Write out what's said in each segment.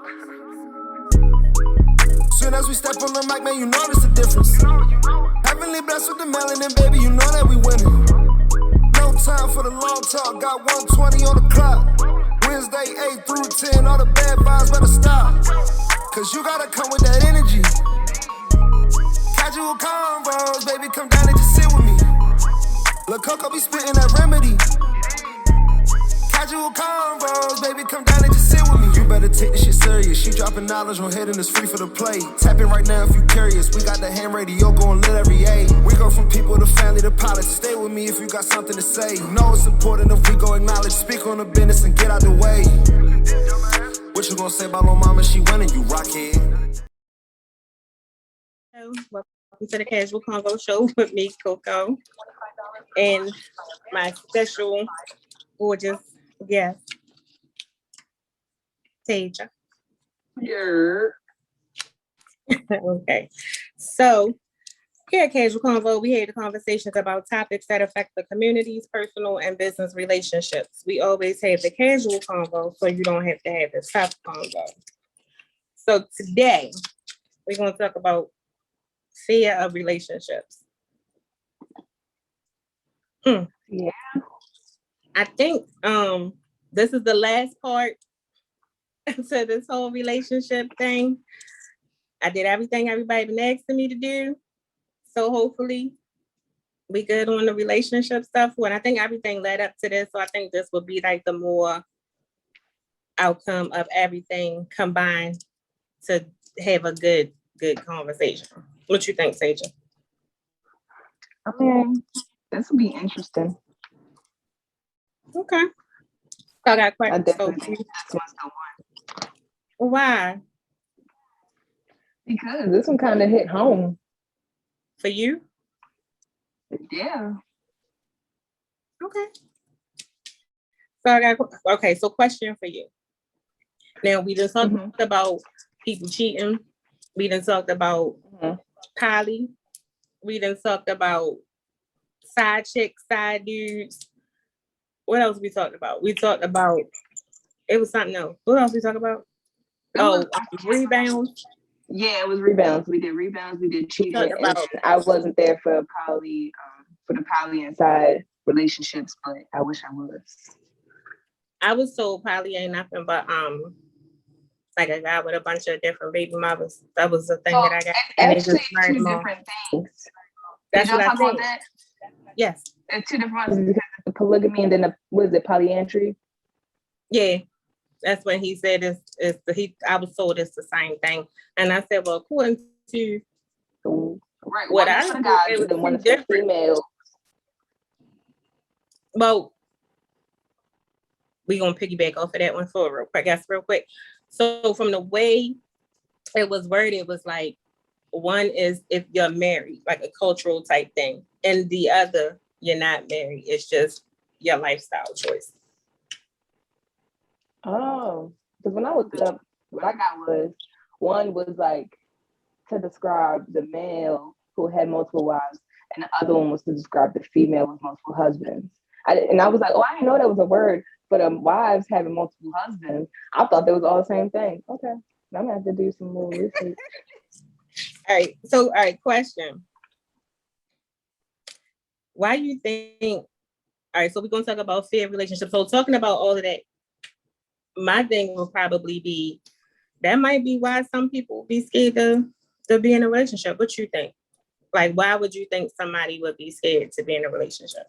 Soon as we step on the mic, man, you notice the difference. Heavenly blessed with the melanin, baby, you know that we winning. No time for the long talk, got 120 on the clock. Wednesday 8 through 10, all the bad vibes better stop. Cause you gotta come with that energy. Kazual Konvo, baby, come down and just sit with me. Lil' Coco be spitting that remedy. Kazual Konvo, baby, come down and just sit with me. You better take this shit serious. She dropping knowledge on head and it's free for the play. Tap in right now if you curious. We got the ham radio going lit every A. We go from people to family to pilots. Stay with me if you got something to say. You know it's important if we go acknowledge. Speak on the business and get out the way. What you gonna say about my mama? She winning, you rockhead. Hello, welcome to the Kazual Konvo show with me, Coco, and my special gorgeous guest, Tajah. Yeah. Okay, so here at Kazual Konvo, we have the conversations about topics that affect the community's personal and business relationships. We always have the casual convo, so you don't have to have the tough convo. So today, we're going to talk about fear of relationships. Yeah. I think this is the last part to this whole relationship thing. I did everything everybody been asking me to do. So hopefully we good on the relationship stuff. When I think everything led up to this, so I think this will be like the more outcome of everything combined to have a good conversation. What you think, Tajah? I mean, this will be interesting. Okay. So I got I questions. definitely think this one's the one. Why? Because this one kind of hit home. For you? Yeah. Okay. So I got so question for you. Now we just talked about people cheating. We done talked about poly. We done talked about side chicks, side dudes. What else we talked about? We talked about it was something else. What else we talked about? Rebounds. Yeah, it was rebounds. We did rebounds. We did cheating. And I wasn't there for poly, for the poly inside relationships, but I wish I was. I was told poly ain't nothing but like a guy with a bunch of different baby mothers. That was the thing that I got. Actually, two different things. That's what I talk think. about that? Yes. There's two different ones because the polygamy and then was it polyandry? Yeah. That's when he said I was told it's the same thing. And I said, well, according to right, what I got, it was one of different. The females. Well, we're gonna piggyback off of that one for real quick. So from the way it was worded, it was like one is if you're married, like a cultural type thing, and the other you're not married. It's just your lifestyle choice. Oh, because when I looked up, what I got was one was like to describe the male who had multiple wives, and the other one was to describe the female with multiple husbands. I was like, oh, I didn't know that was a word for the wives having multiple husbands. I thought they was all the same thing. Okay, now I'm gonna have to do some more research. All right, question. Why do you think? All right, so we're gonna talk about fair relationships. So talking about all of that. My thing will probably be that might be why some people be scared to be in a relationship. What you think? Like, why would you think somebody would be scared to be in a relationship?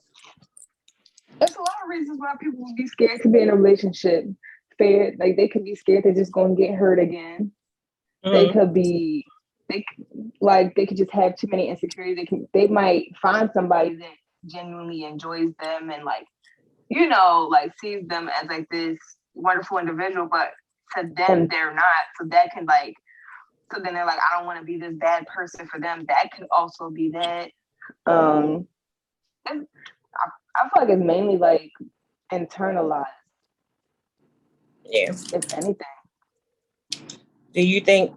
There's a lot of reasons why people would be scared to be in a relationship. Fair, like they could be scared they're just gonna get hurt again. They could be, they could just have too many insecurities. They might find somebody that genuinely enjoys them and sees them as like this wonderful individual, but to them they're not. So that can so then they're like, I don't want to be this bad person for them. That could also be that. I feel like it's mainly like internalized. Yeah. If anything. Do you think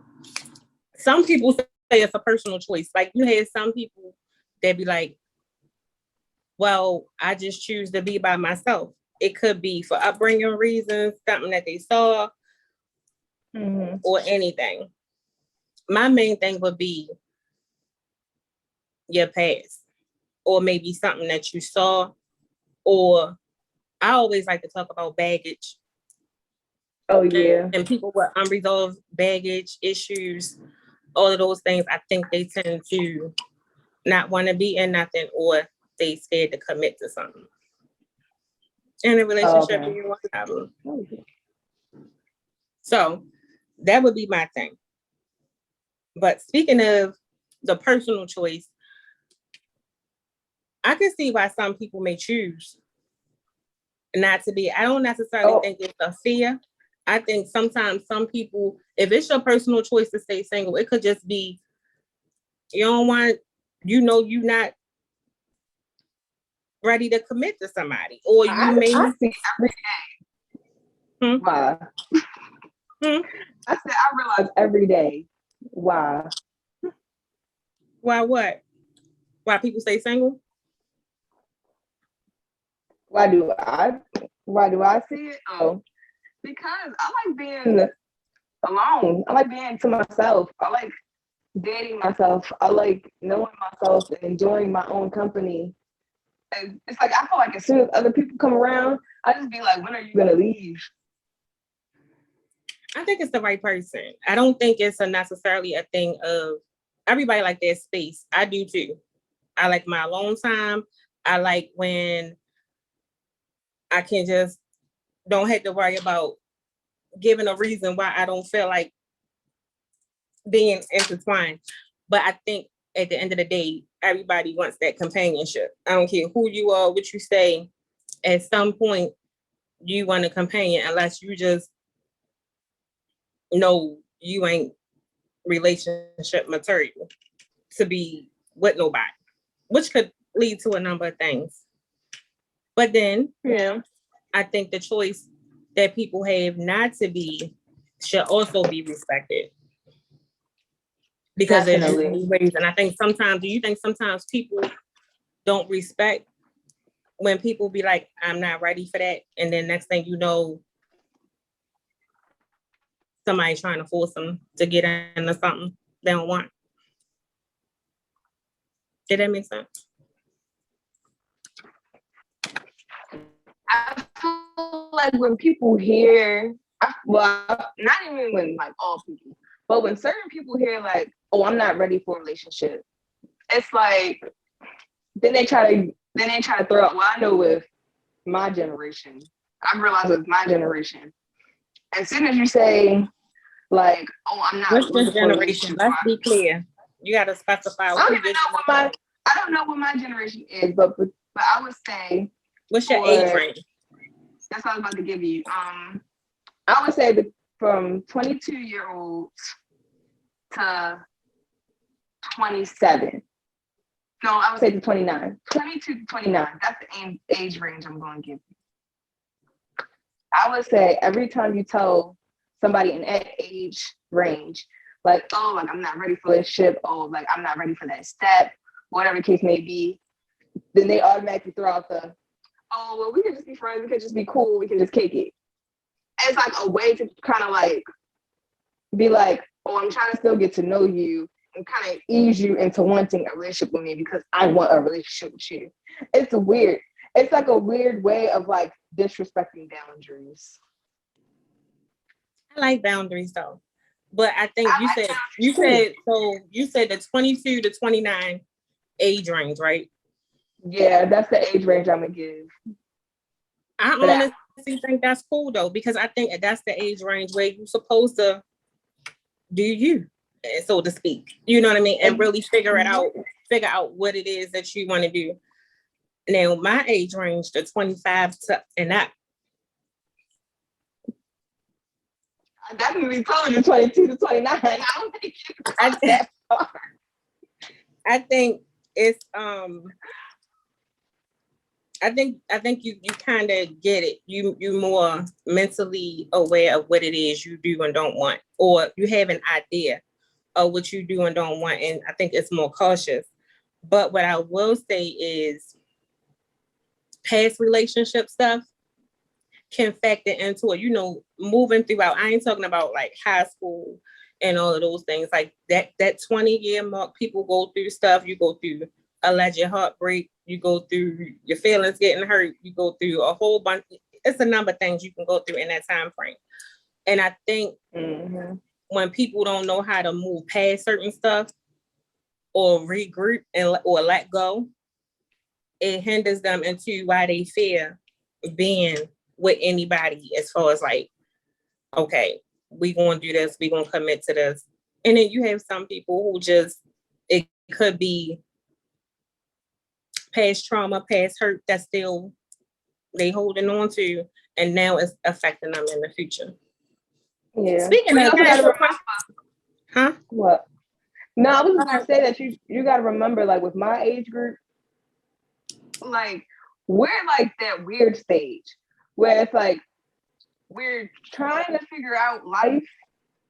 some people say it's a personal choice? Like you have some people that be like, well, I just choose to be by myself. It could be for upbringing reasons, something that they saw. or anything. My main thing would be your past, or maybe something that you saw, or I always like to talk about baggage. Oh yeah. And people with unresolved baggage issues, all of those things, I think they tend to not want to be in nothing, or they scared to commit to something. In a relationship, you want to have them. So that would be my thing. But speaking of the personal choice, I can see why some people may choose not to be. I don't necessarily think it's a fear. I think sometimes some people, if it's your personal choice to stay single, it could just be you don't want, you're not ready to commit to somebody, or you I see every day. Why? I said I realize every day. Why? Why what? Why people stay single? Why do I see it? Oh, because I like being alone. I like being to myself. I like dating myself. I like knowing myself and enjoying my own company. And it's like I feel like as soon as other people come around, I just be like, when are you gonna leave? I think it's the right person. I don't think it's necessarily a thing of everybody like their space. I do too. I like my alone time. I like when I can just don't have to worry about giving a reason why I don't feel like being intertwined. But I think at the end of the day, everybody wants that companionship. I don't care who you are, what you say. At some point, you want a companion, unless you just know you ain't relationship material to be with nobody, which could lead to a number of things. But then, I think the choice that people have not to be should also be respected. Because there's many ways. And I think sometimes, do you think sometimes people don't respect when people be like, I'm not ready for that? And then next thing you know, somebody trying to force them to get into something they don't want. Did that make sense? I feel like when people hear, not even when like all people, but when certain people hear like, oh, I'm not ready for a relationship, it's like, then they try to throw out, well, I know with my generation, I've realized with my generation, as soon as you say like, oh, I'm not. What's this generation? Let's be clear. You got to specify. I don't know what my generation is, but I would say. What's your age range? That's what I was about to give you. I would say from 22-year-olds to 27. No, I would say to 29. 22 to 29. That's the age range I'm going to give you. I would say every time you tell somebody in that age range, like, oh, like I'm not ready for this ship, oh, like I'm not ready for that step, whatever the case may be, then they automatically throw out the, oh, well, we could just be friends, we could just be cool, we can just kick it. It's like a way to kind of like be like, oh, I'm trying to still get to know you and kind of ease you into wanting a relationship with me because I want a relationship with you. It's weird. It's like a weird way of like disrespecting boundaries. I like boundaries though. But I think you said the 22 to 29 age range, right? Yeah, that's the age range I'm gonna give. I honestly think that's cool though, because I think that's the age range where you're supposed to do you, so to speak. You know what I mean? And really figure out what it is that you want to do. Now, my age range, the 25 to and up. I definitely told you 22 to 29. I don't think you got that far. I think it's I think you kind of get it. You more mentally aware of what it is you do and don't want, or you have an idea of what you do and don't want, and I think it's more cautious. But what I will say is past relationship stuff, can factor into it, moving throughout. I ain't talking about like high school and all of those things. Like that 20-year mark, people go through stuff. You go through alleged heartbreak. You go through your feelings getting hurt. You go through a whole bunch. It's a number of things you can go through in that time frame. And I think when people don't know how to move past certain stuff or regroup or let go, it hinders them into why they fear being with anybody, as far as like, okay, we gonna do this, we gonna commit to this. And then you have some people who just, it could be past trauma, past hurt that still they holding on to, and now it's affecting them in the future. Yeah. Speaking of huh? What? No, I was just gonna say that you gotta remember, like with my age group, like we're like that weird stage where it's like we're trying to figure out life,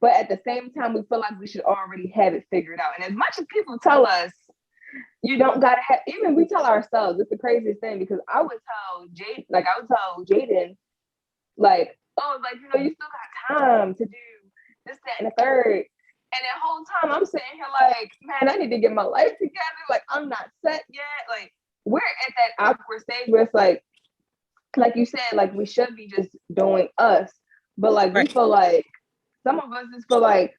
but at the same time we feel like we should already have it figured out. And as much as people tell us you don't gotta have, even we tell ourselves, it's the craziest thing, because I would tell Jaden, like, oh, like, you still got time to do this, that, and the third. And the whole time I'm sitting here like, man, I need to get my life together. Like, I'm not set yet. Like, we're at that awkward stage where it's like you said, like we should be just doing us. But like we feel like, some of us just feel like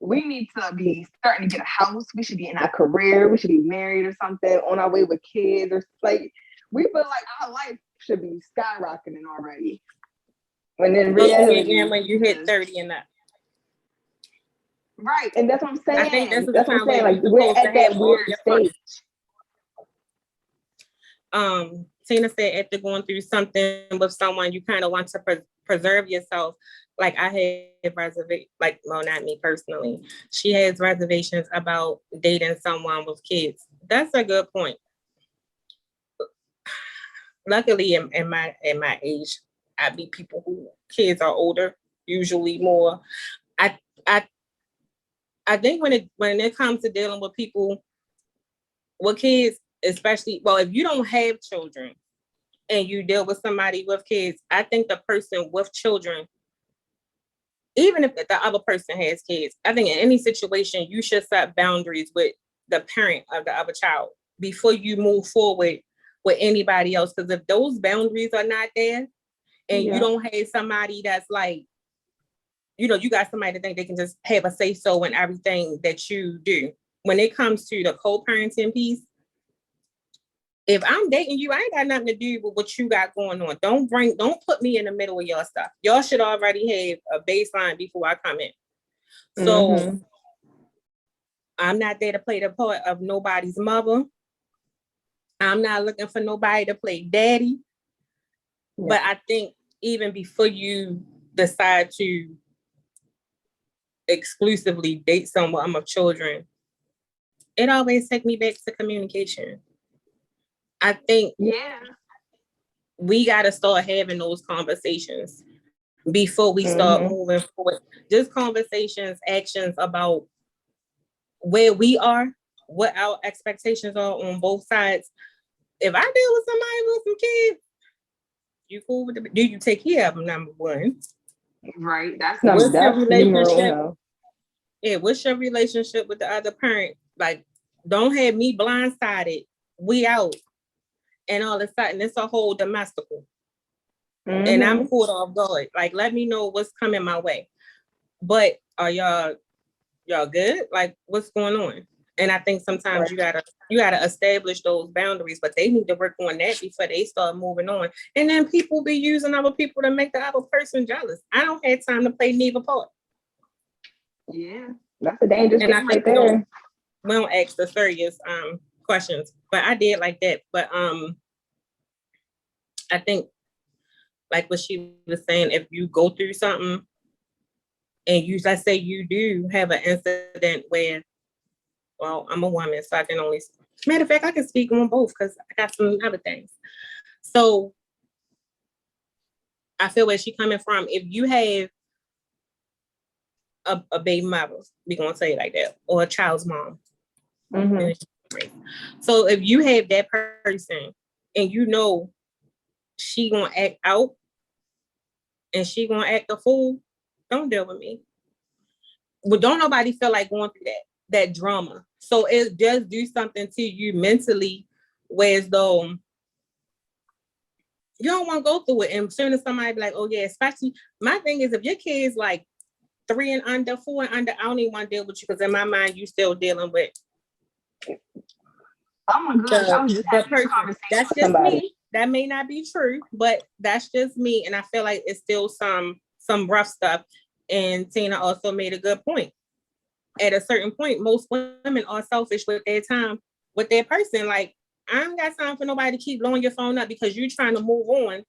we need to be starting to get a house. We should be in our career. We should be married or something, on our way with kids, or like we feel like our life should be skyrocketing already. And then reality, when you hit 30 and up. Right, and that's what I'm saying. I think that's what I'm saying. Like we're at that weird stage. Tina said after going through something with someone, you kind of want to preserve yourself. Like I have reservations, like, well, not me personally. She has reservations about dating someone with kids. That's a good point. Luckily, in my age, I meet people who kids are older, usually more. I think when it comes to dealing with people with kids, especially, well, if you don't have children and you deal with somebody with kids, I think the person with children, even if the other person has kids, I think in any situation, you should set boundaries with the parent of the other child before you move forward with anybody else. Because if those boundaries are not there and you don't have somebody that's like, you got somebody to think they can just have a say-so in everything that you do. When it comes to the co-parenting piece, if I'm dating you, I ain't got nothing to do with what you got going on. Don't put me in the middle of your stuff. Y'all should already have a baseline before I come in. So I'm not there to play the part of nobody's mother. I'm not looking for nobody to play daddy. Yeah. But I think even before you decide to exclusively date someone of children, it always takes me back to communication. I think we got to start having those conversations before we start moving forward. Just conversations, actions about where we are, what our expectations are on both sides. If I deal with somebody with some kids, you cool with them? Do you take care of them, number one? Right. That's your relationship? Yeah, what's your relationship with the other parent? Like, don't have me blindsided. We out. And all of a sudden, it's a whole domestical. And I'm caught off guard. Like, let me know what's coming my way. But are y'all good? Like, what's going on? And I think sometimes you gotta establish those boundaries, but they need to work on that before they start moving on. And then people be using other people to make the other person jealous. I don't have time to play neither part. Yeah, that's a dangerous thing right there. We don't ask the serious questions, but I did like that. But I think, like what she was saying, if you go through something and let's say you do have an incident where, well, I'm a woman, so I can only, matter of fact, I can speak on both because I got some other things. So I feel where she's coming from. If you have a baby mother, we're going to say it like that, or a child's mom. So if you have that person and you know she going to act out and she gonna act a fool, don't deal with me. But don't nobody feel like going through that drama. So it does do something to you mentally, whereas though you don't want to go through it. And as soon as somebody be like, oh yeah, especially my thing is if your kid's like 3 and under, 4 and under, I don't even want to deal with you because in my mind you still dealing with oh my gosh, I was just having a conversation that's with just somebody. me. That may not be true, but that's just me. And I feel like it's still some rough stuff. And Tina also made a good point. At a certain point, most women are selfish with their time, with their person. Like, I ain't got time for nobody to keep blowing your phone up because you're trying to move on.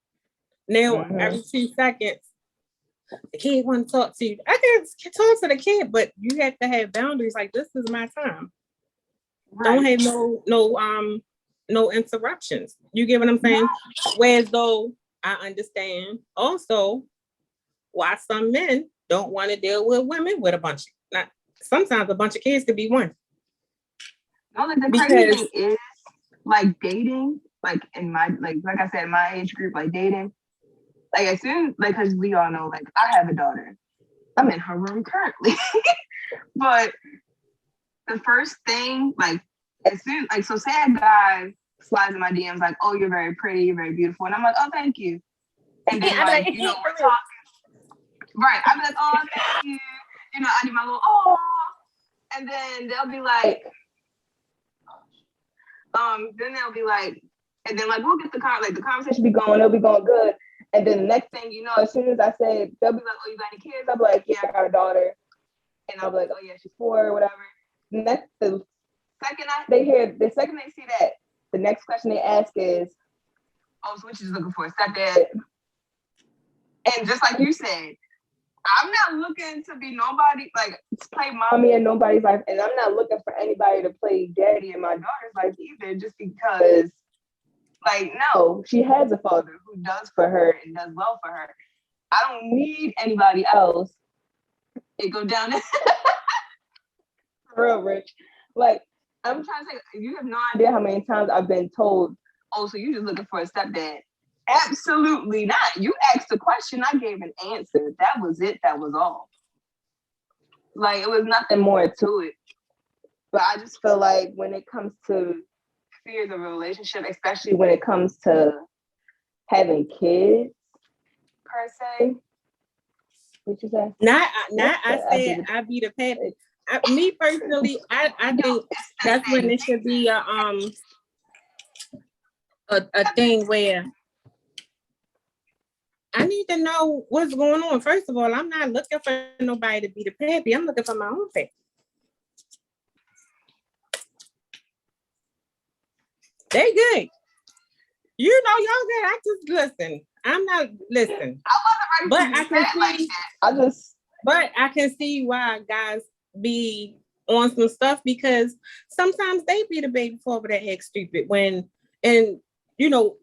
Now, every 2 seconds, the kid want to talk to you. I can talk to the kid, but you have to have boundaries. Like, this is my time. Right. Don't have no interruptions. You get what I'm saying? Yeah. Whereas though I understand also why some men don't want to deal with women with a bunch. Not sometimes a bunch of kids could be one. No, like the crazy thing is, like dating, like in my like I said, my age group, like dating, like as soon because we all know, like I have a daughter, I'm in her room currently, but the first thing, like as soon, like so, say a guy slides in my DMs like, "Oh, you're very pretty, you're very beautiful," and I'm like, "Oh, thank you," and then like you know we're talking, right? I'm like, "Oh, thank you," you know, I need my little oh, and then they'll be like. Then they'll be like, and then like we'll get the conversation be going, it'll be going good. And then the next thing you know, as soon as I say, they'll be like, "Oh, you got any kids?" I'll be like, "Yeah, I got a daughter." And I'll be like, "Oh yeah, she's 4 or whatever." The second they see that, the next question they ask is, "Oh, so what you looking for? A stepdad?" And just like you said, I'm not looking to be nobody, like, to play mommy in nobody's life, and I'm not looking for anybody to play daddy in my daughter's life either, just because, like, no, she has a father who does for her and does well for her. I don't need anybody else. It go down real rich. Like, I'm trying to say, you have no idea how many times I've been told, "Oh, so you just looking for a stepdad?" Absolutely not. You asked a question, I gave an answer. That was it. That was all. Like, it was nothing more to it. But I just feel like when it comes to fears of a relationship, especially when it comes to having kids, per se, what you say? I be the parent. Me personally, I think that's when it should be a thing where I need to know what's going on. First of all, I'm not looking for nobody to be the pappy. I'm looking for my own pappy. They good. You know, y'all good. I just listen. I'm not listen. I wasn't ready but I can see why guys be on some stuff because sometimes they be the baby father that acts stupid and you know,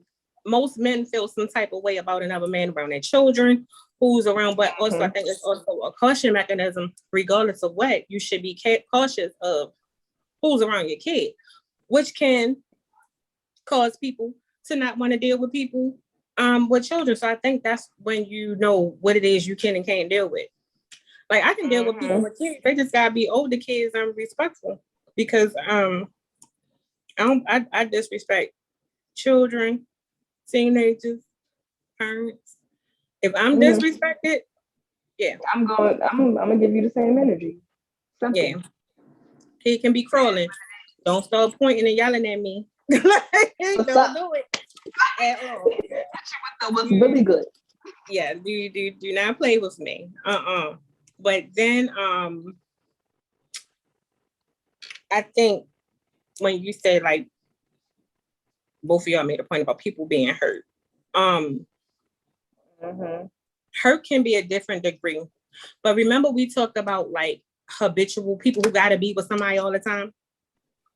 most men feel some type of way about another man around their children, who's around, but also I think it's also a caution mechanism, regardless of what, you should be cautious of who's around your kid, which can cause people to not want to deal with people with children. So I think that's when you know what it is you can and can't deal with. Like I can deal with people with kids, they just gotta be older kids and respectful because I disrespect children, teenagers, parents. If I'm disrespected, yeah, I'm gonna give you the same energy. Simple. Yeah, he can be crawling. Don't start pointing and yelling at me. Don't do it at all. Was really good. Yeah, do not play with me. But then I think when you say like both of y'all made a point about people being hurt. Hurt can be a different degree. But remember we talked about like habitual people who gotta be with somebody all the time?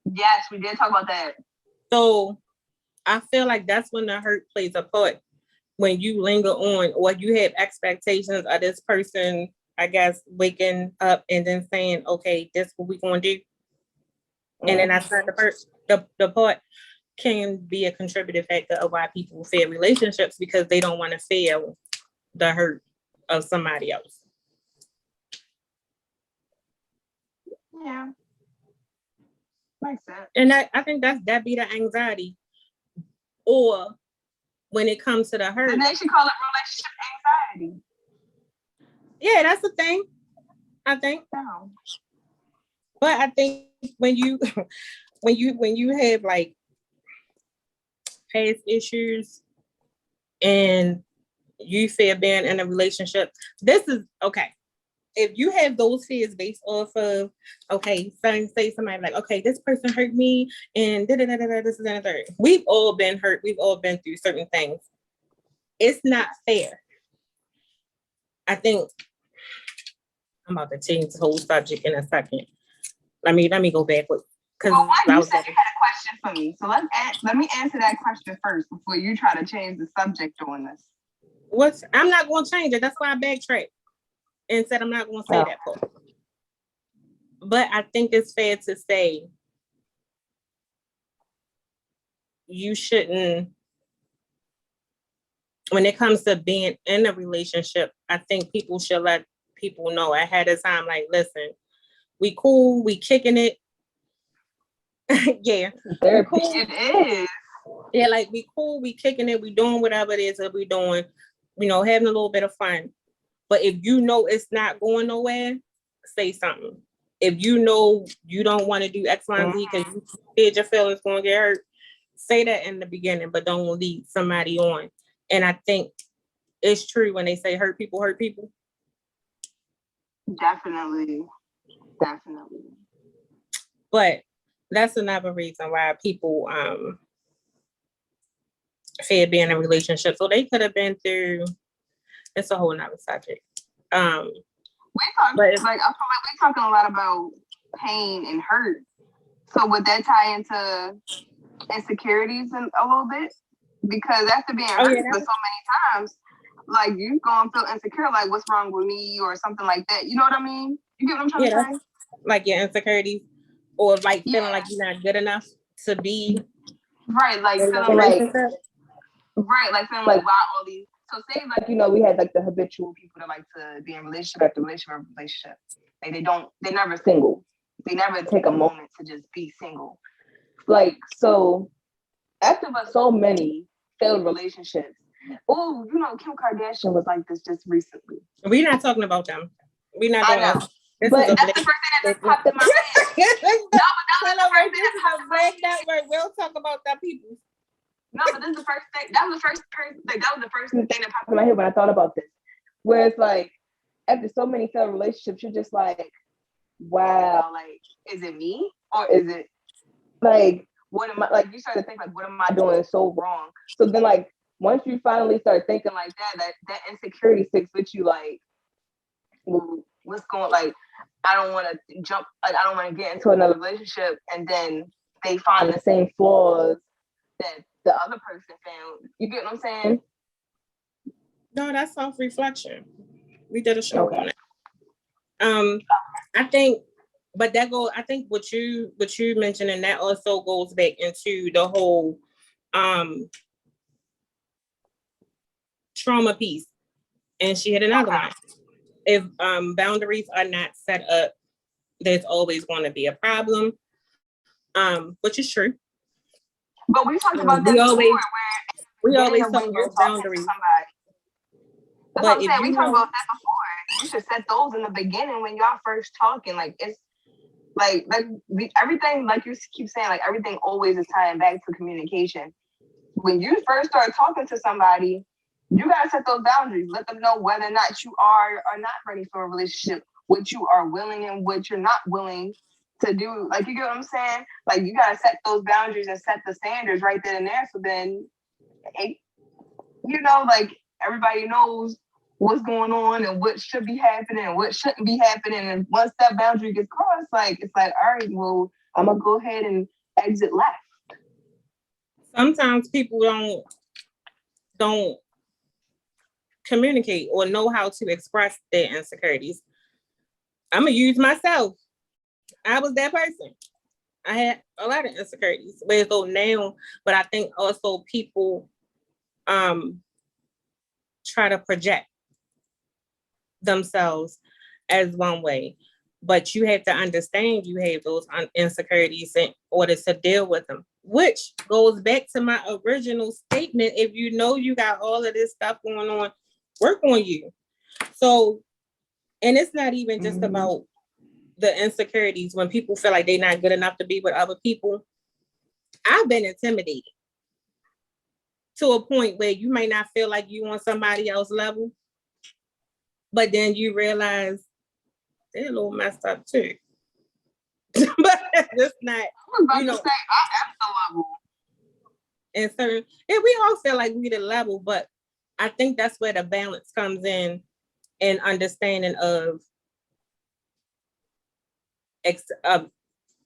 Yes, we did talk about that. So I feel like that's when the hurt plays a part. When you linger on or you have expectations of this person, I guess, waking up and then saying, okay, this is what we're going to do. And then that's not the part can be a contributing factor of why people fail relationships because they don't want to feel the hurt of somebody else. Yeah. Makes sense. And I think that be the anxiety. Or when it comes to the hurt. And they should call it relationship anxiety. Yeah, that's the thing. I think. No. But I think when you have like past issues and you fear being in a relationship, this is okay. If you have those fears based off of, okay, say somebody like, okay, this person hurt me and this is and third. We've all been hurt. We've all been through certain things. It's not fair. I think I'm about to change the whole subject in a second. Let me go backwards. Well, you said you had a question for me, so let me answer that question first before you try to change the subject on this. I'm not going to change it. That's why I backtracked and said I'm not going to say that part. But I think it's fair to say you shouldn't, when it comes to being in a relationship, I think people should let people know ahead of time, like, listen, we cool, we kicking it. Yeah. Therapy. Cool. It is. Yeah, like we cool, we kicking it, we doing whatever it is that we doing, having a little bit of fun. But if you know it's not going nowhere, say something. If you know you don't want to do X, Y, and Z because you feared your feelings going to get hurt, say that in the beginning, but don't lead somebody on. And I think it's true when they say hurt people hurt people. Definitely. But that's another reason why people fear being in a relationship. So they could have been through. It's a whole nother subject. I feel like we're talking a lot about pain and hurt. So would that tie into insecurities a little bit? Because after being hurt for so many times, like you gonna feel insecure, like what's wrong with me or something like that. You know what I mean? You get what I'm trying to say? Like your insecurities, or like feeling like you're not good enough to be right, like feeling like why all these. So say like we had like the habitual people that like to be in relationship after relationship. Like they're never single. They never take a moment to just be single. Like so, after so many failed relationships. Oh, Kim Kardashian was like this just recently. We're not talking about them. We're not doing that. But that's the first thing that just popped in my head. No, but that was the first thing that network. We'll talk about that people. No, but this is the first thing. That was the first thing that popped in my head when I thought about this. Where it's like, after so many failed relationships, you're just like, wow, like, is it me? Or is it like, what am I, like, you start to think, like, what am I doing so wrong? So then, like, once you finally start thinking like that insecurity sticks with you, like, well, what's going, like, I don't want to get into another relationship, and then they find the same flaws that the other person found. You get what I'm saying? No, that's self-reflection. We did a show on it. I think, but I think what you mentioned, and that also goes back into the whole trauma piece. And she had another one. If boundaries are not set up, there's always going to be a problem, which is true. But we talked about that before. We always talk about boundaries. That's what I'm saying. We talked about that before. You should set those in the beginning when y'all first talking. Like it's like everything, like you keep saying, like everything always is tying back to communication. When you first start talking to somebody, you gotta set those boundaries. Let them know whether or not you are not ready for a relationship, what you are willing and what you're not willing to do. Like, you get what I'm saying? Like, you gotta set those boundaries and set the standards right then and there. So then, like everybody knows what's going on and what should be happening and what shouldn't be happening. And once that boundary gets crossed, like it's like, all right, well, I'm gonna go ahead and exit left. Sometimes people don't communicate or know how to express their insecurities. I'm gonna use myself. I was that person. I had a lot of insecurities. But so now, but I think also people try to project. themselves as one way. But you have to understand you have those insecurities in order to deal with them, which goes back to my original statement. If you know you got all of this stuff going on, work on you. So, and it's not even just about the insecurities when people feel like they're not good enough to be with other people. I've been intimidated to a point where you may not feel like you on somebody else's level, but then you realize they're a little messed up too. But it's not, I am the level. And certain, and we all feel like we the level, but I think that's where the balance comes in and understanding of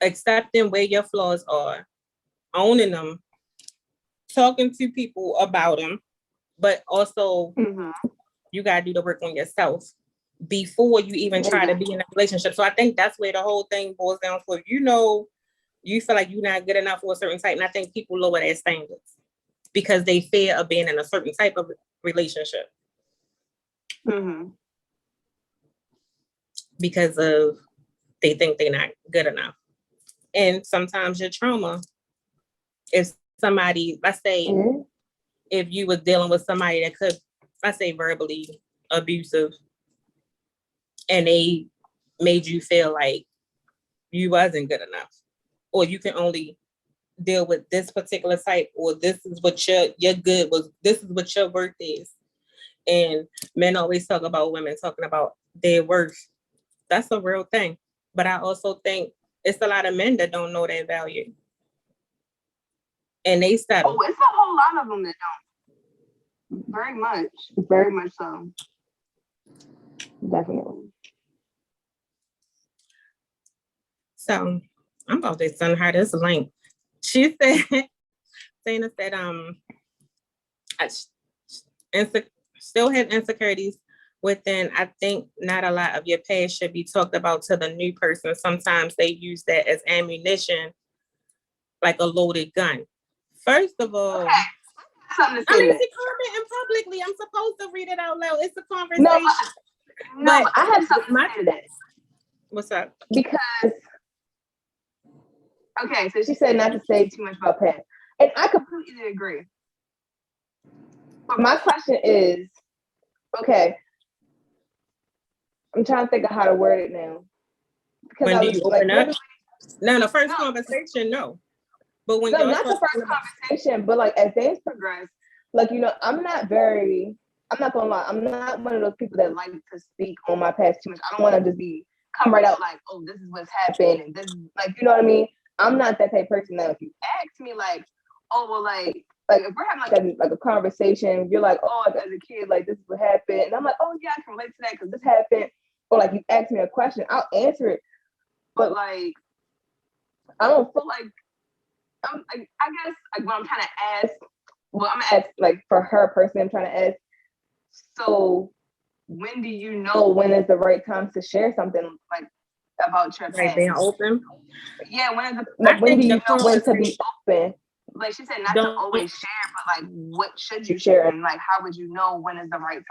accepting where your flaws are, owning them, talking to people about them, but also you got to do the work on yourself before you even try to be in a relationship. So I think that's where the whole thing boils down to. If you know, you feel like you're not good enough for a certain type, and I think people lower their standards because they fear of being in a certain type of relationship. Because of they think they're not good enough. And sometimes your trauma, if somebody, let's say, if you was dealing with somebody that could, let's say, verbally abusive, and they made you feel like you wasn't good enough, or you can only deal with this particular type, or this is what your good was, this is what your worth is. And men always talk about women talking about their worth. That's a real thing. But I also think it's a lot of men that don't know their value. And they settle. Oh, it's a whole lot of them that don't. Very much so. Definitely. So I'm about to send her this link. She said, Sana said, I still have insecurities within. I think not a lot of your past should be talked about to the new person. Sometimes they use that as ammunition, like a loaded gun. First of all, I mean, she commenting publicly. I'm supposed to read it out loud. It's a conversation. No, but I have something to say to that. What's up? Because, okay, so she said not to say too much about past. And I completely agree. But my question is, okay, I'm trying to think of how to word it now. Because when do you open up? Now, the first conversation, no. But when not the first conversation, but like as days progress, like, you know, I'm not gonna lie, I'm not one of those people that like to speak on my past too much. I don't want to just come right out like, oh, this is what's happened, and this is, like, you know what I mean? I'm not that type of person. Now, if you ask me like, oh, well, like if we're having like a conversation, you're like, oh, as a kid, like, this is what happened, and I'm like, oh yeah, I can relate to that because this happened. Or like you ask me a question, I'll answer it. But like, I don't feel like I guess like what I'm trying to ask. Well, I'm gonna ask like for her person. I'm trying to ask. So, when do you know when is the right time to share something like about your past? Being open. Yeah, when do you know when to be open? Like she said, not to always share, but like what should you share, and like how would you know when is the right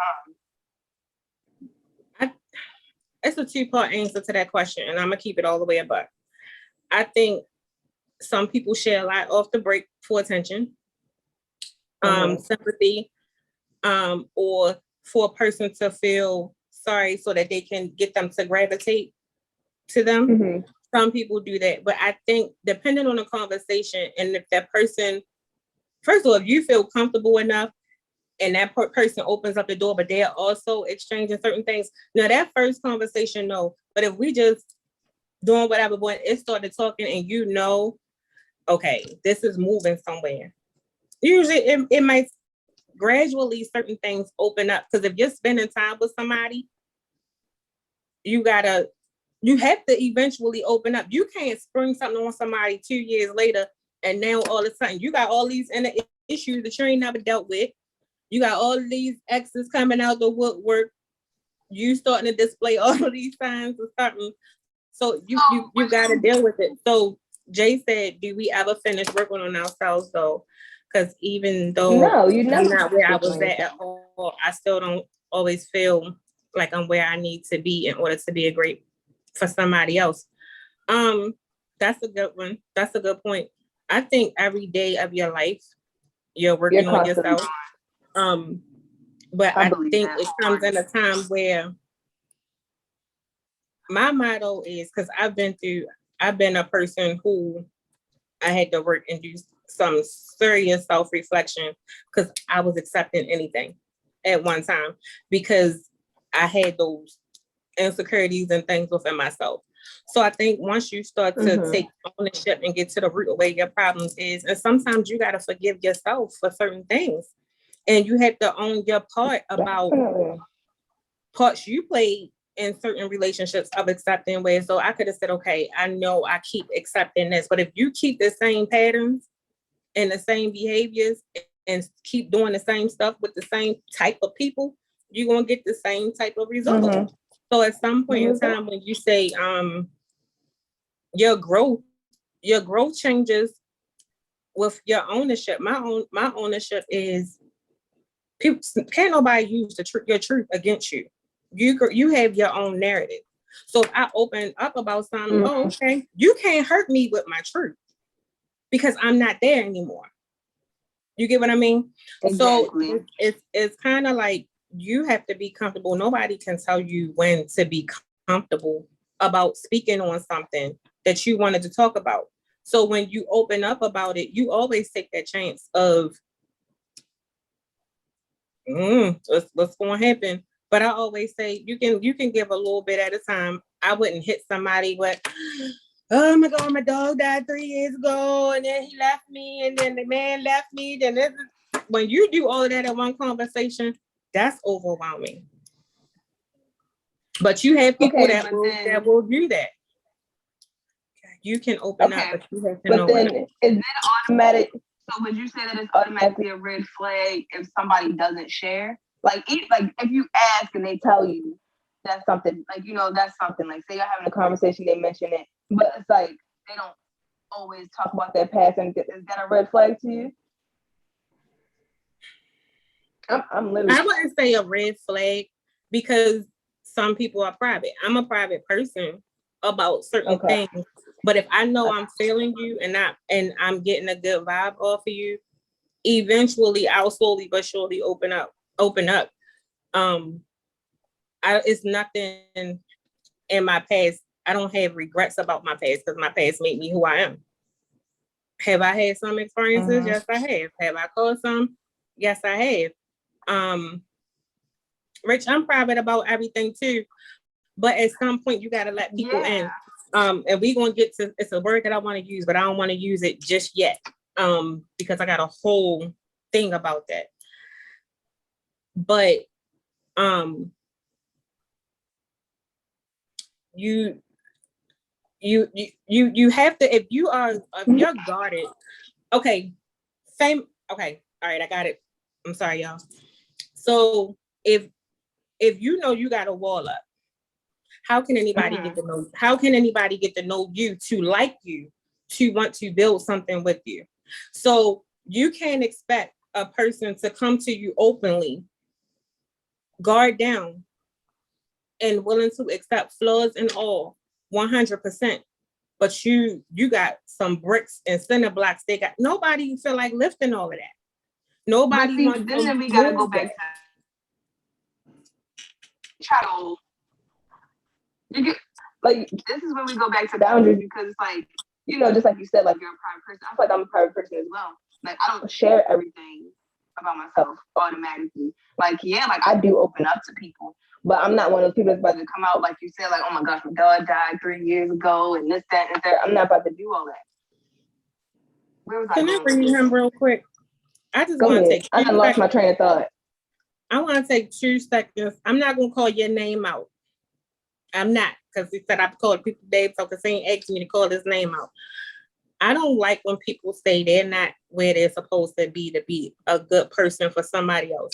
time? It's a two-part answer to that question, and I'm gonna keep it all the way above. I think some people share a lot off the break for attention, sympathy, or for a person to feel sorry so that they can get them to gravitate to them. Some people do that, but I think depending on the conversation and if that person, first of all, if you feel comfortable enough and that person opens up the door, but they're also exchanging certain things. Now that first conversation, no. But if we just doing whatever, but it started talking and you know, okay, this is moving somewhere. Usually it might gradually certain things open up. Because if you're spending time with somebody, you have to eventually open up. You can't spring something on somebody 2 years later and now all of a sudden you got all these inner issues that you ain't never dealt with. You got all of these exes coming out the woodwork. You starting to display all of these signs of something. So you got to deal with it. So Jay said, do we ever finish working on ourselves though? Because even though I'm not where I was at all, I still don't always feel like I'm where I need to be in order to be a great for somebody else. That's a good one. That's a good point. I think every day of your life, you're working on yourself. But I think it comes in a time where my motto is, because I've been a person who I had to work and do some serious self-reflection because I was accepting anything at one time because I had those insecurities and things within myself. So I think once you start to take ownership and get to the root of where your problems is, and sometimes you got to forgive yourself for certain things. And you have to own your part about parts you played in certain relationships of accepting ways. So I could have said, okay, I know I keep accepting this, but if you keep the same patterns and the same behaviors and keep doing the same stuff with the same type of people, you're going to get the same type of result. So at some point in time, when you say your growth changes with your ownership. My ownership is people can't nobody use your truth against you. You have your own narrative. So if I open up about something, oh, okay, you can't hurt me with my truth because I'm not there anymore. You get what I mean? Exactly. So it's kind of like you have to be comfortable. Nobody can tell you when to be comfortable about speaking on something that you wanted to talk about. So when you open up about it, you always take that chance of what's going to happen. But I always say you can give a little bit at a time. I wouldn't hit somebody with, oh my God, my dog died 3 years ago, and then he left me, and then the man left me. Then when you do all of that in one conversation, that's overwhelming. But you have people that will do that. You can open up, but you have to know. But then is it automatic? So would you say that it's automatically a red flag if somebody doesn't share? Like if you ask and they tell you that's something, like, that's something, like, say you're having a conversation, they mention it, but it's like they don't always talk about their past, and is that a red flag to you? I'm literally. I wouldn't say a red flag because some people are private. I'm a private person about certain things. But if I know I'm feeling you and I'm getting a good vibe off of you, eventually I'll slowly but surely open up. It's nothing in my past. I don't have regrets about my past because my past made me who I am. Have I had some experiences? Yes, I have. Have I caused some? Yes, I have. Rich, I'm private about everything too. But at some point you gotta let people in. And we're gonna get to, it's a word that I want to use, but I don't want to use it just yet. Because I got a whole thing about that. But you have to, if you're guarded. Okay, all right, I got it. I'm sorry, y'all. So if you know you got a wall up, how can anybody get to know? How can anybody get to know you, to like you, to want to build something with you? So you can't expect a person to come to you openly, guard down, and willing to accept flaws and all, 100%. But you got some bricks and cinder blocks. Nobody feel like lifting all of that. Nobody wants. Then we gotta go back to child. Like, this is when we go back to boundaries, because it's like, just like you said, like, you're a private person. I feel like I'm a private person as well. Like, I don't share everything about myself automatically. Like, like, I do open up to people, but I'm not one of those people that's about to come out, like you said, like, oh my gosh, my dog died 3 years ago, and this, that, and that. I'm not about to do all that. Where was Can I bring him real quick? I just want to take. I done lost my train of thought. I want to take 2 seconds. I'm not gonna call your name out. I'm not, because he said I've called people names, so because he ain't asked me to call his name out. I don't like when people say they're not where they're supposed to be a good person for somebody else.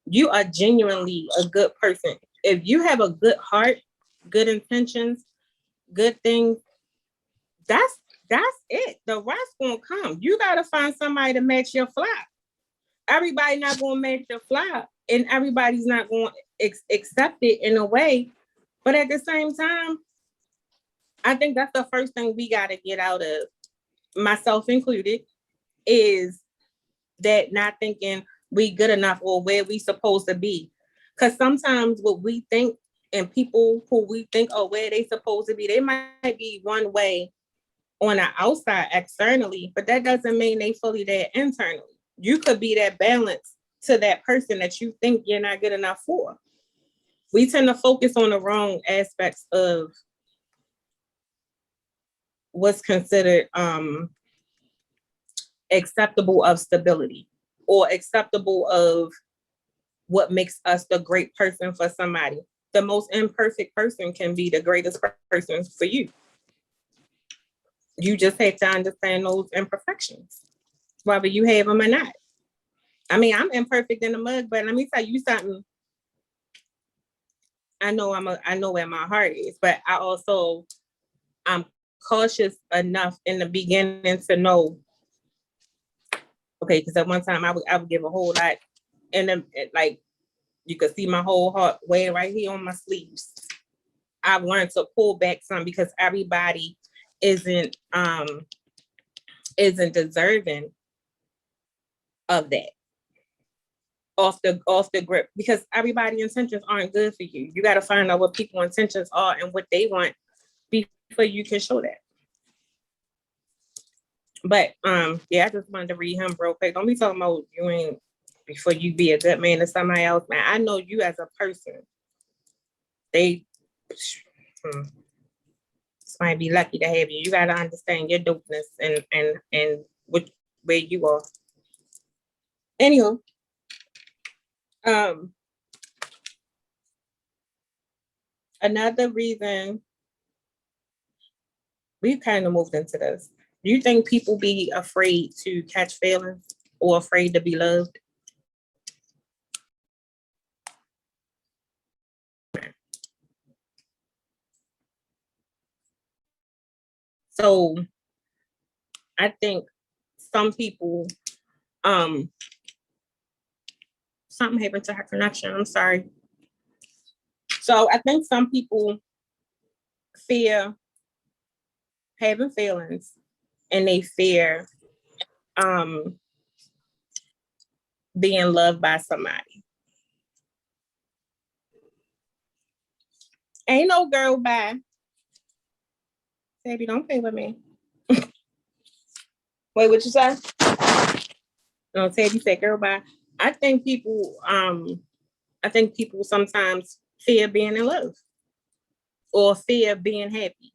You are genuinely a good person. If you have a good heart, good intentions, good things, that's it. The rest gonna come. You gotta find somebody to match your fly. Everybody not gonna match your fly. and everybody's not going to accept it in a way. But at the same time, I think that's the first thing we got to get out of, myself included, is that not thinking we good enough or where we supposed to be. Because sometimes what we think and people who we think are where they supposed to be, they might be one way on the outside externally, but that doesn't mean they fully there internally. You could be that balance to that person that you think you're not good enough for. We tend to focus on the wrong aspects of what's considered acceptable of stability or acceptable of what makes us the great person for somebody. The most imperfect person can be the greatest person for you. You just have to understand those imperfections, whether you have them or not. I mean, I'm imperfect in the mug, but let me tell you something. I know where my heart is, but I'm cautious enough in the beginning to know. Okay, because at one time I would give a whole lot, and then like you could see my whole heart way right here on my sleeves. I've learned to pull back some because everybody isn't deserving of that off the grip, because everybody's intentions aren't good for you. You got to find out what people's intentions are and what they want before you can show that. But yeah, I just wanted to read him real quick. Don't be talking about you ain't before you be a good man to somebody else, man. I know you as a person. They might be lucky to have you. You got to understand your dopeness and where you are. Anywho, another reason we kind of moved into this. Do you think people be afraid to catch feelings or afraid to be loved? So I think some people, something happened to her connection. I'm sorry. So I think some people fear having feelings and they fear being loved by somebody. Ain't no girl bye. Baby, don't play with me. Wait, what you say? No, Tabby said girl bye. I think people sometimes fear being in love or fear being happy.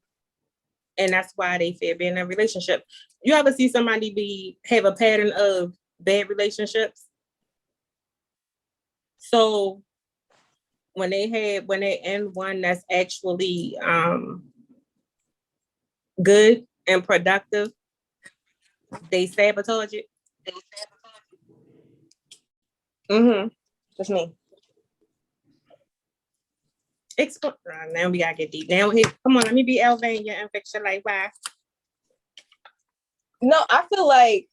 And that's why they fear being in a relationship. You ever see somebody have a pattern of bad relationships? So when they end one that's actually good and productive, they sabotage it. That's me. Now we gotta get deep. Now come on, let me be Elvania and fix your life. Bye. No, I feel like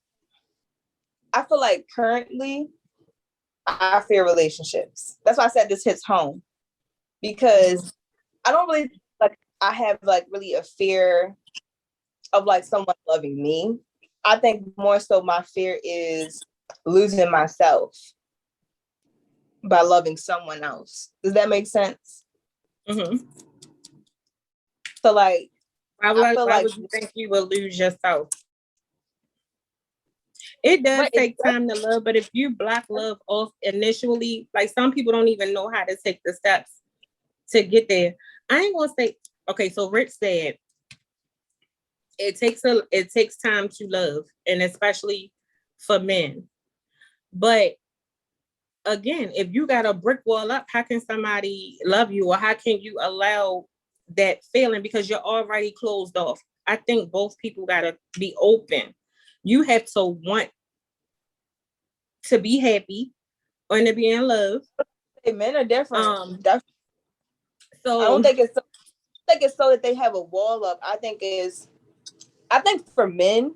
currently I fear relationships. That's why I said this hits home, because I don't really like I have like really a fear of like someone loving me. I think more so my fear is losing myself by loving someone else. Does that make sense? Mm-hmm. So like, why would you think you will lose yourself? It does take time to love, but if you block love off initially, like some people don't even know how to take the steps to get there. I ain't gonna say, okay, so Rich said it takes time to love, and especially for men. But again, if you got a brick wall up, how can somebody love you, or how can you allow that feeling because you're already closed off? I think both people gotta be open. You have to want to be happy or to be in love. Men are different. So I don't think it's so that they have a wall up. I think for men,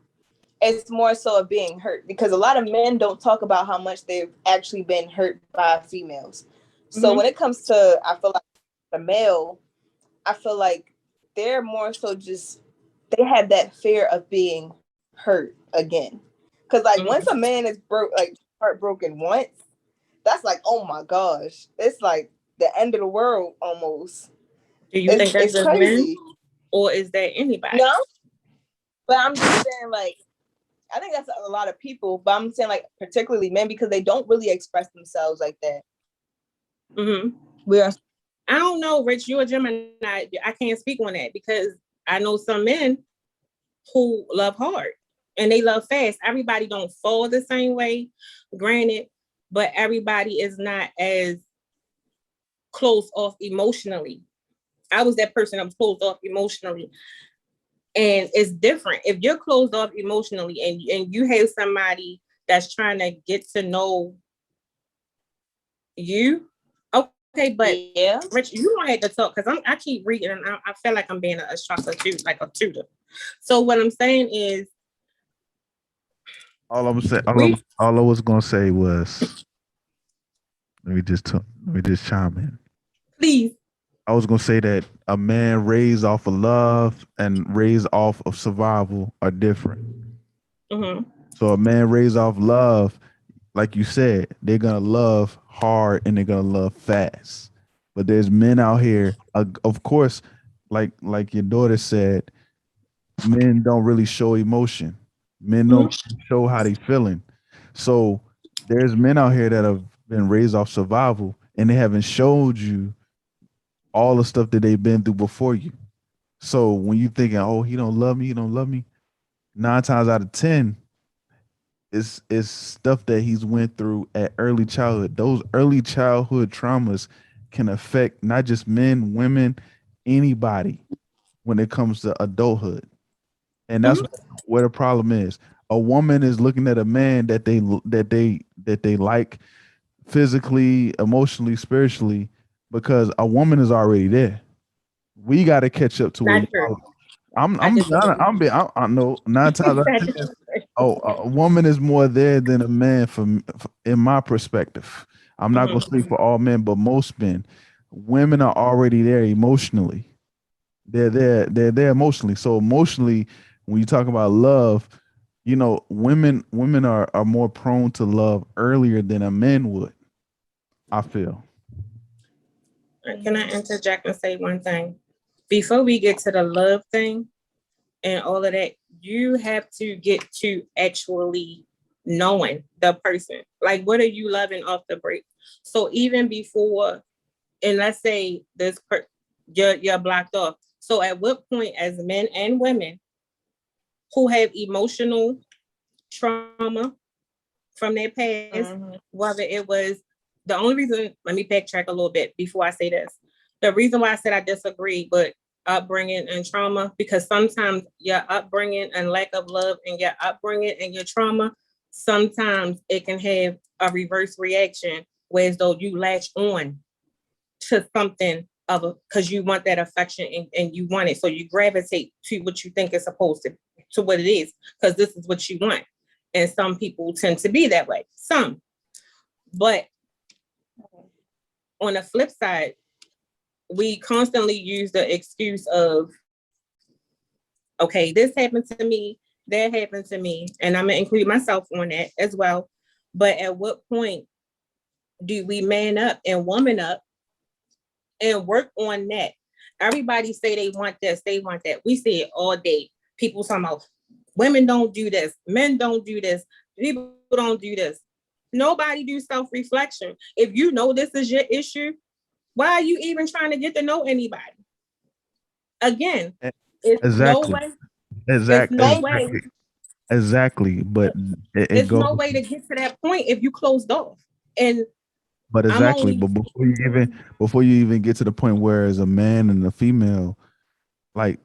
It's more so of being hurt, because a lot of men don't talk about how much they've actually been hurt by females. So when it comes to, I feel like the male, I feel like they're more so just, they have that fear of being hurt again. Because like once a man is heartbroken once, that's like, oh my gosh, it's like the end of the world almost. Do you think that's it's just crazy, men, or is that anybody? no? But I'm just saying, like, I think that's a lot of people, but I'm saying like particularly men, because they don't really express themselves like that. I don't know, Rich, you're a Gemini. I can't speak on that because I know some men who love hard and they love fast. Everybody don't fall the same way, granted, but everybody is not as closed off emotionally. I was that person that was closed off emotionally. And it's different. If you're closed off emotionally and you have somebody that's trying to get to know you, okay, but yeah, Rich, you don't have to talk because I keep reading and I feel like I'm being a instructor too, like a tutor. So what I'm saying is, all I was gonna say was, let me just chime in. Please. I was gonna say that a man raised off of love and raised off of survival are different. So a man raised off love, like you said, they're gonna love hard and they're gonna love fast. But there's men out here, of course, like your daughter said, men don't really show emotion. Men don't show how they feeling. So there's men out here that have been raised off survival and they haven't showed you all the stuff that they've been through before you. So when you thinking, oh, he don't love me, 9 times out of 10, it's stuff that he's went through at early childhood. Those early childhood traumas can affect not just men, women, anybody when it comes to adulthood. And that's where the problem is. A woman is looking at a man that they like physically, emotionally, spiritually, because a woman is already there. We got to catch up to where I know 9 times out of 10. Oh, a woman is more there than a man in my perspective. I'm not gonna speak for all men, but most men, women are already there emotionally. They're there emotionally. So emotionally, when you talk about love, women are more prone to love earlier than a man would, I feel. Can I interject and say one thing? Before we get to the love thing and all of that, you have to get to actually knowing the person. Like, what are you loving off the break? So even before, and let's say you're blocked off. So at what point, as men and women who have emotional trauma from their past, whether it was the only reason, let me backtrack a little bit before I say this. The reason why I said I disagree with upbringing and trauma, because sometimes your upbringing and lack of love and your upbringing and your trauma, sometimes it can have a reverse reaction, whereas though you latch on to something because you want that affection and you want it. So you gravitate to what you think is supposed to what it is, because this is what you want. And some people tend to be that way. Some. But on the flip side, we constantly use the excuse of, okay, this happened to me, that happened to me, and I'm gonna include myself on that as well. But at what point do we man up and woman up and work on that? Everybody say they want this, they want that. We say it all day. People talking about women don't do this, men don't do this, people don't do this. Nobody do self-reflection. If you know this is your issue, why are you even trying to get to know anybody? Again, it's exactly. no way. Exactly. There's no way. Exactly. But it's no way to get to that point if you closed off. But exactly. But before you even get to the point where as a man and a female, like,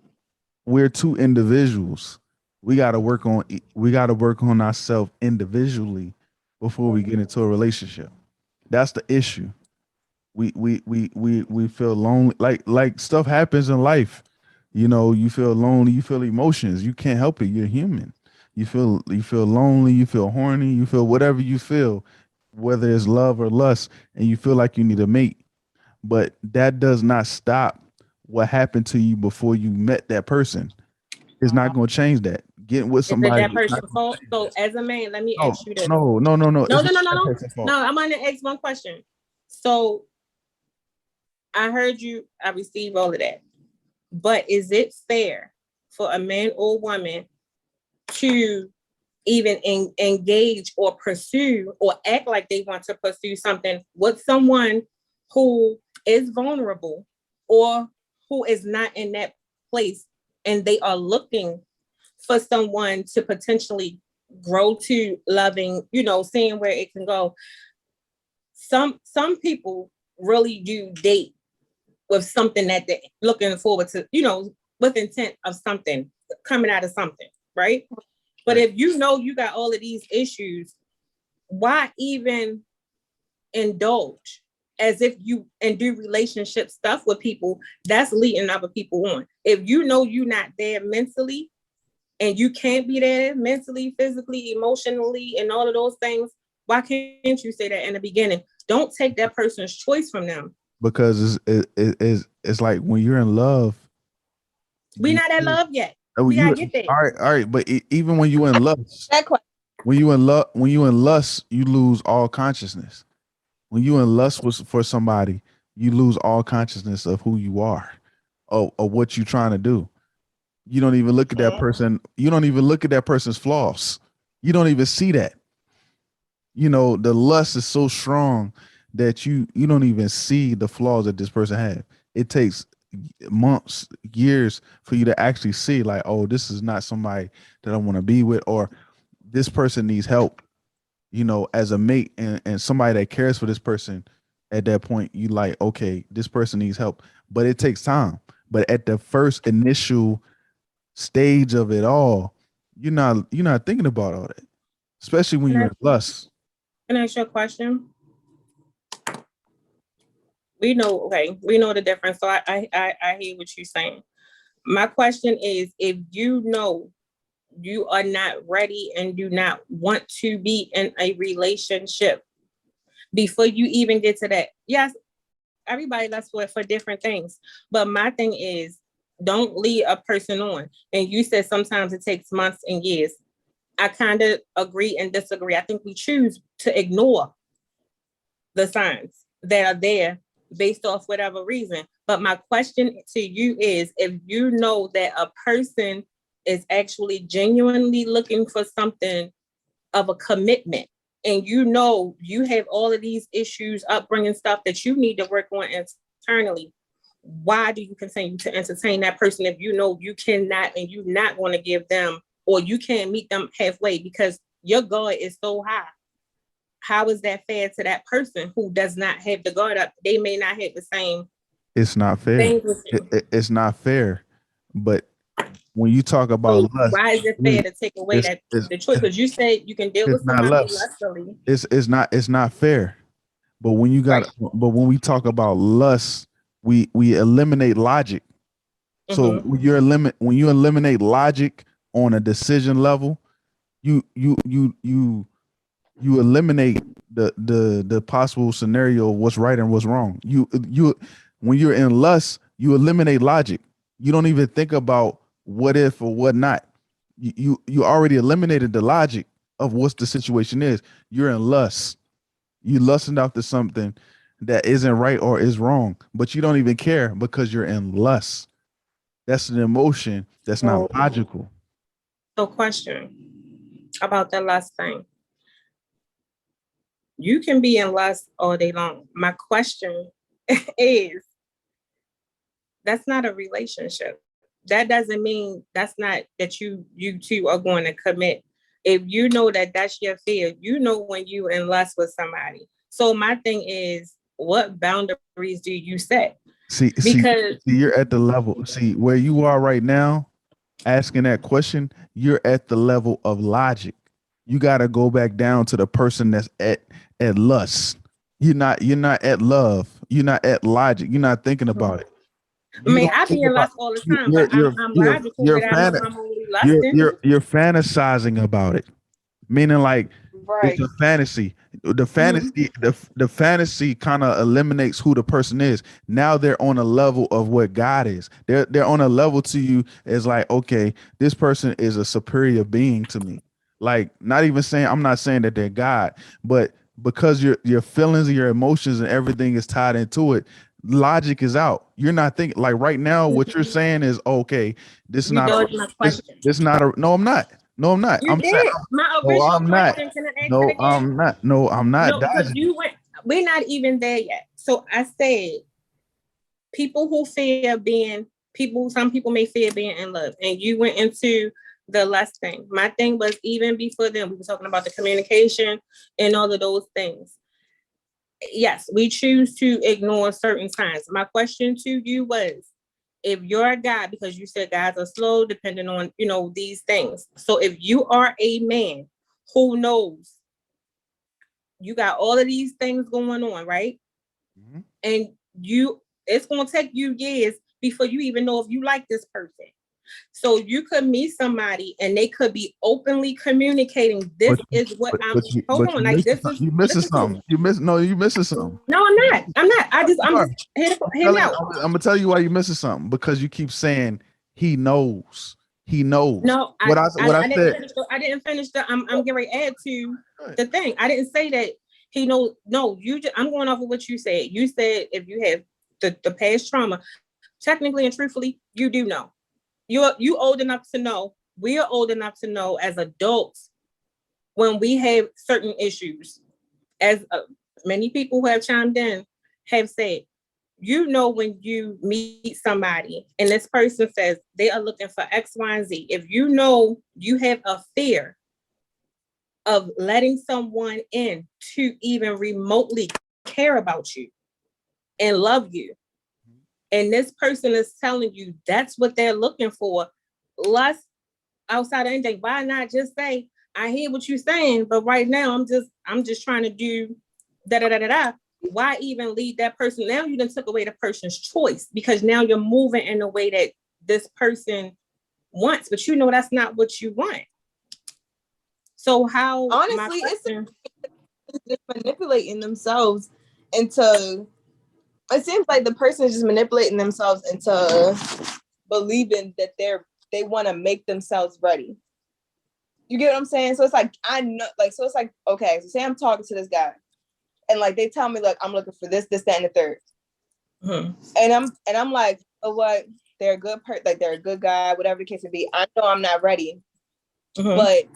we're two individuals. We gotta work on ourselves individually before we get into a relationship. That's the issue. We feel lonely. Like stuff happens in life. You feel lonely, you feel emotions. You can't help it. You're human. You feel lonely, you feel horny, you feel whatever you feel, whether it's love or lust, and you feel like you need a mate. But that does not stop what happened to you before you met that person. It's not going to change that. Getting with Is it somebody that is not person's going to fault? change So that. as a man, let me No, ask you this. no. No, It's no, no, not no, that no. person's fault. No, I'm gonna ask one question. So I heard you, I received all of that. But is it fair for a man or woman to even engage or pursue or act like they want to pursue something with someone who is vulnerable or who is not in that place and they are looking for someone to potentially grow to loving, seeing where it can go? Some people really do date with something that they're looking forward to, with intent of something coming out of something, right? But if you know you got all of these issues, why even indulge as if you and do relationship stuff with people that's leading other people on? If you know you're not there mentally and you can't be there mentally, physically, emotionally, and all of those things, why can't you say that in the beginning? Don't take that person's choice from them. Because it's like when you're in love. We not at love yet. Oh, We gotta get there. All right. But even when you in lust, That question. when you in lust, you lose all consciousness. When you in lust for somebody, you lose all consciousness of who you are, of what you're trying to do. You don't even look at that person. You don't even look at that person's flaws. You don't even see that. The lust is so strong that you don't even see the flaws that this person has. It takes months, years for you to actually see, like, oh, this is not somebody that I want to be with, or this person needs help, as a mate and somebody that cares for this person. At that point, you like, okay, this person needs help, but it takes time. But at the first initial stage of it all, you're not thinking about all that, especially when you're in lust. Can I ask you a question? We know the difference. So I hear what you're saying. My question is, if you know you are not ready and do not want to be in a relationship before you even get to that. Yes, everybody looks for different things. But my thing is, don't lead a person on. And you said sometimes it takes months and years. I kind of agree and disagree. I think we choose to ignore the signs that are there based off whatever reason. But my question to you is, if you know that a person is actually genuinely looking for something of a commitment, and you have all of these issues, upbringing stuff that you need to work on internally, why do you continue to entertain that person if you know you cannot and you're not going to give them, or you can't meet them halfway because your guard is so high? How is that fair to that person who does not have the guard up? They may not have the same. It's not fair. It's not fair. But when you talk about lust, why is it fair to take away the choice? Because you said you can deal with somebody lustfully. It's not fair. But when when we talk about lust, we eliminate logic. So when you eliminate logic on a decision level, you eliminate the possible scenario of what's right and what's wrong. You when you're in lust, you eliminate logic. You don't even think about what if or what not. You already eliminated the logic of what the situation is. You're in lust. You lusting after something that isn't right or is wrong, but you don't even care because you're in lust. That's an emotion that's not logical. So question about the lust thing. You can be in lust all day long. My question is, that's not a relationship. That doesn't mean that's not that you two are going to commit. If you know that that's your fear, when you in lust with somebody. So my thing is, what boundaries do you set? See, you're at the level. See, where you are right now, asking that question, you're at the level of logic. You got to go back down to the person that's at lust. You're not at love. You're not at logic. You're not thinking about it. I mean, I be in lust all the time, but I'm logical that I know I'm only you're fantasizing about it, meaning like Right. it's a fantasy. The fantasy kind of eliminates who the person is. Now they're on a level of what God is. They're on a level to you as like, okay, this person is a superior being to me. Like, not even saying, I'm not saying that they're God, but because your feelings and your emotions and everything is tied into it, logic is out. You're not thinking like right now. What you're saying is okay. This is You not a, dodged my question. this not a. No, I'm not. No, I'm not. You I'm saying did. My no, original I'm not. question, can I ask it No, again? I'm not. No, I'm not. No, because you went, we're not even there yet. So I said, people who fear being, some people may fear being in love. And you went into the lust thing. My thing was even before then, we were talking about the communication and all of those things. Yes, we choose to ignore certain signs. My question to you was, if you're a guy, because you said guys are slow, depending on, these things. So if you are a man who knows you got all of these things going on, right? Mm-hmm. And it's going to take you years before you even know if you like this person. So you could meet somebody and they could be openly communicating. This is what I'm. Hold on, like this is. You missing something. You missing something. No, I'm not. I'm just hear me out. I'm gonna tell you why you missing something, because you keep saying he knows. He knows. No, I said. I didn't finish the. I'm getting ready to add to the thing. I didn't say that he knows. No, I'm going off of what you said. You said if you have the past trauma, technically and truthfully, you do know. You old enough to know. We are old enough to know as adults when we have certain issues. As many people who have chimed in have said, when you meet somebody and this person says they are looking for X, Y, and Z. If you know you have a fear of letting someone in to even remotely care about you and love you, and this person is telling you that's what they're looking for, lust outside of anything, why not just say, I hear what you're saying, but right now I'm just trying to do da-da-da-da-da. Why even lead that person? Now you done took away the person's choice, because now you're moving in a way that this person wants, but that's not what you want. So how, honestly, it's just manipulating themselves into, it seems like the person is just manipulating themselves into believing that they want to make themselves ready. You get what I'm saying? So it's like, I know, like, so it's like, okay, so say I'm talking to this guy and like, they tell me like, I'm looking for this, that, and the third. Mm-hmm. And I'm like, oh, what? They're a good like they're a good guy, whatever the case may be. I know I'm not ready. Mm-hmm. But,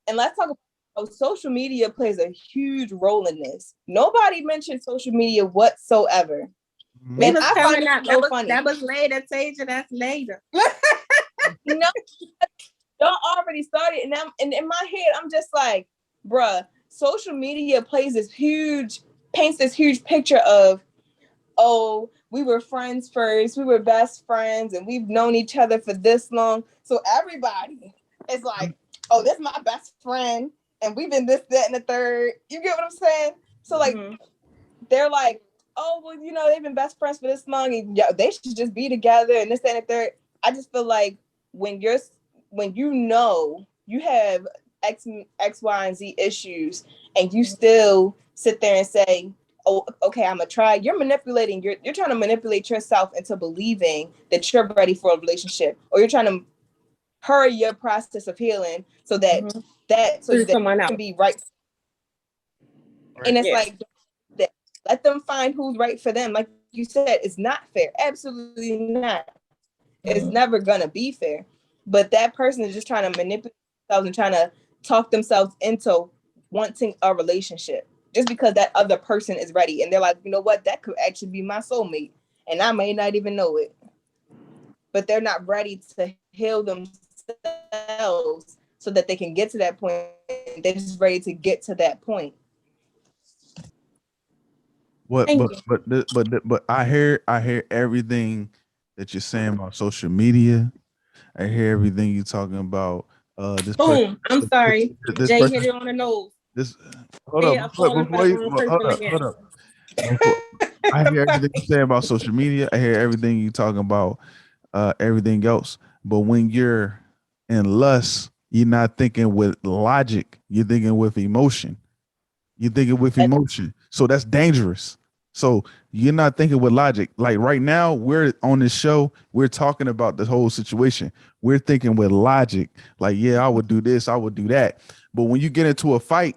and let's talk about social media plays a huge role in this. Nobody mentioned social media whatsoever. Man, I find it so funny. That was later, Tajah. That's later. Y'all already started, and in my head, I'm just like, bruh, social media paints this huge picture of, oh, we were friends first, we were best friends, and we've known each other for this long. So everybody is like, oh, this is my best friend, and we've been this, that, and the third. You get what I'm saying? So like, they're like, oh, well, they've been best friends for this long, and they should just be together, and this, that, and the third. I just feel like when you have X, Y, and Z issues, and you still sit there and say, oh, okay, I'm gonna try. You're manipulating. You're trying to manipulate yourself into believing that you're ready for a relationship, or you're trying to hurry your process of healing so that you can be right. And it's like, let them find who's right for them. Like you said, it's not fair. Absolutely not. It's never gonna be fair. But that person is just trying to manipulate themselves and trying to talk themselves into wanting a relationship just because that other person is ready. And they're like, you know what? That could actually be my soulmate. And I may not even know it. But they're not ready to heal themselves so that they can get to that point. They're just ready to get to that point. But I hear everything that you're saying about social media. I hear everything you're talking about. This boom. I'm sorry. Jay hit it on the nose. Hold up. I hear everything you're saying about social media. I hear everything you're talking about, everything else. But when you're in lust, you're not thinking with logic. You're thinking with emotion. You're thinking with emotion. So that's dangerous. So you're not thinking with logic. Like right now, we're on this show, we're talking about the whole situation. We're thinking with logic. Like, yeah, I would do this, I would do that. But when you get into a fight,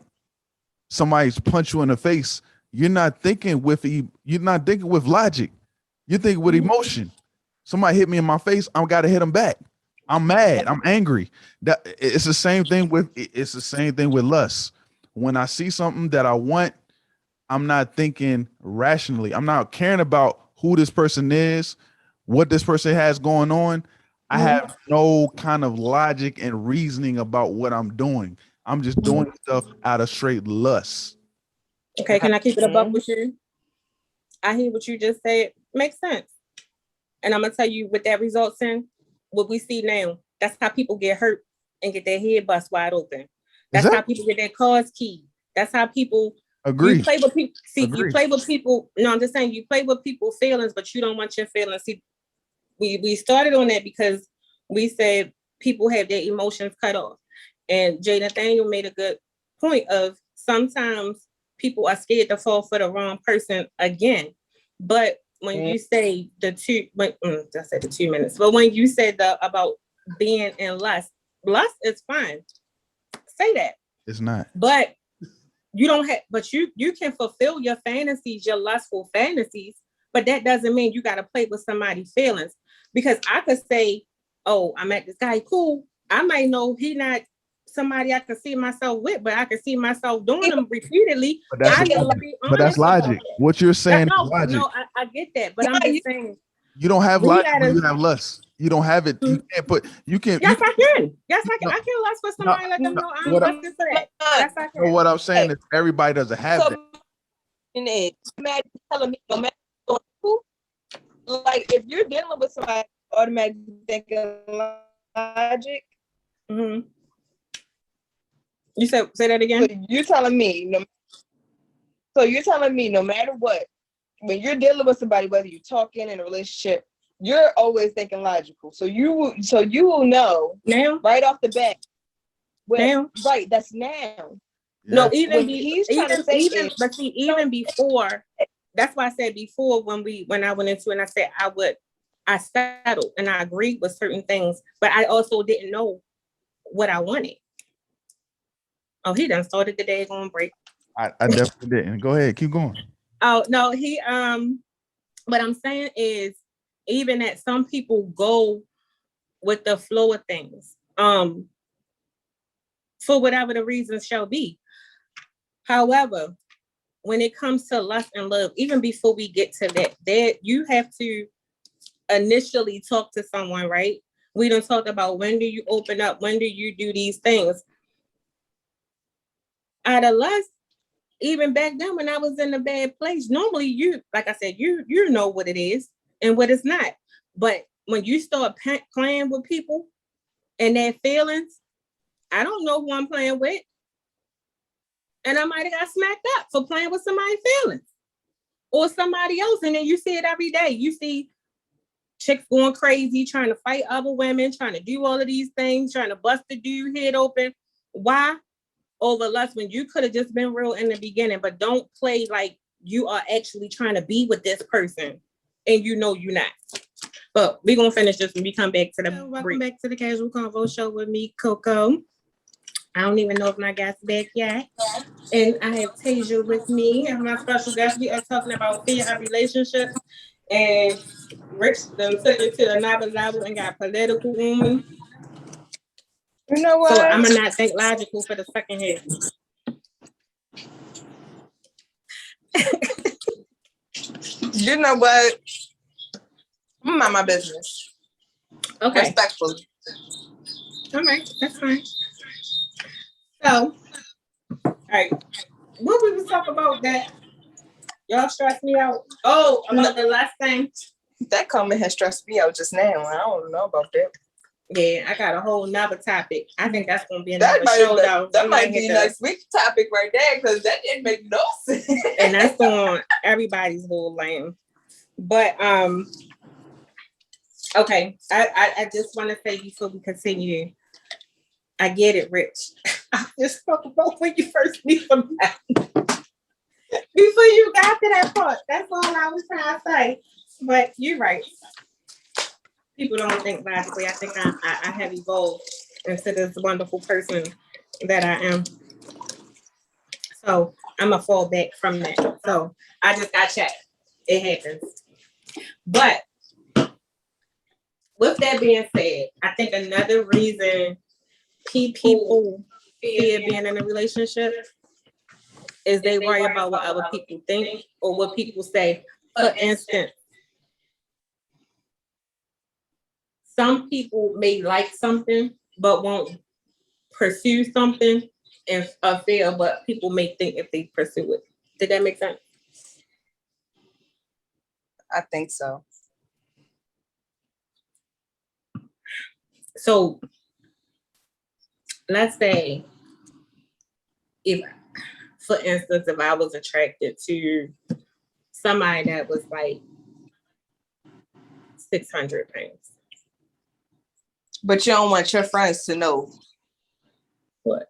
somebody's punch you in the face, you're not thinking with logic. You're thinking with emotion. Somebody hit me in my face, I gotta hit them back. I'm mad, I'm angry. It's the same thing with lust. When I see something that I want, I'm not thinking rationally. I'm not caring about who this person is, what this person has going on. I have no kind of logic and reasoning about what I'm doing. I'm just doing stuff out of straight lust. Okay, can I keep it a buck with you? I hear what you just said. Makes sense. And I'm gonna tell you what that results in, what we see now. That's how people get hurt and get their head bust wide open. That's how people get their cars keyed. That's how people agree. You play with people. See, you play with people. No, I'm just saying you play with people's feelings, but you don't want your feelings. See, we started on that because we said people have their emotions cut off. And Jay Nathaniel made a good point of sometimes people are scared to fall for the wrong person again. But when you say I said the 2 minutes, but when you said about being in lust is fine. Say that. It's not. But you don't have, but you can fulfill your fantasies, your lustful fantasies, but that doesn't mean you got to play with somebody's feelings. Because I could say, oh, I met this guy, cool. I might know he not somebody I could see myself with, but I could see myself doing them repeatedly. But that's logic. What you're saying is logic. No, I get that, but I'm just saying. You don't have logic when you have lust. You don't have it. You can't Yes, I can. Yes, I can. I can lust for somebody, let them know I'm lusting for that. Yes, I can. So what I'm saying is everybody doesn't have that. Imagine telling me no matter who, like if you're dealing with somebody automatically thinking logic. Mm-hmm. You say that again? So you're telling me no matter what, when you're dealing with somebody, whether you're talking in a relationship, you're always thinking logical. So you will know now right off the bat. Right, that's now. No, Even before. That's why I said before when I went into it and I said I settled and I agreed with certain things, but I also didn't know what I wanted. Oh, he done started the day on break. I definitely didn't. Go ahead, keep going. Oh no, what I'm saying is even that some people go with the flow of things, for whatever the reasons shall be. However, when it comes to lust and love, even before we get to that, you have to initially talk to someone, right? We done talked about when do you open up, when do you do these things. Out of lust, even back then when I was in a bad place, normally you, like I said, you know what it is and what it's not. But when you start playing with people and their feelings, I don't know who I'm playing with. And I might have got smacked up for playing with somebody's feelings or somebody else. And then you see it every day. You see chicks going crazy, trying to fight other women, trying to do all of these things, trying to bust the dude head open. Why? Over lust, when you could have just been real in the beginning, but don't play like you are actually trying to be with this person and you know you're not. But we're going to finish this when we come back to the Welcome back to the Casual Konvo show with me, Coco. I don't even know if my guest's back yet. And I have Tajah with me and my special guest. We are talking about fear of relationships. And Rich took it to another level and got political on me. You know what? So I'm going to not think logical for the second half. You know what? I'm mind my business. Okay. Respectfully. All right, that's fine. So, all right. What we was talking about that y'all stressed me out? Oh, about the last thing. That comment has stressed me out just now. I don't know about that. Yeah, I got a whole nother topic. I think that's going to be another show, though. That might be next week's topic right there, because that didn't make no sense. And that's on everybody's whole lane. But, okay, I just want to say before we continue, I get it, Rich. I just talk about when you first meet somebody. Before you got to that part. That's all I was trying to say. But you're right. People don't think logically. I think I have evolved into this wonderful person that I am. So I'm going to fall back from that. So I just got checked. It happens. But with that being said, I think another reason people fear being in a relationship is they worry about what other people think or what people say. For instance, some people may like something but won't pursue something and fail, but people may think if they pursue it. Did that make sense? I think so. So let's say if, for instance, if I was attracted to somebody that was like 600 pounds. But you don't want your friends to know What?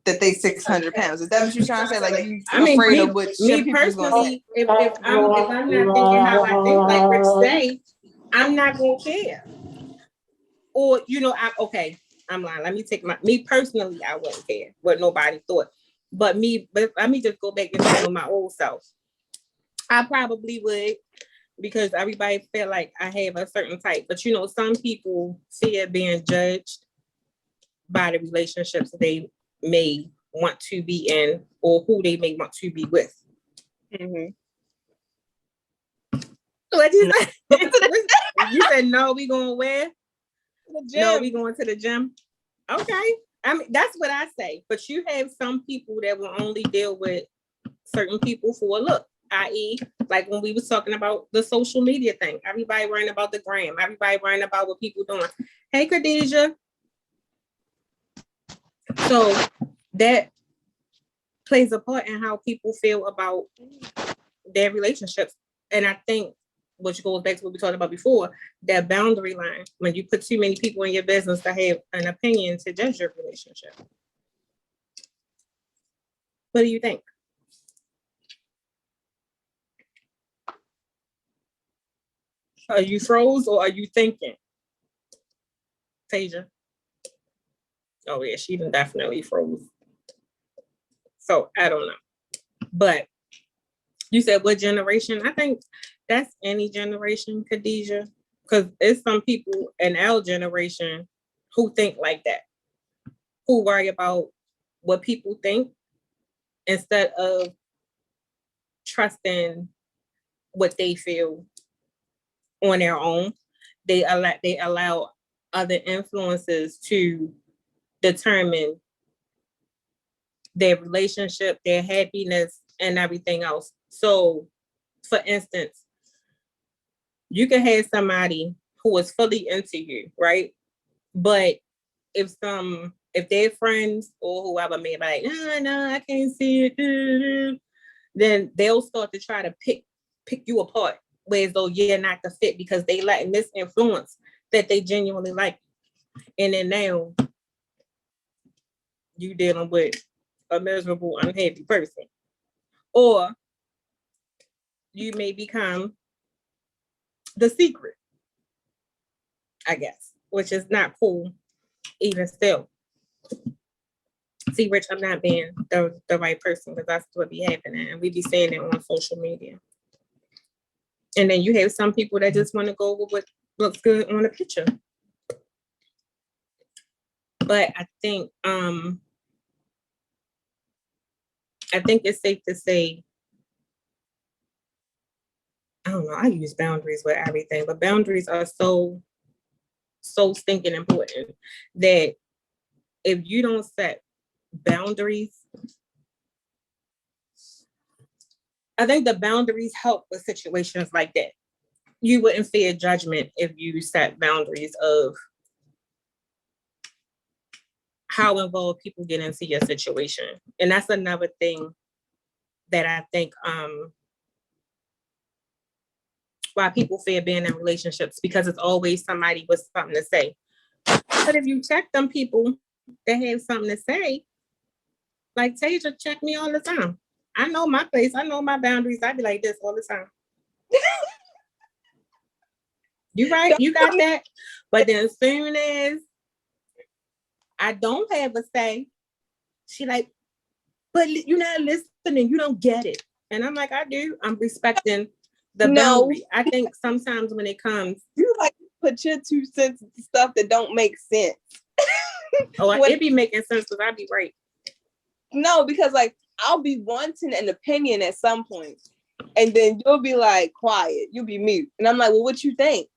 that they 600 pounds. Is that what you're trying to say? Like you afraid of what me personally, if I'm not thinking how I think, like Rich say, I'm not gonna care. Or I'm lying. Let me take me personally, I wouldn't care what nobody thought. But let me just go back into my old self. I probably would, because everybody feel like I have a certain type. But some people fear being judged by the relationships they may want to be in or who they may want to be with. Mm-hmm. What you say? You said no, we going where? No, we going to the gym. Okay. I mean, that's what I say. But you have some people that will only deal with certain people for a look, i.e., like when we was talking about the social media thing. Everybody worrying about the gram. Everybody worrying about what people doing. Hey, Khadijah. So that plays a part in how people feel about their relationships. And I think, which goes back to what we talked about before, that boundary line, when you put too many people in your business to have an opinion to judge your relationship. What do you think? Are you froze or are you thinking? Tajah? Oh yeah, she definitely froze. So I don't know. But you said what generation? I think that's any generation, Khadijah. Because there's some people in our generation who think like that, who worry about what people think instead of trusting what they feel on their own. They allow other influences to determine their relationship, their happiness, and everything else. So, for instance, you can have somebody who is fully into you, right? But if their friends or whoever may be like, no, I can't see it, then they'll start to try to pick you apart, whereas though you're not the fit because they letting this influence that they genuinely like. And then now you dealing with a miserable, unhappy person. Or you may become the secret, I guess, which is not cool even still. See, Rich, I'm not being the right person because that's what be happening. And we be saying it on social media. And then you have some people that just want to go with what looks good on the picture. But I think it's safe to say, I don't know, I use boundaries with everything, but boundaries are so stinking important that if you don't set boundaries, I think the boundaries help with situations like that. You wouldn't fear judgment if you set boundaries of how involved people get into your situation. And that's another thing that I think why people fear being in relationships, because it's always somebody with something to say. But if you check them people, that have something to say, like Tajah check me all the time. I know my place. I know my boundaries. I be like this all the time. You right? You got that? But then as soon as I don't have a say, she like, but you're not listening. You don't get it. And I'm like, I do. I'm respecting the boundary. I think sometimes when it comes, you like put your 2 cents into stuff that don't make sense. It be making sense because I be right. No, because like I'll be wanting an opinion at some point, and then you'll be like quiet. You'll be mute, and I'm like, well, what you think?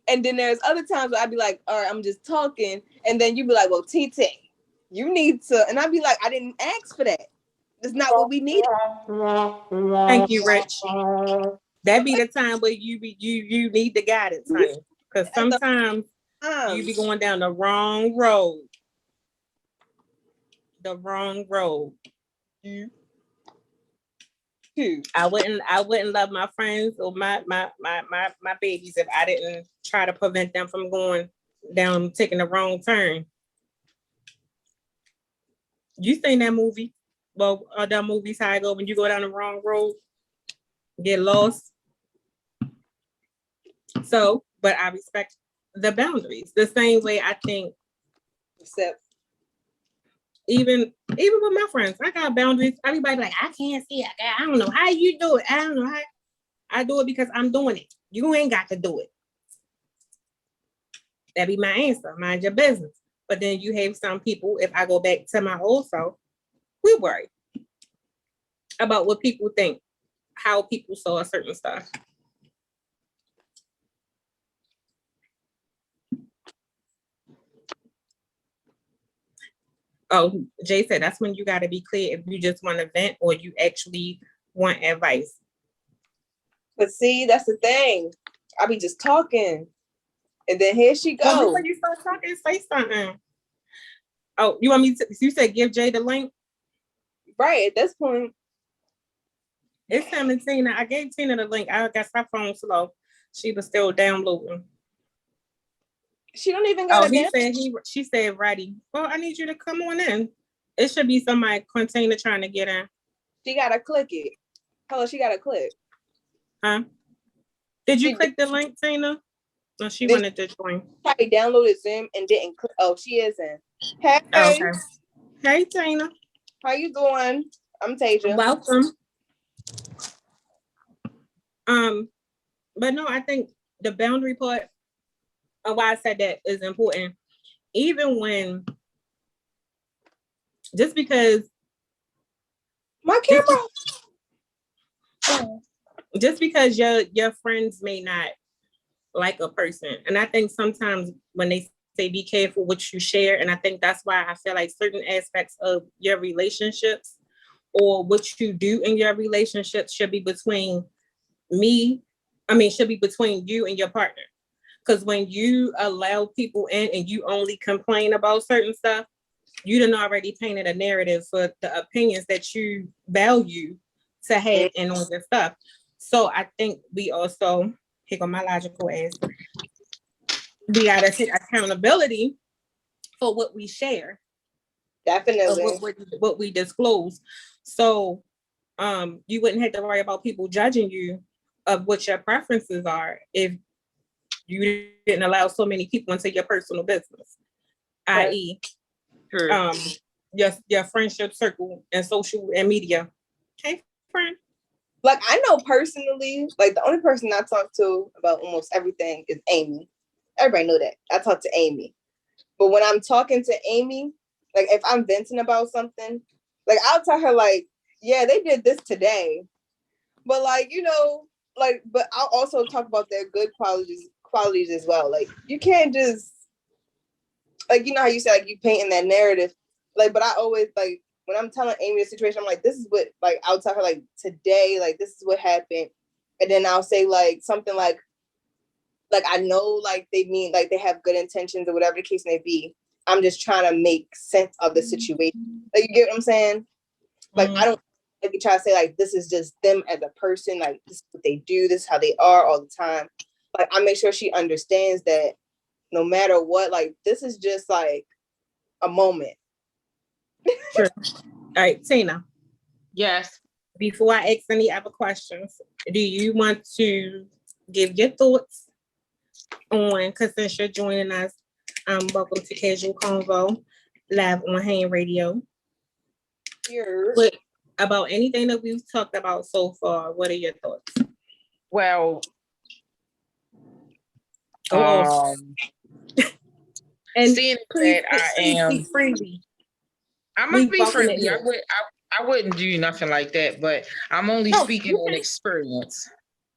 And then there's other times where I'd be like, all right, I'm just talking, and then you'd be like, well, TT, you need to, and I'd be like, I didn't ask for that. That's not what we needed. Thank you, Rich. That be the time where you need the guidance, honey. Because sometimes you be going down the wrong road. The wrong road. I wouldn't love my friends or my babies if I didn't try to prevent them from going down, taking the wrong turn. You seen that movie? Well, that movies how I go when you go down the wrong road, get lost. So, but I respect the boundaries the same way I think. Except even with my friends, I got boundaries. Everybody like, I can't see it. I don't know how you do it. I don't know how. I do it because I'm doing it. You ain't got to do it. That be my answer. Mind your business. But then you have some people, if I go back to my old self, we worry about what people think, how people saw a certain stuff. Oh, Jay said that's when you got to be clear if you just want to vent or you actually want advice. But see, that's the thing. I be just talking, and then here she goes. Well, before you start talking, say something. Oh, you want me to? You said give Jay the link. Right at this point, it's Sam and Tina. I gave Tina the link. I guess her phone slow. She was still downloading. She don't even got she said ready. Well, I need you to come on in. It should be somebody container trying to get in. She gotta click it. Hello, she gotta click. Huh? Did you click the link, Tina? No, she wanted to join. Probably downloaded Zoom and didn't click. Oh, she is in. Hey. Okay. Hey, Tina. How you doing? I'm Tajah. Welcome. But no, I think the boundary part of why I said that is important. Even when, just because my camera, just because your friends may not like a person, and I think sometimes when they say be careful what you share, and I think that's why I feel like certain aspects of your relationships or what you do in your relationships should be between should be between you and your partner. Because when you allow people in and you only complain about certain stuff, you done already painted a narrative for the opinions that you value to have and on your stuff. So I think we also, here go my logical ass, we gotta take accountability for what we share. Definitely. What we disclose. So you wouldn't have to worry about people judging you of what your preferences are if you didn't allow so many people into your personal business, i.e. your friendship circle and social and media. Hey, friend. Like I know personally, like the only person I talk to about almost everything is Amy. Everybody know that. I talk to Amy. But when I'm talking to Amy, like if I'm venting about something, like I'll tell her like, yeah, they did this today. But like, but I'll also talk about their good qualities as well. Like you can't just like, you know how you said like you painting that narrative. Like, but I always like when I'm telling Amy the situation, I'm like, this is what like I'll tell her like today, like this is what happened. And then I'll say like something like I know like they mean like they have good intentions or whatever the case may be. I'm just trying to make sense of the situation. Like you get what I'm saying? Like I don't like you try to say like this is just them as a person, like this is what they do, this is how they are all the time. Like I make sure she understands that no matter what, like this is just like a moment. Sure. All right, Tina. Yes. Before I ask any other questions, do you want to give your thoughts on, because since you're joining us, welcome to Kazual Konvo, live on Hand Radio. Yours. What about anything that we've talked about so far? What are your thoughts? Well, and seeing please, that I am speak freely. I'm gonna be freely. Here. I wouldn't do nothing like that, but I'm only speaking on experience.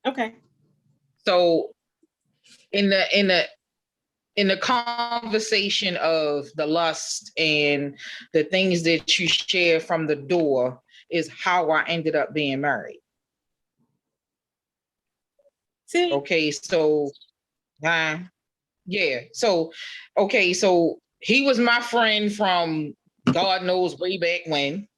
Okay. So in the conversation of the lust and the things that you share from the door is how I ended up being married. See? Okay, so yeah. So okay, so he was my friend from God knows way back when.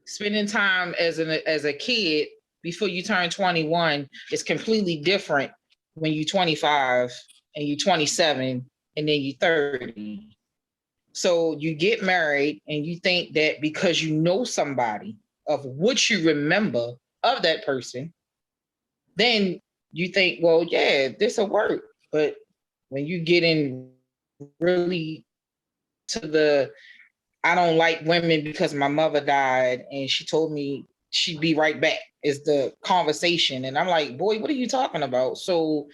Spending time as a kid before you turn 21 is completely different when you're 25 and you're 27 and then you're 30. So you get married and you think that because you know somebody of what you remember of that person, then you think, well, yeah, this will work. But when you get in really to the I don't like women because my mother died and she told me she'd be right back is the conversation. And I'm like, boy, what are you talking about? So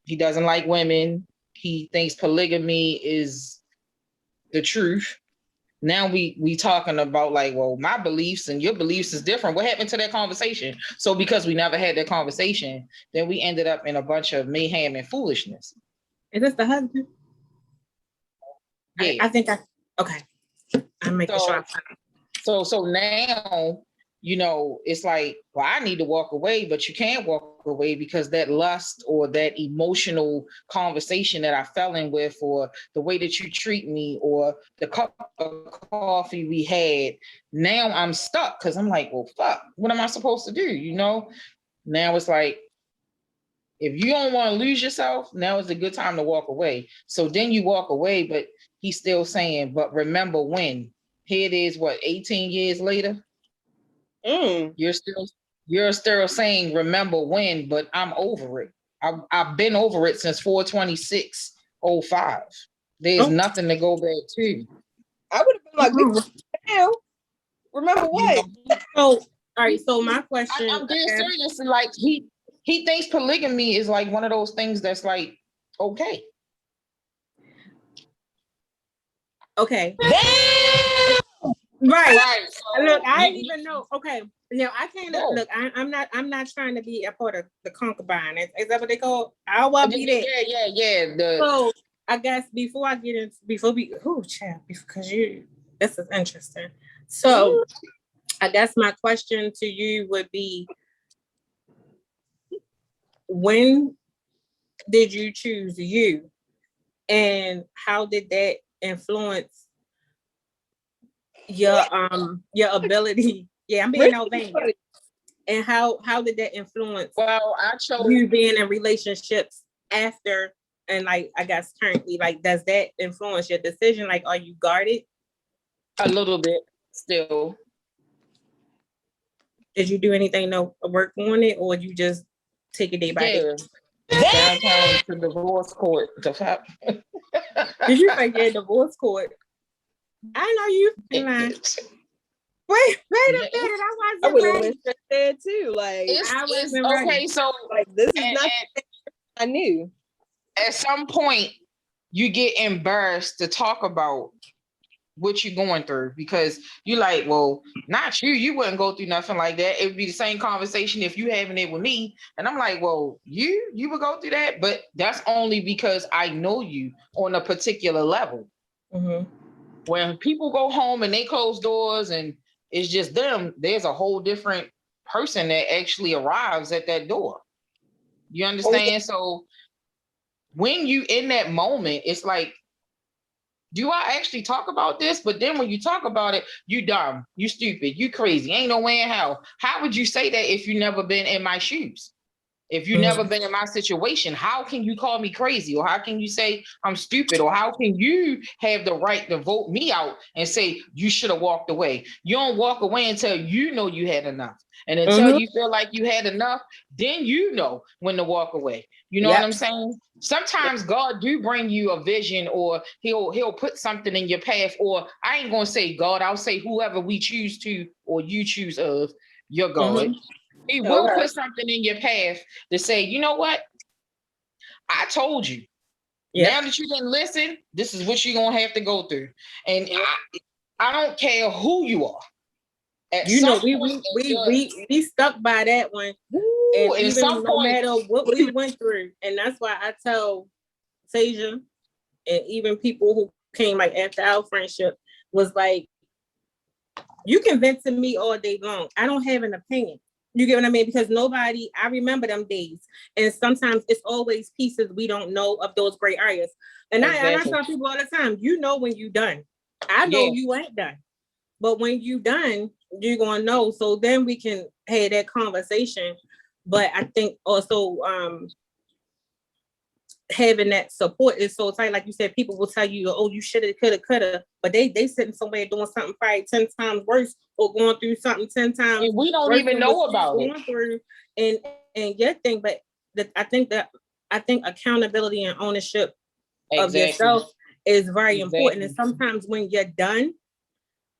he doesn't like women. He thinks polygamy is the truth. Now we talking about like, well, my beliefs and your beliefs is different. What happened to that conversation? So because we never had that conversation, then we ended up in a bunch of mayhem and foolishness. Is this the husband? Yeah. I think okay. I'm making sure. So now, you know, it's like, well, I need to walk away, but you can't walk away because that lust or that emotional conversation that I fell in with, or the way that you treat me, or the cup of coffee we had, now I'm stuck because I'm like, well, fuck, what am I supposed to do? You know, now it's like, if you don't want to lose yourself, now is a good time to walk away. So then you walk away, but he's still saying, but remember when. Here it is, what, 18 years later? You're still saying remember when, but I'm over it. I've been over it since 4/26/05. There's nothing to go back to. I would have been like, now, remember what? So, all right, so my question. I'm being serious. Like he thinks polygamy is like one of those things that's like, okay. Okay. Right. So look, I didn't even know. Okay. Now I can't look. I'm not trying to be a part of the concubine. Is that what they call? I will be there. Yeah. So I guess before I get into because this is interesting. So I guess my question to you would be, when did you choose you, and how did that influence your ability? Yeah, I'm being Albania. And how did that influence you being in relationships after, and like I guess currently, like does that influence your decision? Like, are you guarded? A little bit still. Did you do anything to work on it, or you just take it day by day? Downtown to divorce court. Did you say divorce court? I know you. Wait a minute. I wasn't ready. There too. Like I wasn't ready. Okay, so like this is not. I knew. At some point, you get embarrassed to talk about what you're going through because you're like, well, not you. You wouldn't go through nothing like that. It would be the same conversation if you having it with me. And I'm like, well, you would go through that, but that's only because I know you on a particular level. Mm-hmm. When people go home and they close doors and it's just them, there's a whole different person that actually arrives at that door. You understand? So when you in that moment, it's like, do I actually talk about this? But then when you talk about it, you dumb, you stupid, you crazy, ain't no way in hell. How would you say that if you never been in my shoes? If you've never been in my situation, how can you call me crazy? Or how can you say I'm stupid? Or how can you have the right to vote me out and say you should have walked away? You don't walk away until you know you had enough. And until you feel like you had enough, then you know when to walk away. You know what I'm saying? Sometimes God do bring you a vision, or he'll put something in your path, or I ain't gonna say God, I'll say whoever we choose to or you choose of your God. He will put something in your path to say, you know what? I told you. Now that you didn't listen, this is what you're gonna have to go through. And I don't care who you are. You know, we stuck by that one. And even no matter what we went through. And that's why I tell Tajah and even people who came like after our friendship was like, you can vent to me all day long. I don't have an opinion. You get what I mean? Because I remember them days. And sometimes it's always pieces we don't know of those gray areas. And I tell people all the time, you know when you done. I know you ain't done. But when you done, you're going to know. So then we can have that conversation. But I think also having that support is so tight. Like you said, people will tell you, oh, you should have, could have. But they sitting somewhere doing something probably 10 times worse or going through something 10 times. And we don't even know about it. Going through and your thing. But I think accountability and ownership of yourself is very important. And sometimes when you're done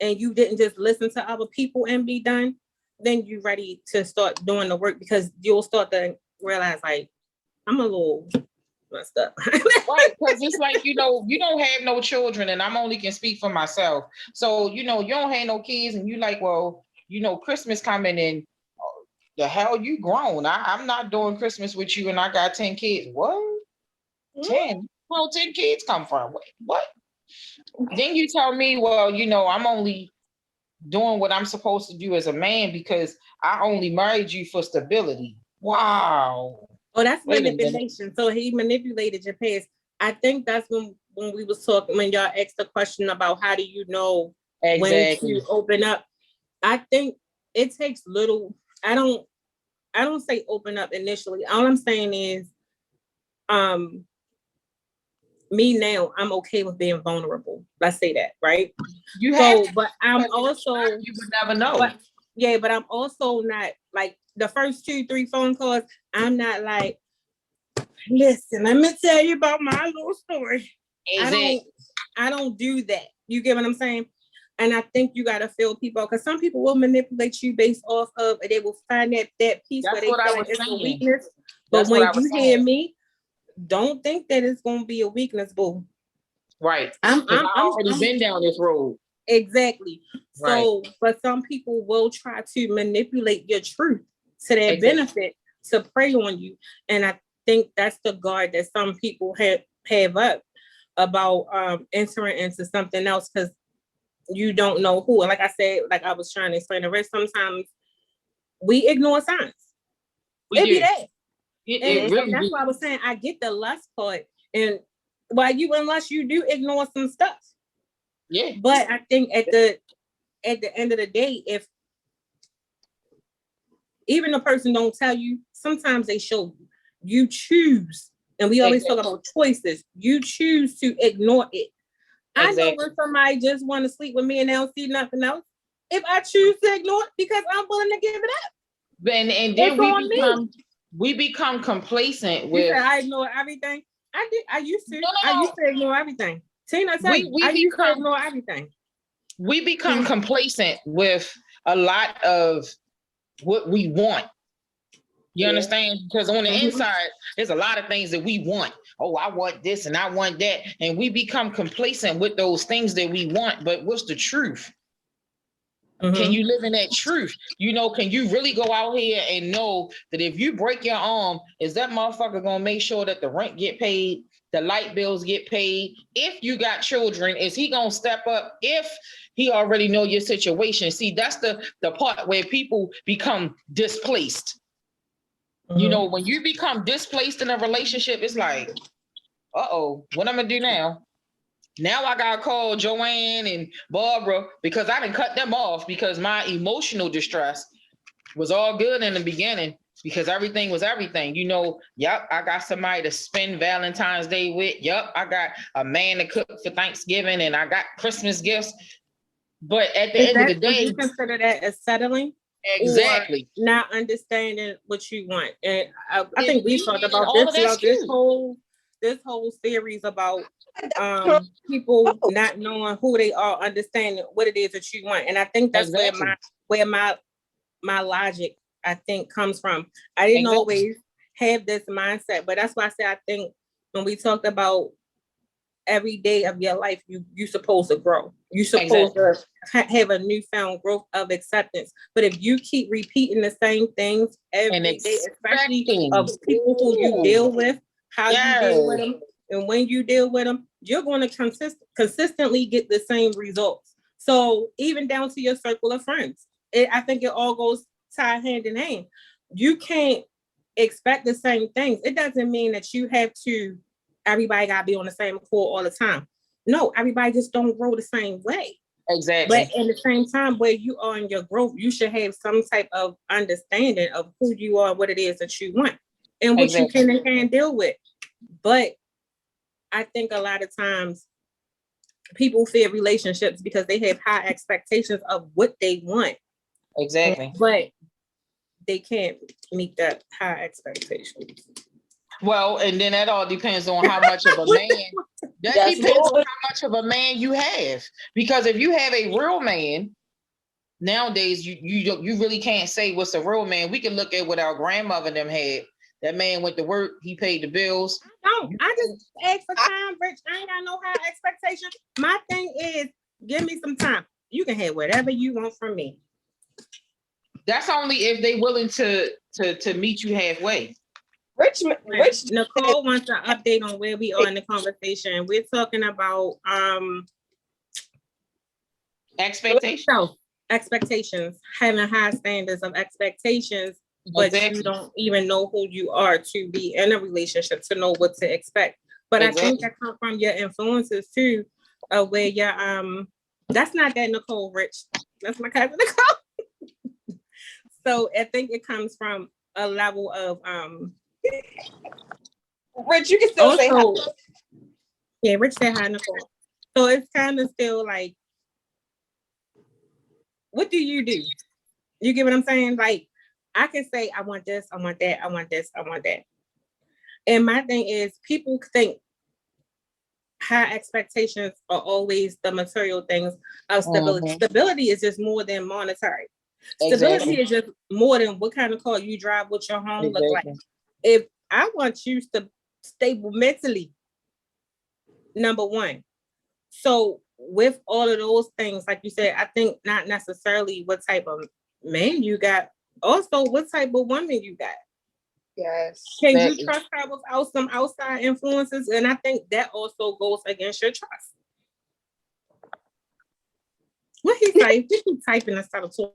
and you didn't just listen to other people and be done, then you're ready to start doing the work, because you'll start to realize, like, I'm a little messed up. Right, because it's like, you know, you don't have no children, and I'm only can speak for myself. So, you know, you don't have no kids, and you like, well, you know, Christmas coming in, the hell you grown. I'm not doing Christmas with you, and I got 10 kids. What? 10? Well, 10 kids come from? What? Then you tell me, well, you know, I'm only doing what I'm supposed to do as a man because I only married you for stability. Wow. Oh, that's manipulation. So he manipulated your past. I think that's when we was talking, when y'all asked the question about how do you know when to open up. I think it takes little. I don't say open up initially. All I'm saying is, me now, I'm okay with being vulnerable. Let's say that, right? But I'm also, you would never know. But I'm also not like the first 2-3 phone calls. I'm not like, listen, let me tell you about my little story. I don't do that. You get what I'm saying? And I think you gotta feel people, because some people will manipulate you based off of, and they will find that piece where they feel like it's a weakness. But when you hear me, don't think that it's gonna be a weakness, boo. Right. I'm already been down this road. Exactly. Right. So, but some people will try to manipulate your truth to their benefit, to prey on you. And I think that's the guard that some people have up about entering into something else, because you don't know who. And like I said, like I was trying to explain the rest, sometimes we ignore signs. It be that. And that's why I was saying I get the lust part. And while you in lust, you do ignore some stuff. Yeah. But I think at the end of the day, if even the person don't tell you, sometimes they show you. You choose, and we always talk about choices. You choose to ignore it. I know when somebody just want to sleep with me and they don't see nothing else, if I choose to ignore it, because I'm willing to give it up. And then we become complacent with. I ignore everything. I used to. I used to ignore everything. Tina, I used to ignore everything. We become complacent with a lot of what we want. You understand? Because on the inside, there's a lot of things that we want. Oh, I want this and I want that. And we become complacent with those things that we want. But what's the truth? Can you live in that truth? You know, can you really go out here and know that if you break your arm, is that motherfucker gonna make sure that the rent get paid, the light bills get paid? If you got children, is he gonna step up if he already know your situation? See, that's the part where people become displaced. You know, when you become displaced in a relationship, it's like, uh-oh, what I'm gonna do now? Now I gotta call Joanne and Barbara because I didn't cut them off because my emotional distress was all good in the beginning. because everything was everything. You know, yep, I got somebody to spend Valentine's Day with. Yep, I got a man to cook for Thanksgiving, and I got Christmas gifts. But at the end of the day, would you consider that as settling? Exactly. Or not understanding what you want. And I think we talked about all this of that this whole series about people not knowing who they are, understanding what it is that you want. And I think that's where my logic, I think, comes from. I didn't always have this mindset, but that's why I said I think when we talked about every day of your life, you're supposed to grow. You're supposed to have a newfound growth of acceptance. But if you keep repeating the same things every day, especially of people who you deal with, how you deal with them, and when you deal with them, you're going to consistently get the same results. So even down to your circle of friends, I think it all goes tied hand in hand. You can't expect the same things. It doesn't mean that you have to, everybody got to be on the same accord all the time. No, everybody just don't grow the same way. Exactly. But at the same time, where you are in your growth, you should have some type of understanding of who you are, what it is that you want, and what you can and can't deal with. But I think a lot of times people fear relationships because they have high expectations of what they want. Exactly. But they can't meet that high expectations. Well, and then that all depends on how much of a man. That depends on how much of a man you have. Because if you have a real man, nowadays you really can't say what's a real man. We can look at what our grandmother and them had. That man went to work, he paid the bills. I just asked for time, Rich. I ain't got no high expectations. My thing is, give me some time. You can have whatever you want from me. That's only if they willing to meet you halfway. Rich. Nicole wants an update on where we are in the conversation. We're talking about expectations, having high standards of expectations, but you don't even know who you are to be in a relationship to know what to expect. But I think that comes from your influences too, where your that's not that Nicole, Rich. That's my cousin Nicole. So I think it comes from a level of Rich, you can still say hi. Yeah, Rich said hi, Nicole. So it's kind of still like, what do? You get what I'm saying? Like, I can say, I want this, I want that, I want this, I want that. And my thing is, people think high expectations are always the material things of stability. Stability is just more than monetary. Stability is just more than what kind of car you drive, what your home look like. If I want you to stable mentally, number one. So with all of those things, like you said, I think not necessarily what type of man you got, also what type of woman you got. Yes. Can you trust her without some outside influences? And I think that also goes against your trust. What he say? He keep typing instead of talking.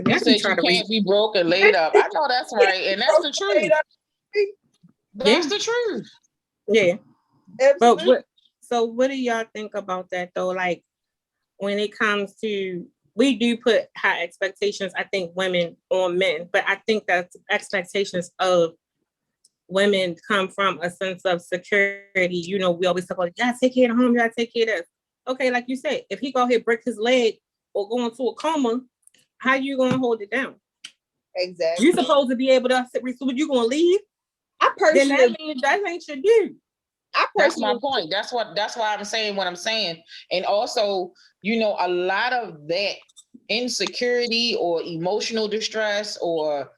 He said you can't be broke and laid up. I know that's right, and that's the truth. That's the truth. Yeah. But what do y'all think about that though? Like when it comes to, we do put high expectations, I think, women on men, but I think that expectations of women come from a sense of security. You know, we always talk about, you gotta take care of the home, you gotta take care of this. Okay, like you said, if he go ahead break his leg or go into a coma, how you gonna hold it down? Exactly. You're supposed to be able to, so you gonna leave? Then that means that ain't your dude. That's my point. That's why I'm saying what I'm saying. And also, you know, a lot of that insecurity or emotional distress or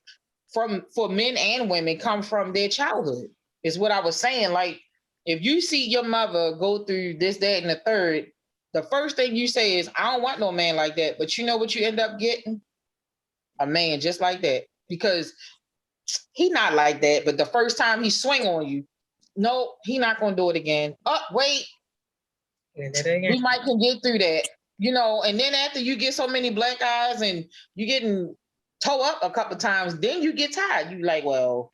for men and women come from their childhood, is what I was saying. Like, if you see your mother go through this, that, and the third, the first thing you say is, I don't want no man like that. But you know what you end up getting? A man just like that. Because he not like that, but the first time he swing on you, no, he not gonna do it again. Oh, wait. We might can get through that, you know, and then after you get so many black eyes and you getting toe up a couple times, then you get tired. You like, well,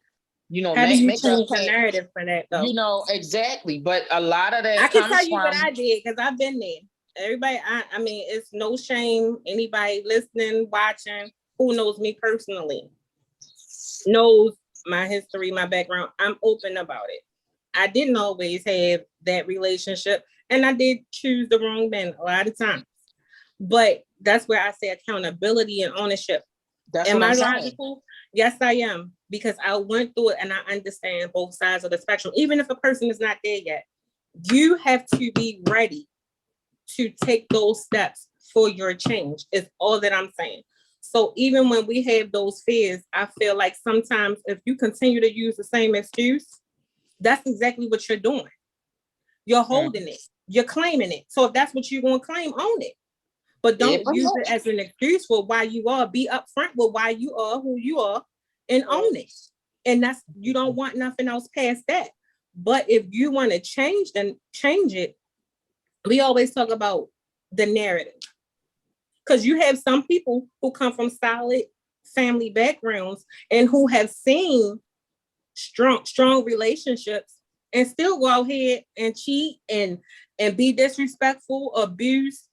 you know, how do you change the narrative for that though? You know, exactly. But a lot of that I can tell you what I did, because I've been there. Everybody, I mean, it's no shame. Anybody listening, watching, who knows me personally. knows my history, my background. I'm open about it. I didn't always have that relationship, and I did choose the wrong man a lot of times. But that's where I say accountability and ownership. Am I logical? Yes, I am, because I went through it and I understand both sides of the spectrum. Even if a person is not there yet, you have to be ready to take those steps for your change, is all that I'm saying. So even when we have those fears, I feel like sometimes if you continue to use the same excuse, that's exactly what you're doing. You're holding it. You're claiming it. So if that's what you're going to claim, own it. But don't use it as an excuse for why you are. Be upfront with why you are who you are and own it. And that's, you don't want nothing else past that. But if you want to change, then change it. We always talk about the narrative. Because you have some people who come from solid family backgrounds and who have seen strong relationships and still go out here and cheat and be disrespectful, abuse,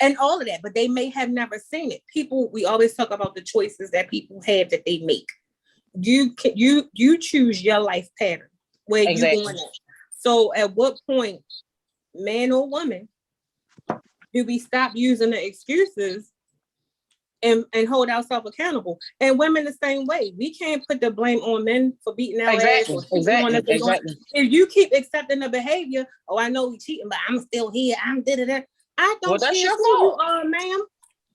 and all of that, but they may have never seen it. People, we always talk about the choices that people have that they make. You choose your life pattern where you going at. So at what point, man or woman, do we stop using the excuses and hold ourselves accountable? And women the same way. We can't put the blame on men for beating our ass or cheating on us. If you keep accepting the behavior, oh, I know we cheating, but I'm still here. I'm da-da-da. I don't care who you are, ma'am.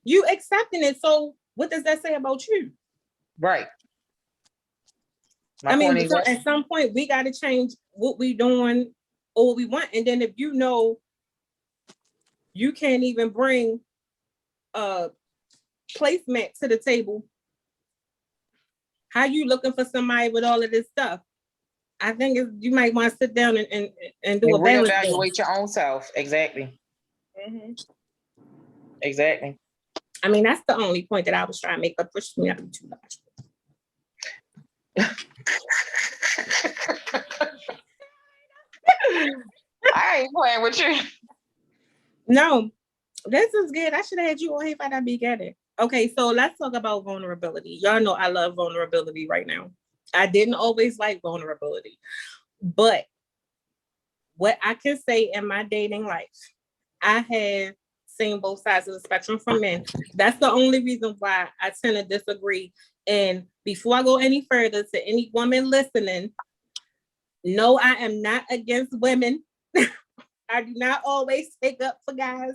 You accepting it. So what does that say about you? Right. I mean, at some point we got to change what we doing or what we want. And then if you know you can't even bring a placemat to the table, how you looking for somebody with all of this stuff? I think you might want to sit down and do a balance. Reevaluate your own self. Exactly. Mm-hmm. Exactly. I mean, that's the only point that I was trying to make, but push me up too much. I ain't playing with you. No, this is good. I should have had you on here if I'd be getting. Okay, so let's talk about vulnerability. Y'all know I love vulnerability right now. I didn't always like vulnerability, but what I can say in my dating life, I have seen both sides of the spectrum from men. That's the only reason why I tend to disagree. And before I go any further, to any woman listening, no, I am not against women. I do not always take up for guys.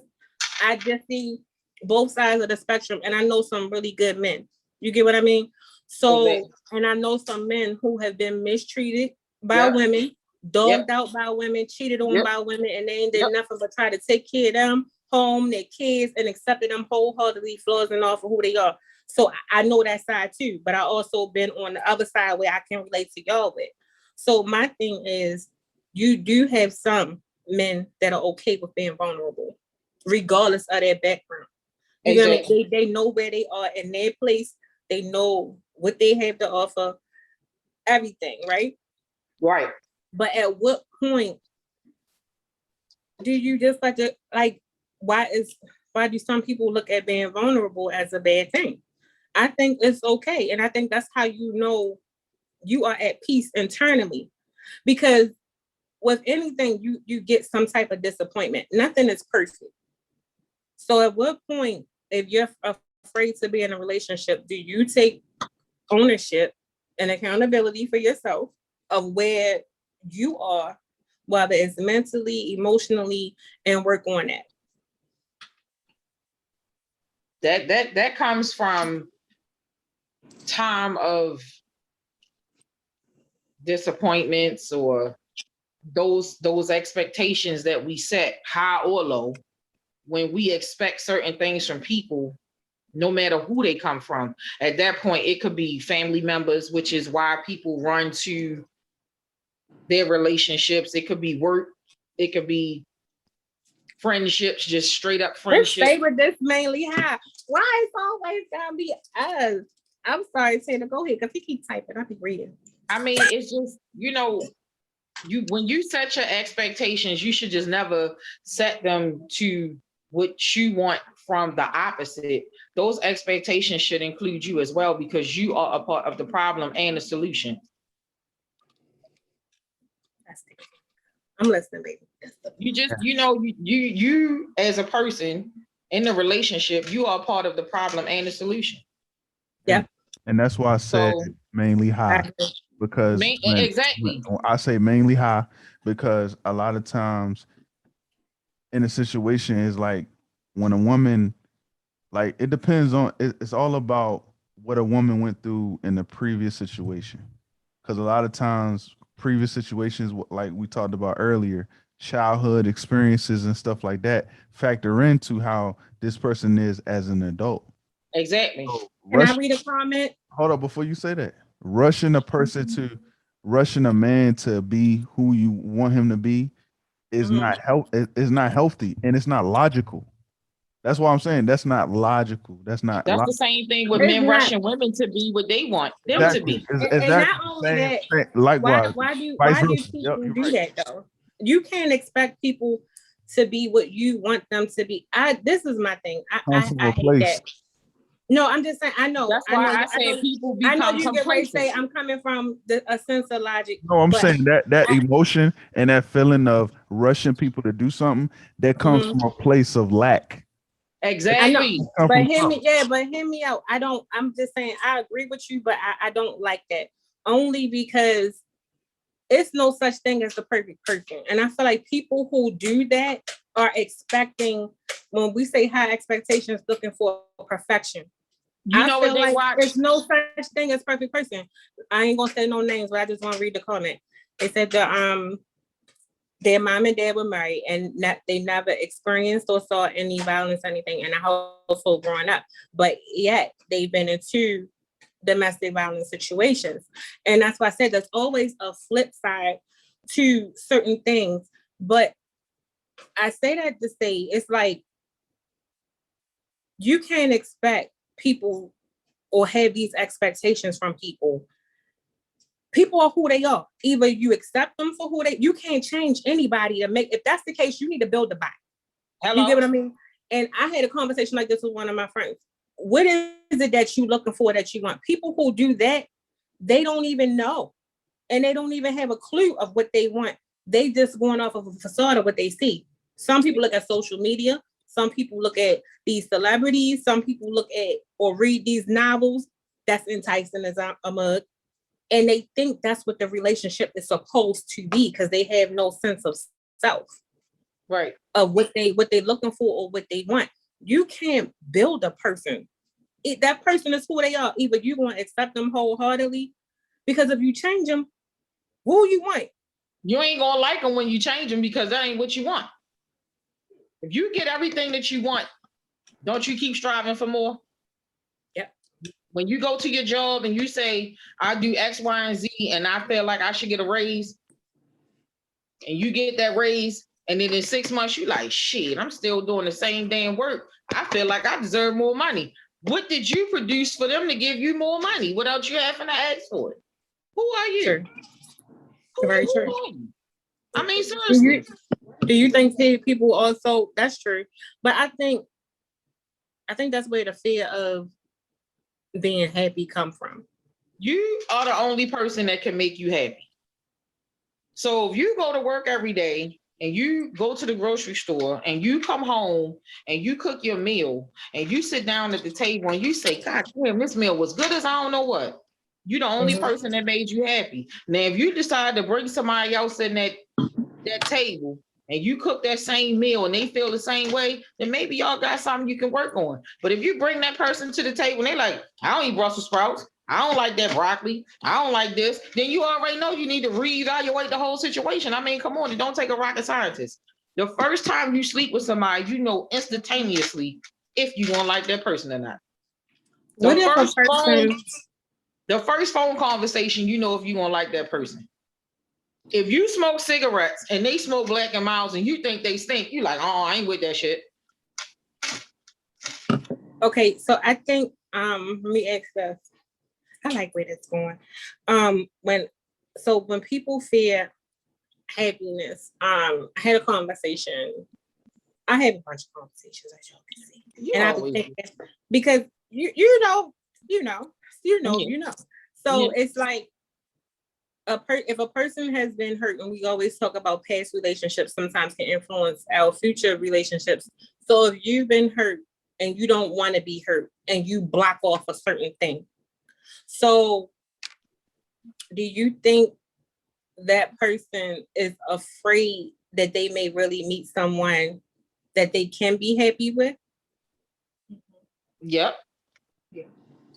I just see both sides of the spectrum, and I know some really good men. You get what I mean? So, and I know some men who have been mistreated by women, dogged out by women, cheated on by women, and they ain't did nothing but try to take care of them, home, their kids, and accepted them wholeheartedly, flaws and all for who they are. So I know that side too, but I also been on the other side where I can relate to y'all with. So my thing is, you do have some men that are okay with being vulnerable, regardless of their background. You know what I mean? They know where they are in their place. They know what they have to offer, everything, right? Right. But at what point do you just why do some people look at being vulnerable as a bad thing? I think it's okay. And I think that's how you know you are at peace internally. Because with anything, you get some type of disappointment. Nothing is perfect. So at what point, if you're afraid to be in a relationship, do you take ownership and accountability for yourself of where you are, whether it's mentally, emotionally, and work on that? That comes from time of disappointments or those expectations that we set, high or low, when we expect certain things from people, no matter who they come from. At that point, it could be family members, which is why people run to their relationships. It could be work. It could be friendships, just straight up friendships. His favorite, this mainly high. Why it's always gotta be us? I'm sorry, Taylor, go ahead, because he keeps typing. I'll be reading. I mean, it's just, when you set your expectations, you should just never set them to what you want from the opposite, those expectations should include you as well, because you are a part of the problem and the solution. I'm listening, baby. You just, you as a person in the relationship, you are a part of the problem and the solution. Yeah. And that's why I said mainly high, because exactly. I say mainly high because a lot of times in a situation is like when a woman, like it depends on, it's all about what a woman went through in the previous situation. Because a lot of times previous situations, like we talked about earlier, childhood experiences and stuff like that factor into how this person is as an adult. Exactly. So Can I read a comment? Hold up, before you say that, rushing a man to be who you want him to be is not healthy, and it's not logical. That's why I'm saying that's not logical. That's the same thing with men rushing women to be what they want them to be. And not only that, likewise. Why do people do that though? You can't expect people to be what you want them to be. This is my thing. I hate that. No, I'm just saying. I know. That's why I said people become I know you get ready to complacent. say I'm coming from a sense of logic. No, I'm saying that emotion and that feeling of rushing people to do something that comes from a place of lack. Exactly. But hear me out. I'm just saying I agree with you, but I don't like that. Only because it's no such thing as the perfect person. And I feel like people who do that are expecting, when we say high expectations, looking for perfection. You know what they watch? There's no such thing as perfect person. I ain't gonna say no names, but I just want to read the comment. They said their mom and dad were married and they never experienced or saw any violence or anything in the household growing up, but yet they've been into domestic violence situations. And that's why I said there's always a flip side to certain things. But I say that to say it's like you can't expect people or have these expectations from people. People are who they are. Either you accept them for you can't change anybody to make, if that's the case, you need to build a body. Hello? You get what I mean? And I had a conversation like this with one of my friends. What is it that you looking for that you want? People who do that, they don't even know. And they don't even have a clue of what they want. They just going off of a facade of what they see. Some people look at social media. Some people look at these celebrities. Some people look at or read these novels that's enticing as a mug. And they think that's what the relationship is supposed to be because they have no sense of self. Right. Of what they're looking for or what they want. You can't build a person. That person is who they are. Either you're going to accept them wholeheartedly, because if you change them, who you want? You ain't going to like them when you change them because that ain't what you want. If you get everything that you want, don't you keep striving for more? Yep. When you go to your job and you say, I do X, Y, and Z, and I feel like I should get a raise, and you get that raise, and then in 6 months, you like, shit, I'm still doing the same damn work. I feel like I deserve more money. What did you produce for them to give you more money without you having to ask for it? Who are you? Sure. Very true. I mean, seriously. Do you think people also, that's true, but I think that's where the fear of being happy come from. You are the only person that can make you happy. So if you go to work every day and you go to the grocery store and you come home and you cook your meal and you sit down at the table and you say, God damn, this meal was good as I don't know what. You're the only person that made you happy. Now, if you decide to bring somebody else in that table and you cook that same meal and they feel the same way, then maybe y'all got something you can work on. But if you bring that person to the table and they're like, I don't eat Brussels sprouts, I don't like that broccoli, I don't like this, then you already know you need to reevaluate the whole situation. I mean, come on, it don't take a rocket scientist. The first time you sleep with somebody, you know instantaneously if you gonna like that person or not. The first phone conversation, you know if you gonna like that person. If you smoke cigarettes and they smoke Black and Milds and you think they stink, you like, oh, I ain't with that shit. Okay, so I think let me ask this. I like where that's going. When people fear happiness, I had a conversation I have a bunch of conversations, as y'all can see. You and I be thinking, because you know. So it's like if a person has been hurt, and we always talk about past relationships sometimes can influence our future relationships. So if you've been hurt and you don't want to be hurt and you block off a certain thing. So do you think that person is afraid that they may really meet someone that they can be happy with? Yep. Yeah,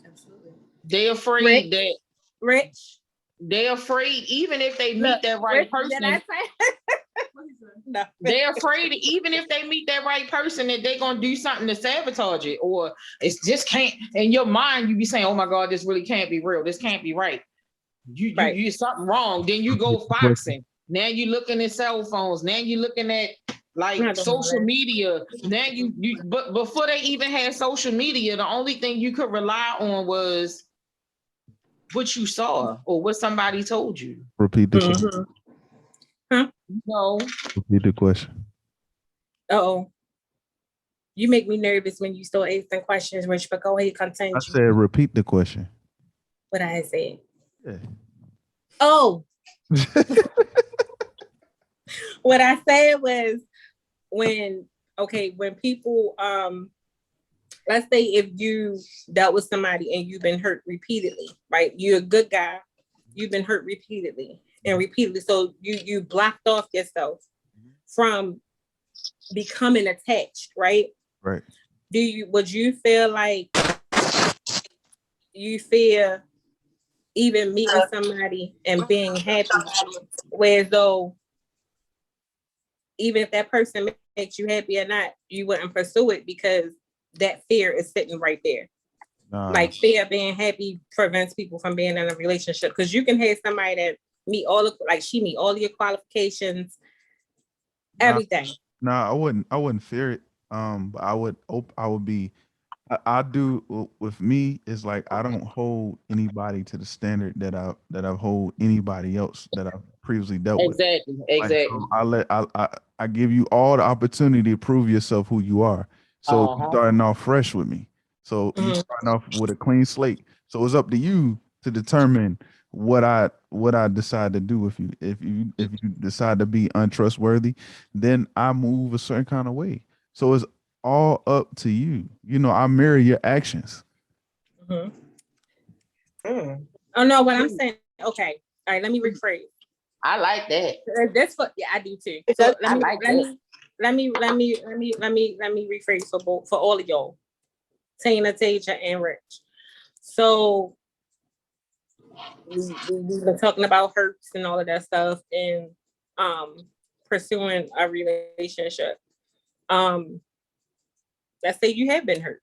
absolutely. They're afraid that Rich. They're afraid even if they meet that right person. Did I say? No. They're afraid even if they meet that right person that they're gonna do something to sabotage it, or it's just can't. In your mind, you be saying, "Oh my God, this really can't be real. This can't be right." You something wrong. Then you go foxing. Now you looking at cell phones. Now you looking at like social media. Now but before they even had social media, the only thing you could rely on was what you saw or what somebody told you. Repeat the question. Huh? No. Repeat the question. Oh, you make me nervous when you start asking questions, Rich, but go ahead, continue. I said repeat the question. What I said. Yeah. Oh. What I said was when people, let's say if you dealt with somebody and you've been hurt repeatedly, right? You're a good guy, you've been hurt repeatedly. So you blocked off yourself from becoming attached, right? Right. Would you feel like you fear even meeting somebody and being happy, whereas though even if that person makes you happy or not, you wouldn't pursue it because that fear is sitting right there. Like fear of being happy prevents people from being in a relationship, because you can have somebody that meet all of your qualifications, everything. No, I wouldn't fear it. But I would be. I do with me. It's like I don't hold anybody to the standard that I hold anybody else that I've previously dealt with. Exactly. Like, I give you all the opportunity to prove yourself who you are. So you're starting off fresh with me. So you're starting off with a clean slate. So it's up to you to determine what I decide to do with you. If you decide to be untrustworthy, then I move a certain kind of way. So it's all up to you. I mirror your actions. Oh no, what I'm saying. Okay, all right. Let me rephrase. I like that. That's what. Yeah, I do too. So let me rephrase for all of y'all, Tina, Tajah, and Rich. So we've been talking about hurts and all of that stuff, and pursuing a relationship. Let's say you have been hurt.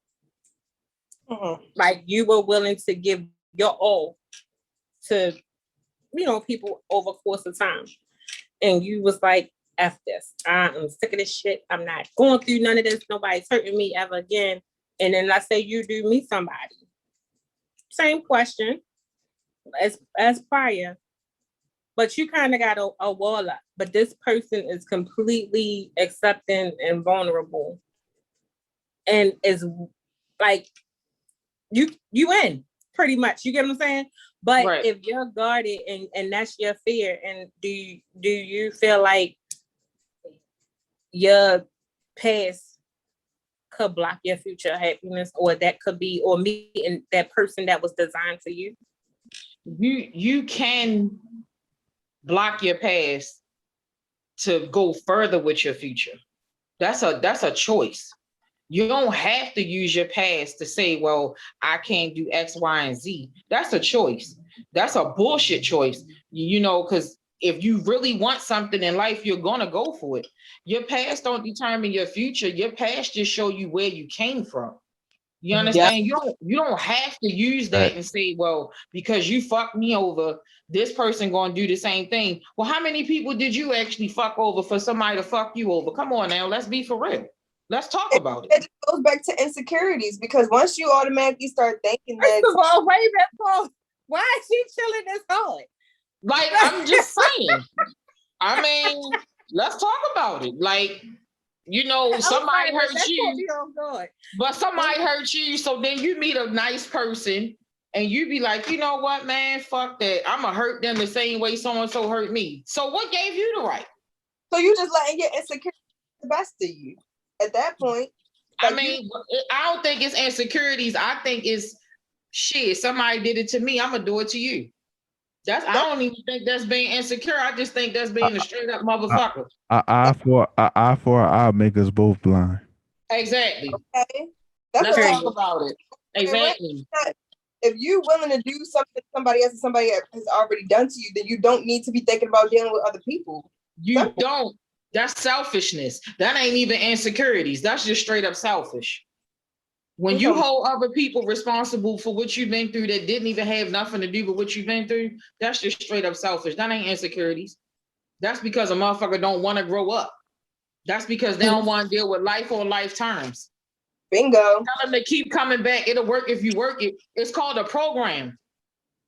Like you were willing to give your all to, people over the course of time. And you was like, F this. I'm sick of this shit. I'm not going through none of this. Nobody's hurting me ever again. And then let's say you do meet somebody. Same question as prior. But you kind of got a wall up. But this person is completely accepting and vulnerable. And is like, you in pretty much. You get what I'm saying? But if you're guarded and that's your fear, and do you feel like your past could block your future happiness, or that could be, or meeting that person that was designed for you? You can block your past to go further with your future. That's a choice. You don't have to use your past to say, well, I can't do X, Y, and Z. That's a choice. That's a bullshit choice, because if you really want something in life, you're going to go for it. Your past don't determine your future. Your past just show you where you came from. You understand? Yeah. You don't have to use that and say, well, because you fucked me over, this person going to do the same thing. Well, how many people did you actually fuck over for somebody to fuck you over? Come on now, let's be for real. Let's talk about it. It goes back to insecurities, because once you automatically start thinking that. First of all, wait a minute, why is she chilling this hard? Like, I'm just saying. I mean, let's talk about it. Like, you know, somebody hurt you, God. but somebody hurt you. So then you meet a nice person and you be like, you know what, man, fuck that. I'm gonna hurt them the same way so-and-so hurt me. So what gave you the right? So you just letting your insecurity the best of you at that point. Like I mean, I don't think it's insecurities. I think it's shit. Somebody did it to me. I'm gonna do it to you. I don't even think that's being insecure. I just think that's being a straight up motherfucker. Eye for an eye make us both blind. Exactly. Okay. Let's talk about it. Exactly. If you're willing to do something somebody else has already done to you, then you don't need to be thinking about dealing with other people. You don't. That's selfishness. That ain't even insecurities. That's just straight up selfish. When you hold other people responsible for what you've been through that didn't even have nothing to do with what you've been through, that's just straight up selfish. That ain't insecurities. That's because a motherfucker don't want to grow up. That's because they don't want to deal with life or life terms. Bingo. Tell them to keep coming back. It'll work if you work it. It's called a program.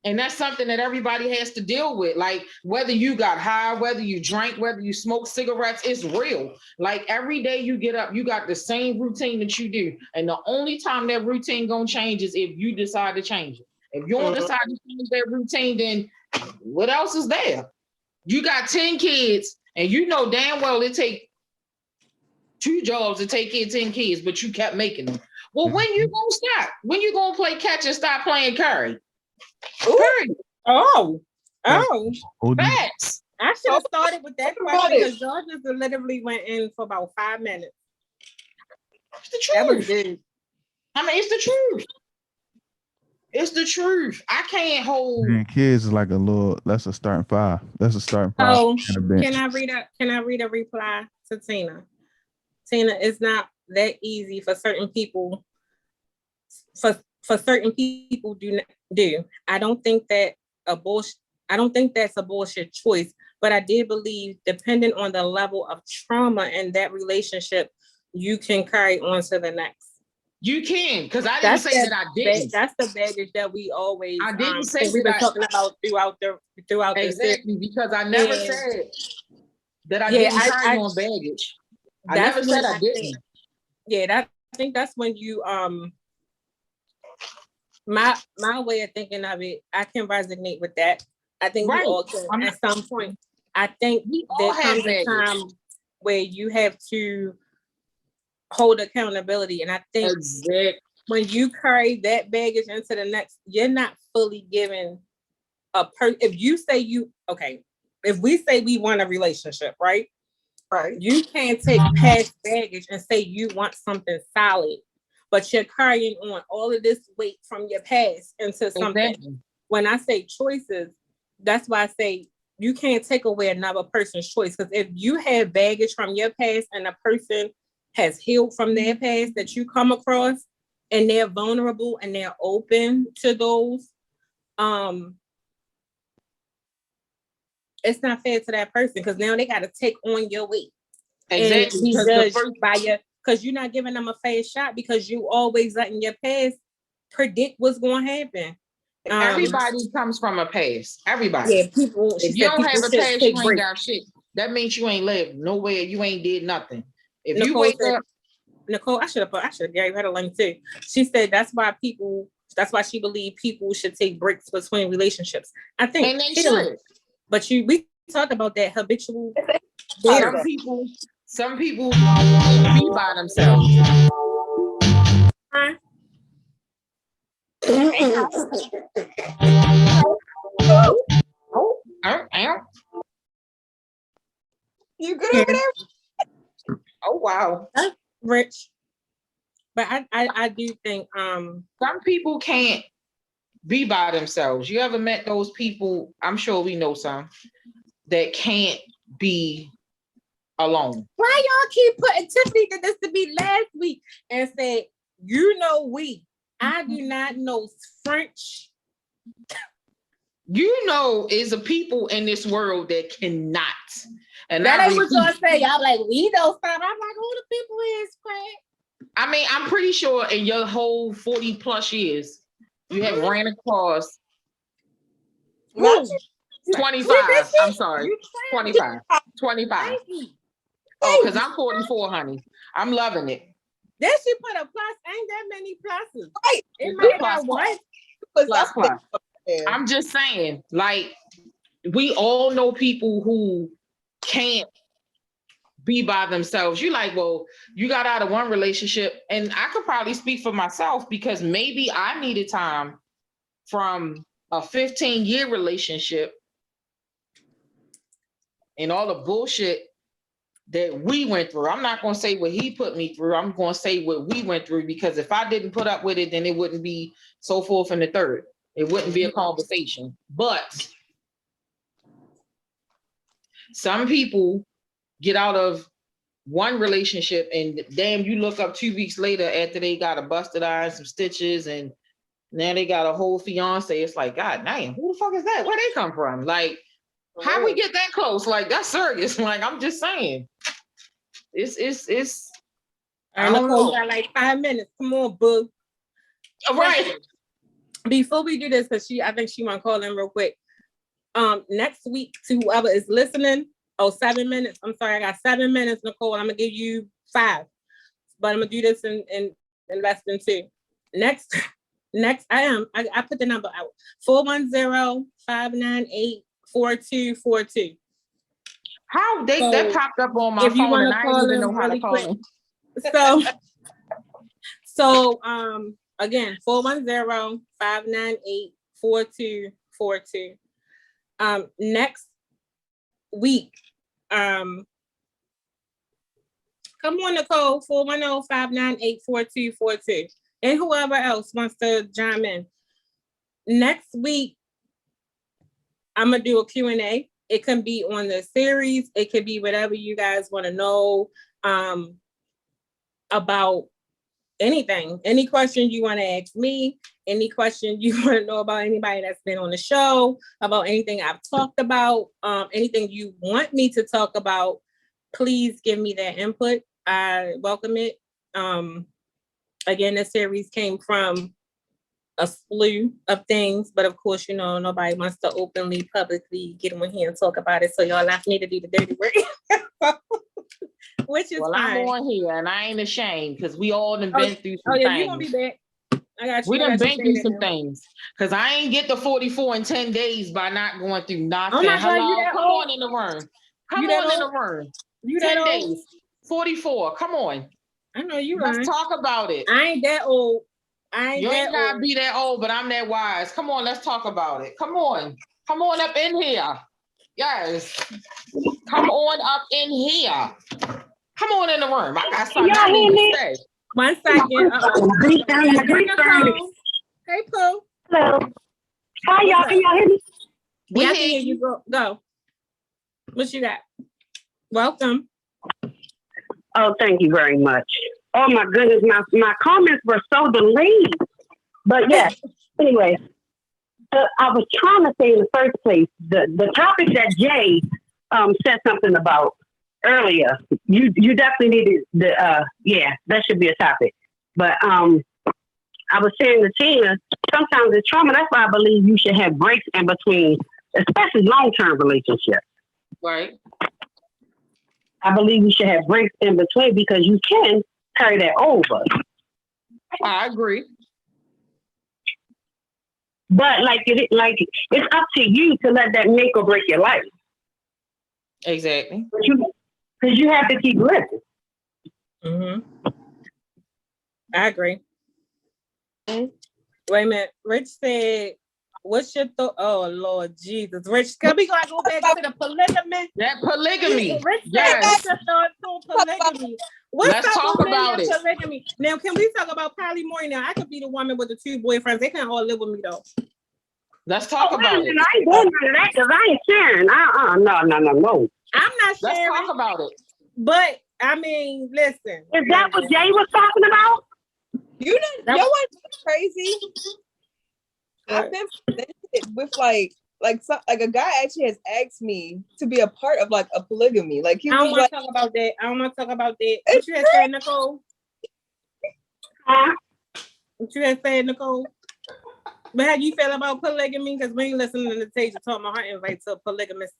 And that's something that everybody has to deal with. Like whether you got high, whether you drank, whether you smoke cigarettes, it's real. Like every day you get up, you got the same routine that you do. And the only time that routine gonna change is if you decide to change it. If you don't decide to change that routine, then what else is there? You got 10 kids and you know damn well it take 2 jobs to take care of 10 kids, but you kept making them. Well, when you gonna stop? When you gonna play catch and stop playing curry? Oh, facts. I should have started with that question because y'all just literally went in for about 5 minutes. It's the truth. That was good. I mean, it's the truth. It's the truth. I can't hold. Kids is like that's a starting 5. That's a starting 5. Oh, can I read a reply to Tina? Tina, it's not that easy for certain people. For certain people do. I don't think that's a bullshit choice, but I did believe depending on the level of trauma in that relationship, you can carry on to the next. You can, because I didn't say that I didn't. That's the baggage that we always I didn't say we've been talking about throughout exactly this. because I never said that I didn't carry on baggage. I never said I didn't. I think that's when you my way of thinking of it, I can resonate with that. I think we all can at some point. I think there comes a time where you have to hold accountability. And I think when you carry that baggage into the next, you're not fully given if we say we want a relationship, right? Right. You can't take past baggage and say you want something solid, but you're carrying on all of this weight from your past into something. Exactly. When I say choices, that's why I say you can't take away another person's choice. Because if you have baggage from your past and a person has healed from their past that you come across and they're vulnerable and they're open to those, it's not fair to that person because now they got to take on your weight. Exactly. Because you're not giving them a fair shot because you always letting your past predict what's going to happen. Everybody comes from a past. Everybody. Yeah, people. If you don't have a past, you ain't got shit. That means you ain't lived nowhere. You ain't did nothing. If Nicole you wake up, Nicole, I should have gave her the link too. She said that's why she believed people should take breaks between relationships. I think, and they should. But we talked about that habitual. Some people be by themselves. You good over there? Oh wow, that's rich. But I do think some people can't be by themselves. You ever met those people? I'm sure we know some that can't be alone. Why y'all keep putting Tiffany did this to me last week and said, I do not know French. Is a people in this world that cannot. And that ain't what y'all say. Y'all like, we know stuff. I'm like, who the people is, Fred? I mean, I'm pretty sure in your whole 40 plus years, you have ran across 25. I'm sorry, 25. Oh, because I'm 44, honey. I'm loving it. Then she put a plus. Ain't that many pluses? Right. It might not what? Plus. I'm just saying, like, we all know people who can't be by themselves. You like, well, you got out of one relationship, and I could probably speak for myself because maybe I needed time from a 15-year relationship and all the bullshit that we went through. I'm not going to say what he put me through. I'm going to say what we went through, because if I didn't put up with it, then it wouldn't be so forth and the third. It wouldn't be a conversation. But some people get out of one relationship and damn, you look up 2 weeks later after they got a busted eye and some stitches and now they got a whole fiance. It's like, God damn, who the fuck is that? Where they come from? Like, how we get that close? Like, that's serious. Like, I'm just saying. It's I don't know. Got like 5 minutes. Come on, boo. Right. Before we do this, because I think she want to call in real quick. Next week, to whoever is listening, 7 minutes. I'm sorry, I got 7 minutes, Nicole. I'm gonna give you 5, but I'm gonna do this in less than 2. Next, I put the number out. 410-598-4242. How that popped up on my phone and I didn't even know how to call them. So again, 410-598-4242. Next week, come on, Nicole, 410-598-4242. And whoever else wants to chime in. Next week, I'm going to do a Q&A. It can be on the series. It could be whatever you guys want to know about anything. Any question you want to ask me, any question you want to know about anybody that's been on the show, about anything I've talked about, anything you want me to talk about, please give me that input. I welcome it. Again, this series came from a slew of things, but of course, you know, nobody wants to openly, publicly get on here and talk about it. So y'all left me to do the dirty work. Which is fine. I'm on here and I ain't ashamed because we all done been through some things. You gonna be back. I got you. We done been through some things. Because I ain't get the 44 in 10 days by not going through nothing. Oh my God, hello, come on in the room. Come on in the room. You 10 days. 44. Come on. I know you Let's talk about it. I ain't that old. You ain't gotta be that old, but I'm that wise. Come on, let's talk about it. Come on. Come on up in here. Yes. Come on up in here. Come on in the room. I got something I need to say. 1 second. Hey, Pooh. Hello. Hi, y'all. Can y'all hear me? Yeah, I can hear you. Go. What you got? Welcome. Oh, thank you very much. Oh my goodness, my comments were so delayed. But yeah, anyway, I was trying to say in the first place, the topic that Jay said something about earlier, you definitely needed that should be a topic. But I was saying to Tina, sometimes it's trauma. That's why I believe you should have breaks in between, especially long-term relationships. Right. I believe you should have breaks in between because you can carry that over. I agree. But it's up to you to let that make or break your life. Exactly. Because you have to keep living. Mm-hmm. I agree. Wait a minute. Rich said, what's your thought? Oh, Lord Jesus. Rich, can we go back to the polygamy? That polygamy. Rich said, yes. What's your thoughts on polygamy? Let's talk about it. Polygamy? Now, can we talk about polyamory now? I could be the woman with the 2 boyfriends. They can't all live with me, though. Let's talk about it. I ain't doing none of that because I ain't sharing. No. I'm not sharing. Let's talk about it. But, I mean, listen. Is that what Jay was talking about? You know what's crazy? I've been presented with like a guy actually has asked me to be a part of like a polygamy. Like he I don't was want to talk about that. What you had said, Nicole? What you had said, Nicole? But how do you feel about polygamy? Because we ain't listening to Tajah talk about her invite to a polygamist.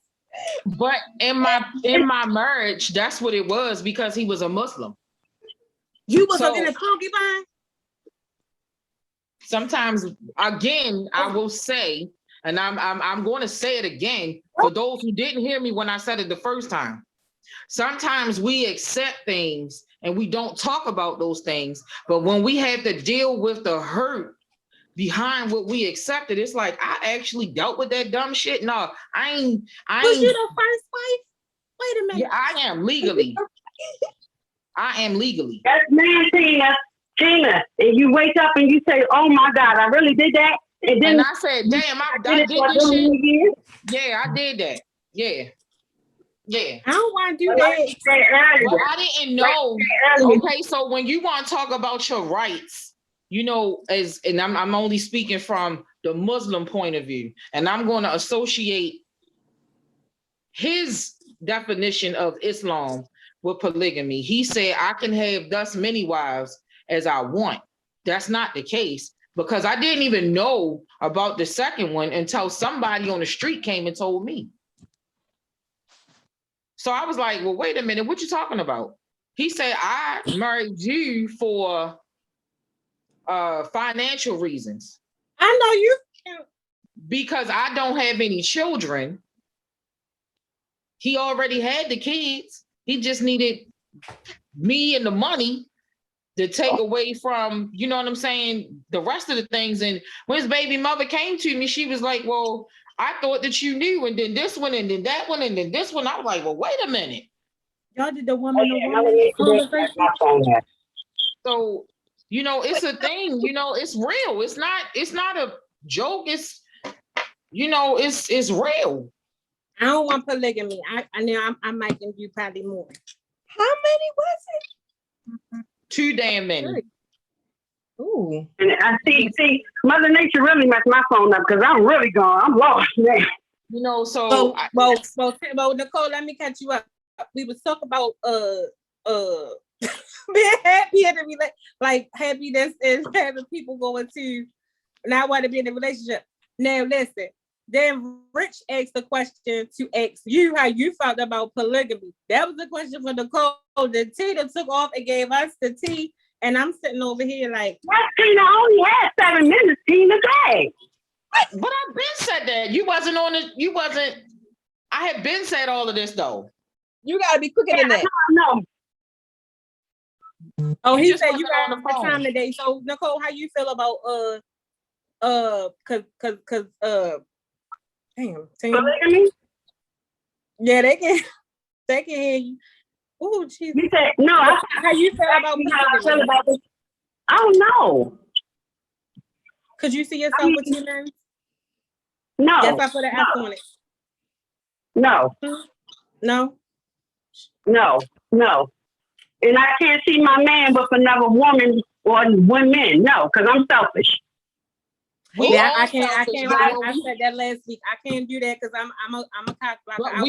But in my marriage, that's what it was because he was a Muslim. You was in a concubine? Sometimes, again, I will say, and I'm going to say it again for those who didn't hear me when I said it the first time. Sometimes we accept things and we don't talk about those things, but when we have to deal with the hurt behind what we accepted, it's like, I actually dealt with that dumb shit. No, I ain't. Was you the first wife? Wait a minute. Yeah, I am legally. That's man, Tina. And you wake up and you say, "Oh my God, I really did that." And then I said, "Damn, I did this shit." Yeah, I did that. Yeah. I don't want to do that. Well, I didn't know. Okay, so when you want to talk about your rights, you know, and I'm only speaking from the Muslim point of view, and I'm going to associate his definition of Islam with polygamy. He said, I can have thus many wives as I want. That's not the case, because I didn't even know about the second one until somebody on the street came and told me. So I was like, well, wait a minute, what you talking about? He said, I married you for financial reasons. I know you. Because I don't have any children. He already had the kids. He just needed me and the money to take away from, you know what I'm saying, the rest of the things. And when his baby mother came to me, she was like, well, I thought that you knew, and then this one, and then that one, and then this one. I was like, well, wait a minute. Y'all did the woman. So, you know, it's a thing, you know, it's real. It's not a joke. It's, you know, it's real. I don't want polygamy. I know I might give you probably more. How many was it? Too damn many. Ooh. And I see, Mother Nature really messed my phone up because I'm really gone. I'm lost now. You know, so well, Nicole, let me catch you up. We was talking about being happy in a like happiness is having people going to not want to be in a relationship. Now listen. Then Rich asked the question to ask you how you felt about polygamy. That was the question for Nicole. Then Tina took off and gave us the tea. And I'm sitting over here like, what? Tina only had 7 minutes, Tina, day. But I've been said that. You wasn't, I had been said all of this though. You gotta be quicker than that. No. Oh, he said you got on the time today. So Nicole, how you feel about damn. Polygamy? Yeah, they can hear you. Oh, jeez. You said no. How you feel about this? I don't know. Could you see yourself with 2 men? No. Yes, I put an F on it. No. No. And I can't see my man with another woman or women. No, because I'm selfish. I can't. I said that last week. I can't do that because I'm a cock blocker.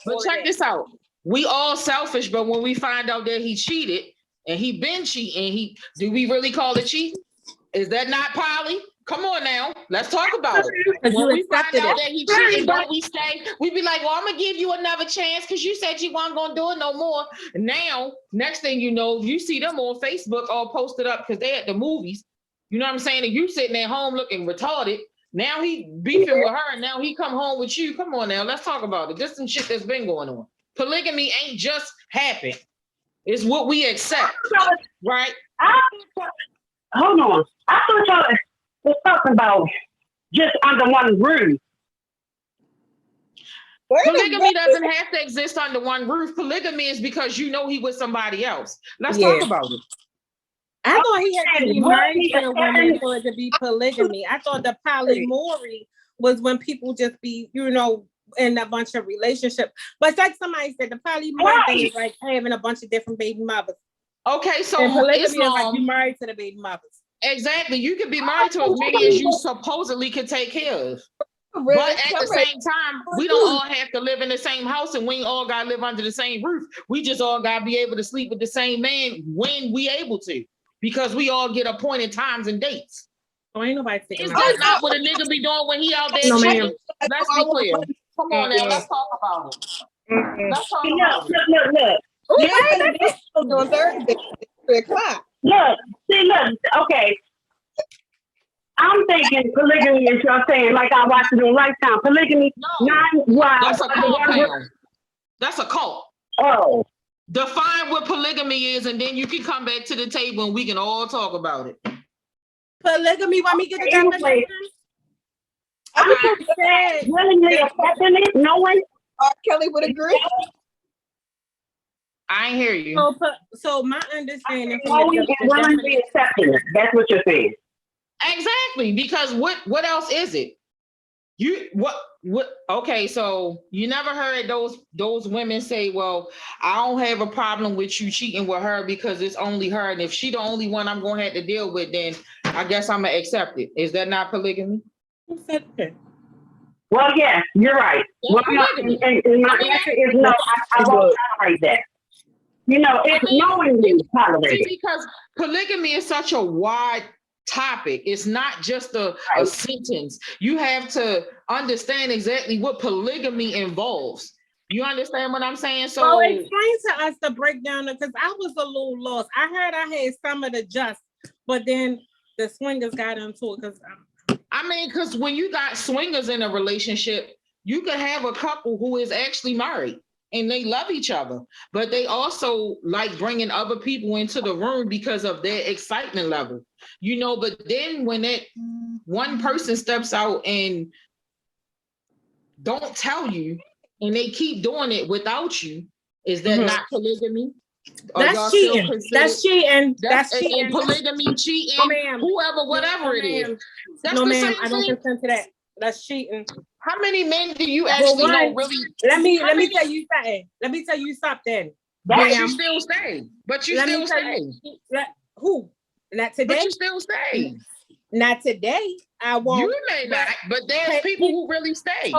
But check this out. We all selfish, but when we find out that he cheated and he been cheating, do we really call it cheating? Is that not poly? Come on now, let's talk about it. When we find out that he cheated, don't we stay? We be like, well, I'm gonna give you another chance because you said you weren't gonna do it no more. Now, next thing you know, you see them on Facebook all posted up because they at the movies. You know what I'm saying? And you sitting at home looking retarded. Now he beefing with her, and now he come home with you. Come on now, let's talk about it. This is some shit that's been going on. Polygamy ain't just happened. It's what we accept, right? Hold on. I thought y'all was talking about just under one roof. Polygamy doesn't have to exist under one roof. Polygamy is because you know he with somebody else. Let's talk about it. I thought he had to be married to a woman for it to be polygamy. I thought the polyamory was when people just be, you know, in a bunch of relationships. But like somebody said, the polyamory thing is like having a bunch of different baby mothers. Okay, so and polygamy is like you married to the baby mothers. Exactly. You could be married to as many as you supposedly could take care of. Really? But at the same time, we don't all have to live in the same house and we all got to live under the same roof. We just all got to be able to sleep with the same man when we able to, because we all get appointed times and dates. So ain't nobody thinking that not what a nigga be doing when he out there cheating? Let's be clear. Come on now, let's talk about it. Let's talk about it. Look. Ooh, Yeah, on Thursday, 3:00. Look. Okay. I'm thinking polygamy is you're saying, like I watched it on Lifetime. Polygamy, No, 9 wives. that's a compound. That's a cult. Oh. Define what polygamy is, and then you can come back to the table and we can all talk about it. polygamy, want me to get the definition? I'm said willingly accepting it, knowing. R. Kelly would agree. I ain't hear you. So my understanding Knowing and willingly accepting it. That's what you're saying. Exactly, because what else is it? Okay, so you never heard those women say, well, I don't have a problem with you cheating with her because it's only her, and if she the only one I'm gonna have to deal with, then I guess I'm gonna accept it. Is that not polygamy? Who said that? Well, yes, you're right. Well, and my answer is no, I won't tolerate that. You know, it's knowingly tolerated. Because polygamy is such a wide topic. It's not just a sentence. You have to understand exactly what polygamy involves. You understand what I'm saying? So explain to us the breakdown, because I was a little lost. I heard I had some of the just, but then the swingers got into it because when you got swingers in a relationship, you could have a couple who is actually married and they love each other, but they also like bringing other people into the room because of their excitement level, you know. But then when that one person steps out and don't tell you, and they keep doing it without you, is that not polygamy? That's cheating. That's cheating. That's cheating. And polygamy, cheating, whoever, whatever it is. That's no, the ma'am, same I don't thing. consent to that. That's cheating. How many men do you actually know really? Let me tell you something. Let me tell you something. But you still stay. But you still stay. Who? Not today. But you still stay. Not today. I won't. You may not, but there's people who really stay.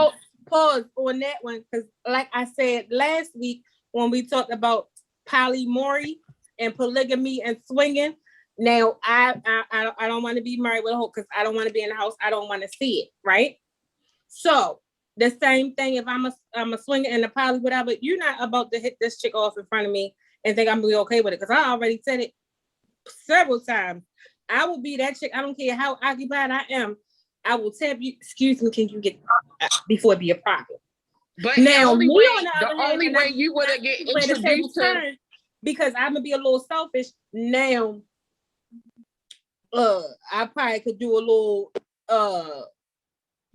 Pause on that one, because like I said last week when we talked about polyamory and polygamy and swinging. Now I don't want to be married with a hoe because I don't want to be in the house. I don't want to see it, right? So the same thing if I'm a swinger and a poly, whatever, you're not about to hit this chick off in front of me and think I'm gonna be okay with it, because I already said it several times. I will be that chick. I don't care how occupied I am. I will tap you, excuse me, can you get before it be a problem? But now the only way you would get introduced to, because I'm gonna be a little selfish now. I probably could do a little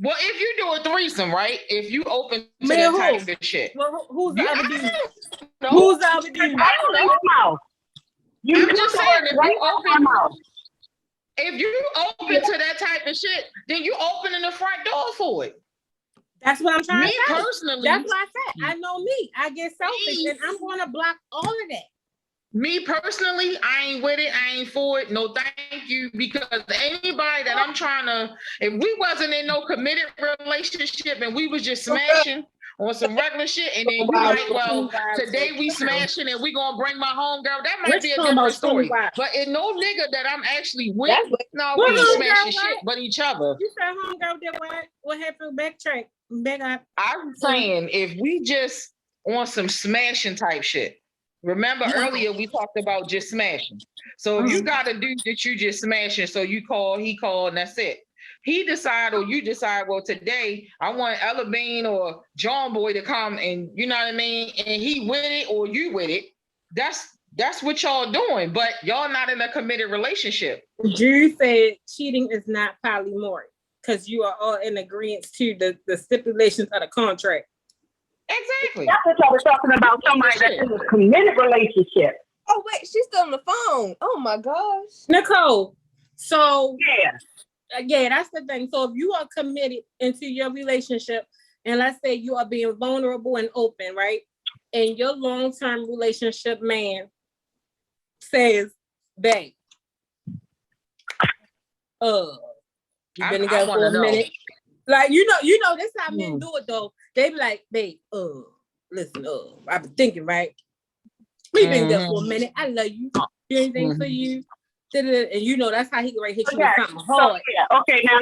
well, if you do a threesome, right? If you open to that type of shit. Well, who's the other dude? No. Who's the other dude? I don't know. I'm just saying, if you open to that type of shit, then you opening the front door for it. That's what I'm trying to say. Me personally. That's what I said. I know me. I get selfish and I'm going to block all of that. Me personally, I ain't with it. I ain't for it. No, thank you. Because anybody that I'm trying to, if we wasn't in no committed relationship and we was just smashing on some regular shit, and then you like, well, today we smashing and we gonna bring my homegirl, that might be a different story. But in no nigga that I'm actually with, no, we ain't smashing shit but each other. You said homegirl did what? What happened? Backtrack. Back up. I'm saying if we just on some smashing type shit. Remember earlier we talked about just smashing. So if you got a dude that you just smashing, so you call, he called, and that's it. He decide or you decide, well, today I want Ella Bean or John Boy to come, and you know what I mean, and he with it or you with it. That's what y'all doing, but y'all not in a committed relationship. Drew said cheating is not polyamory because you are all in agreement to the stipulations of the contract. Exactly. That's what I was talking about. Somebody that's in a committed relationship. Oh wait, she's still on the phone. Oh my gosh, Nicole. So yeah, that's the thing. So if you are committed into your relationship, and let's say you are being vulnerable and open, right? And your long-term relationship man says, "Babe, you've been together for a minute." Like you know, this how men do it though. They be like, babe, listen, I've been thinking, right? We've been there for a minute. I love you. Do anything for you. And you know, that's how he can hit you with something hard. Okay, now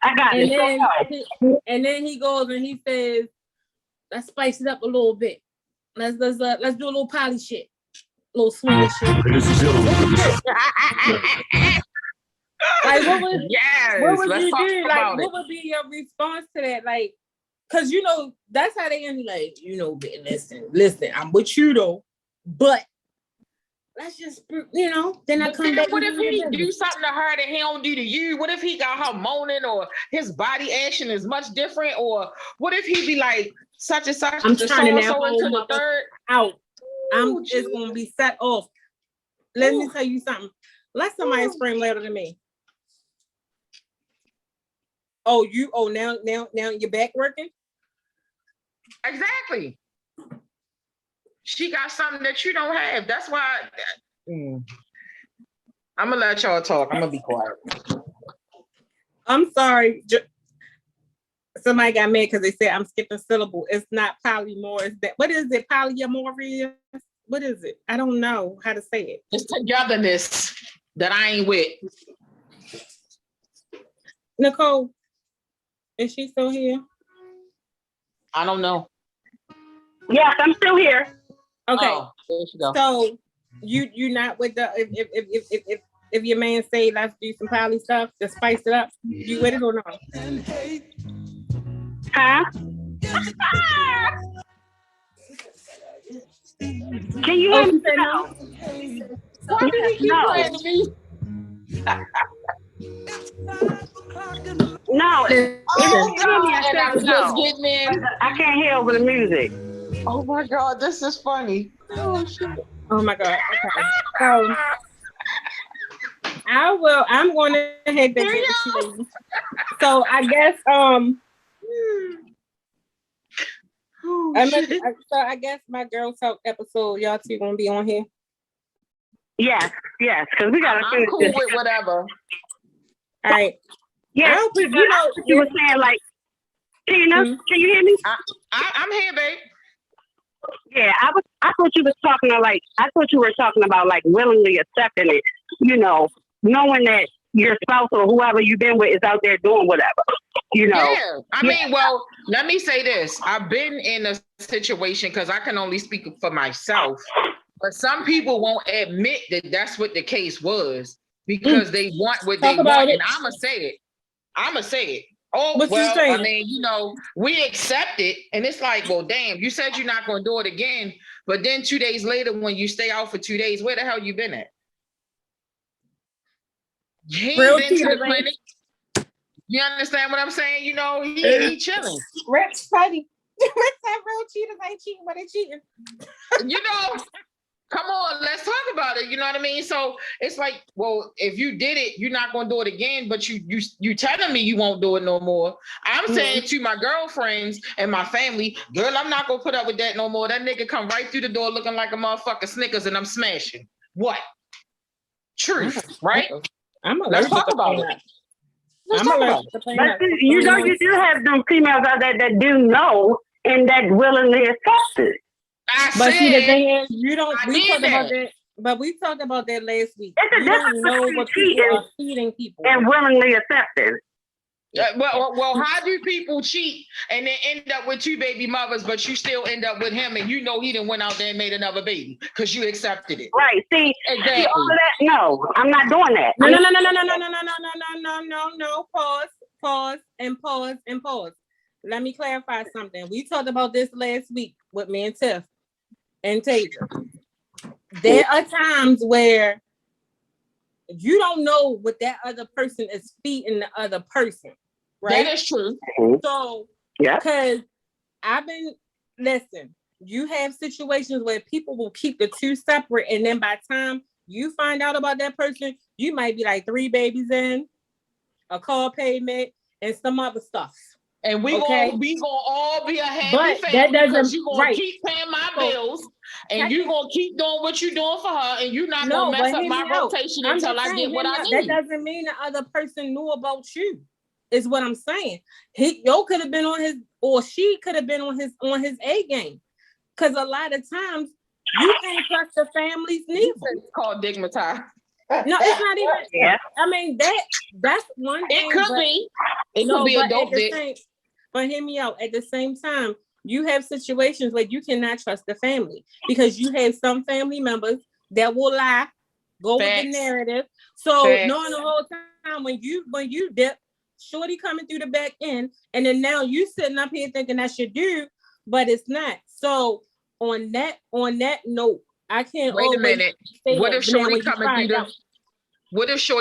I got it. And then he goes and he says, let's spice it up a little bit. Let's do a little poly shit. A little swinger shit. Like what would you do? Like what would be your response to that? Like, cause you know, that's how they end like, you know, listen, I'm with you though, but let's just, you know, then I come back. What if he do something to her that he don't do to you? What if he got her moaning or his body action is much different? Or what if he be like such and such? I'm turning that whole into the third out. I'm just gonna be set off. Let me tell you something. Let somebody scream louder than me. Now your back working? Exactly. She got something that you don't have. That's why I'm gonna let y'all talk. I'm gonna be quiet. I'm sorry. Somebody got mad because they said I'm skipping syllable. It's not polymorph. What is it? Polyamorous? What is it? I don't know how to say it. It's togetherness that I ain't with. Nicole, is she still here? I don't know. Yes, I'm still here. Okay. Oh, there she go. So you not with the if your man say let's do some poly stuff to spice it up, you with it or not? Huh? Can you hear me now? Why do you keep playing to me? No. I can't hear over the music. Oh my God, this is funny. Oh shit. Oh my God. Okay. So I'm going to head back to you. So I guess so I guess my girl talk episode, y'all two gonna be on here. Yes, because we gotta finish cool this. With whatever. All right. Yeah, you know, you were saying like, Tina, can you hear me? I'm here, babe. Yeah, I thought you were talking about like willingly accepting it, you know, knowing that your spouse or whoever you've been with is out there doing whatever, you know. Yeah, I mean, well, let me say this. I've been in a situation, because I can only speak for myself, but some people won't admit that that's what the case was because they want what they want. And I'm going to say it. Oh, what well, I mean, you know, we accept it. And it's like, well, damn, you said you're not going to do it again. But then 2 days later, when you stay out for 2 days, where the hell you been at? He ain't been to the clinic. You understand what I'm saying? You know, he chilling. Rich funny. Rich said real cheaters ain't cheating, but they cheating. You know, come on, let's talk about it. You know what I mean? So it's like, well, if you did it, you're not going to do it again, but you telling me you won't do it no more. I'm saying to my girlfriends and my family, girl, I'm not going to put up with that no more. That nigga come right through the door looking like a motherfucker Snickers and I'm smashing. What? Truth, right? Let's talk about it. Let's talk about it. But you know, you do have them females out there that do know and that willingly accept it. But see, the thing is, you don't. We talked about that, but we talked about that last week. It's a difference between what people are feeding people and willingly accepting. Well, how do people cheat and then end up with 2 baby mothers, but you still end up with him, and you know he done went out there and made another baby because you accepted it? Right. See, exactly. See all of that? No, I'm not doing that. No. Pause. Let me clarify something. We talked about this last week with me and Tiff and Tajah. There are times where you don't know what that other person is feeding the other person, right? That is true. So, yeah, because listen, you have situations where people will keep the two separate, and then by the time you find out about that person, you might be like 3 babies in, a car payment, and some other stuff. And we gonna all be a happy family because you gonna keep paying my bills and you gonna keep doing what you're doing for her, and you're not gonna mess up my rotation until I get what I need. That doesn't mean the other person knew about you, is what I'm saying. Yo could have been on his, or she could have been on his A game. Because a lot of times you can't trust the families neither. It's called digmatized. No, it's not even. Yeah. I mean, that's one thing. It could be. It could be a dope dick. But hear me out. At the same time, you have situations where you cannot trust the family because you have some family members that will lie, go with the narrative. So knowing the whole time when you dip, shorty coming through the back end, and then now you sitting up here thinking that's your dude, but it's not. So on that note, I can't. Wait a minute. What if shorty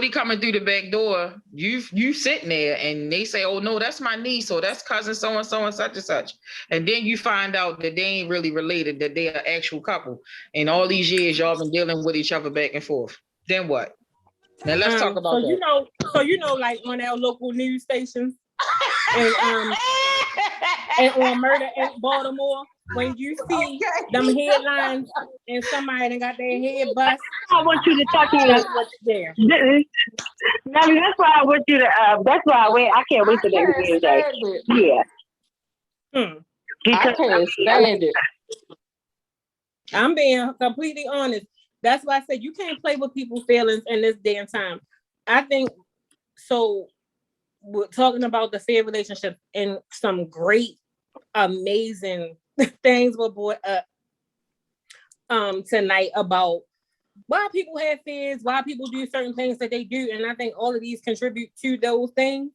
coming through the back door? You sitting there and they say, "Oh no, that's my niece, or that's cousin so and so and such and such," and then you find out that they ain't really related, that they are actual couple, and all these years y'all been dealing with each other back and forth. Then what? Now let's talk about that. Like on our local news stations and on murder in Baltimore, when you see them headlines and somebody that got their head bust, I want you to talk to that's what's there. That's why I want you to. That's why I can't wait for that Wednesday. Yeah. Because I can't stand it. I'm being completely honest. That's why I said you can't play with people's feelings in this day and time. I think so. We're talking about the fair relationship and some great, amazing things were brought up tonight about why people have fears, why people do certain things that they do, and I think all of these contribute to those things.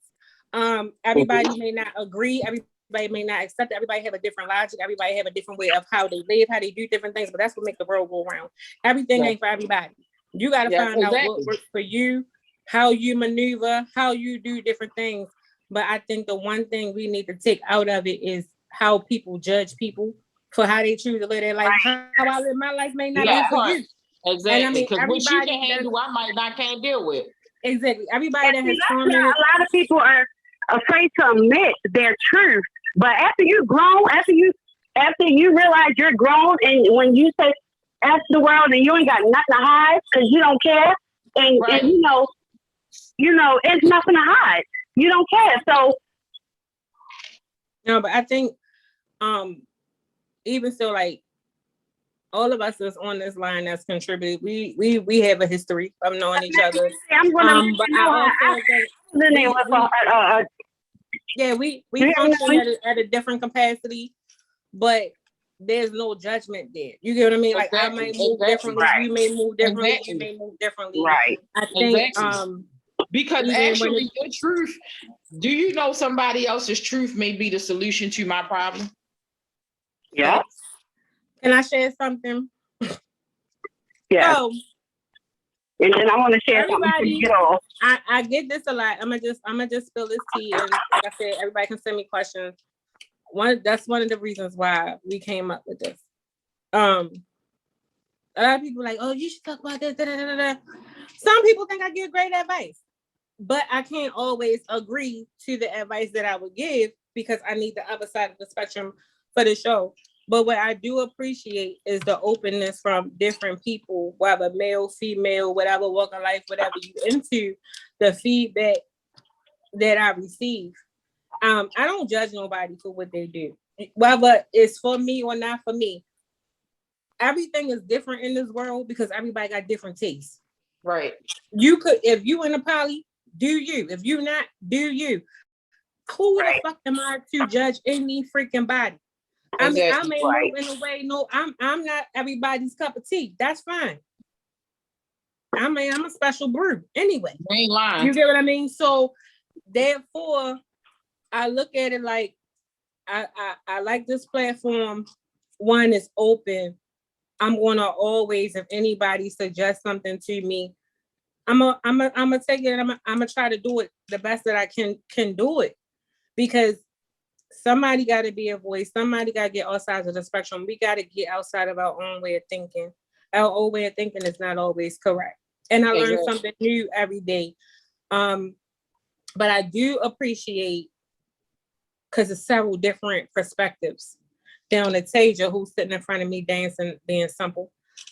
Everybody may not agree. Everybody may not accept it. Everybody have a different logic. Everybody have a different way of how they live, how they do different things. But that's what makes the world go around. Everything ain't for everybody. You got to find out what works for you, how you maneuver, how you do different things. But I think the one thing we need to take out of it is how people judge people for how they choose to live their life. How I live my life may not be for you. Exactly. Because what you can handle, I might not can't deal with. Exactly. Everybody that has tormented. A lot of people are afraid to admit their truth. But after you grown, after you realize you're grown, and when you say F the world and you ain't got nothing to hide because you don't care, and you know, it's nothing to hide. You don't care. So no, but I think even still, like all of us that's on this line that's contributed, we have a history of knowing each other. I'm gonna we function at a different capacity, but there's no judgment there. You get what I mean? Like I might move differently, you may move differently, you may move differently. Right. I think because actually your truth, do you know somebody else's truth may be the solution to my problem? Yeah. Can I share something? Yeah. So, and then I want to share something to get off. I get this a lot. I'm gonna just spill this tea, and like I said, everybody can send me questions. That's one of the reasons why we came up with this. A lot of people are like, oh, you should talk about this. Da, da, da, da. Some people think I give great advice, but I can't always agree to the advice that I would give because I need the other side of the spectrum for the show. But what I do appreciate is the openness from different people, whether male, female, whatever walk of life, whatever you into, the feedback that I receive. I don't judge nobody for what they do, whether it's for me or not for me. Everything is different in this world because everybody got different tastes. Right. You could, if you in a poly, do you. If you not, do you. Who the fuck am I to judge any freaking body? I mean, I may move in a way. No, I'm not everybody's cup of tea. That's fine. I'm a special brew anyway. Ain't lying. You get what I mean? So therefore, I look at it like I like this platform. One is open. I'm gonna always, if anybody suggests something to me, I'm gonna take it and I'm gonna try to do it the best that I can do it, because somebody got to be a voice. Somebody got to get all sides of the spectrum. We got to get outside of our own way of thinking. Our old way of thinking is not always correct. And I learn something new every day. But I do appreciate, because it's several different perspectives. Down at Tajah, who's sitting in front of me dancing, being simple.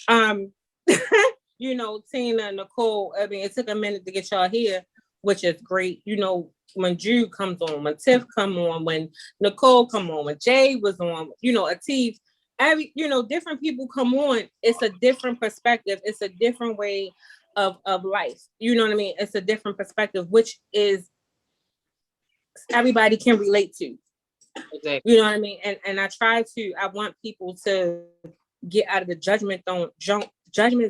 You know, Tina, Nicole, I mean, it took a minute to get y'all here, which is great. You know, when Jude comes on, when Tiff come on, when Nicole come on, when Jay was on, you know, Atif, different people come on. It's a different perspective. It's a different way of life. You know what I mean? It's a different perspective, which is everybody can relate to. Exactly. You know what I mean? And I want people to get out of the judgment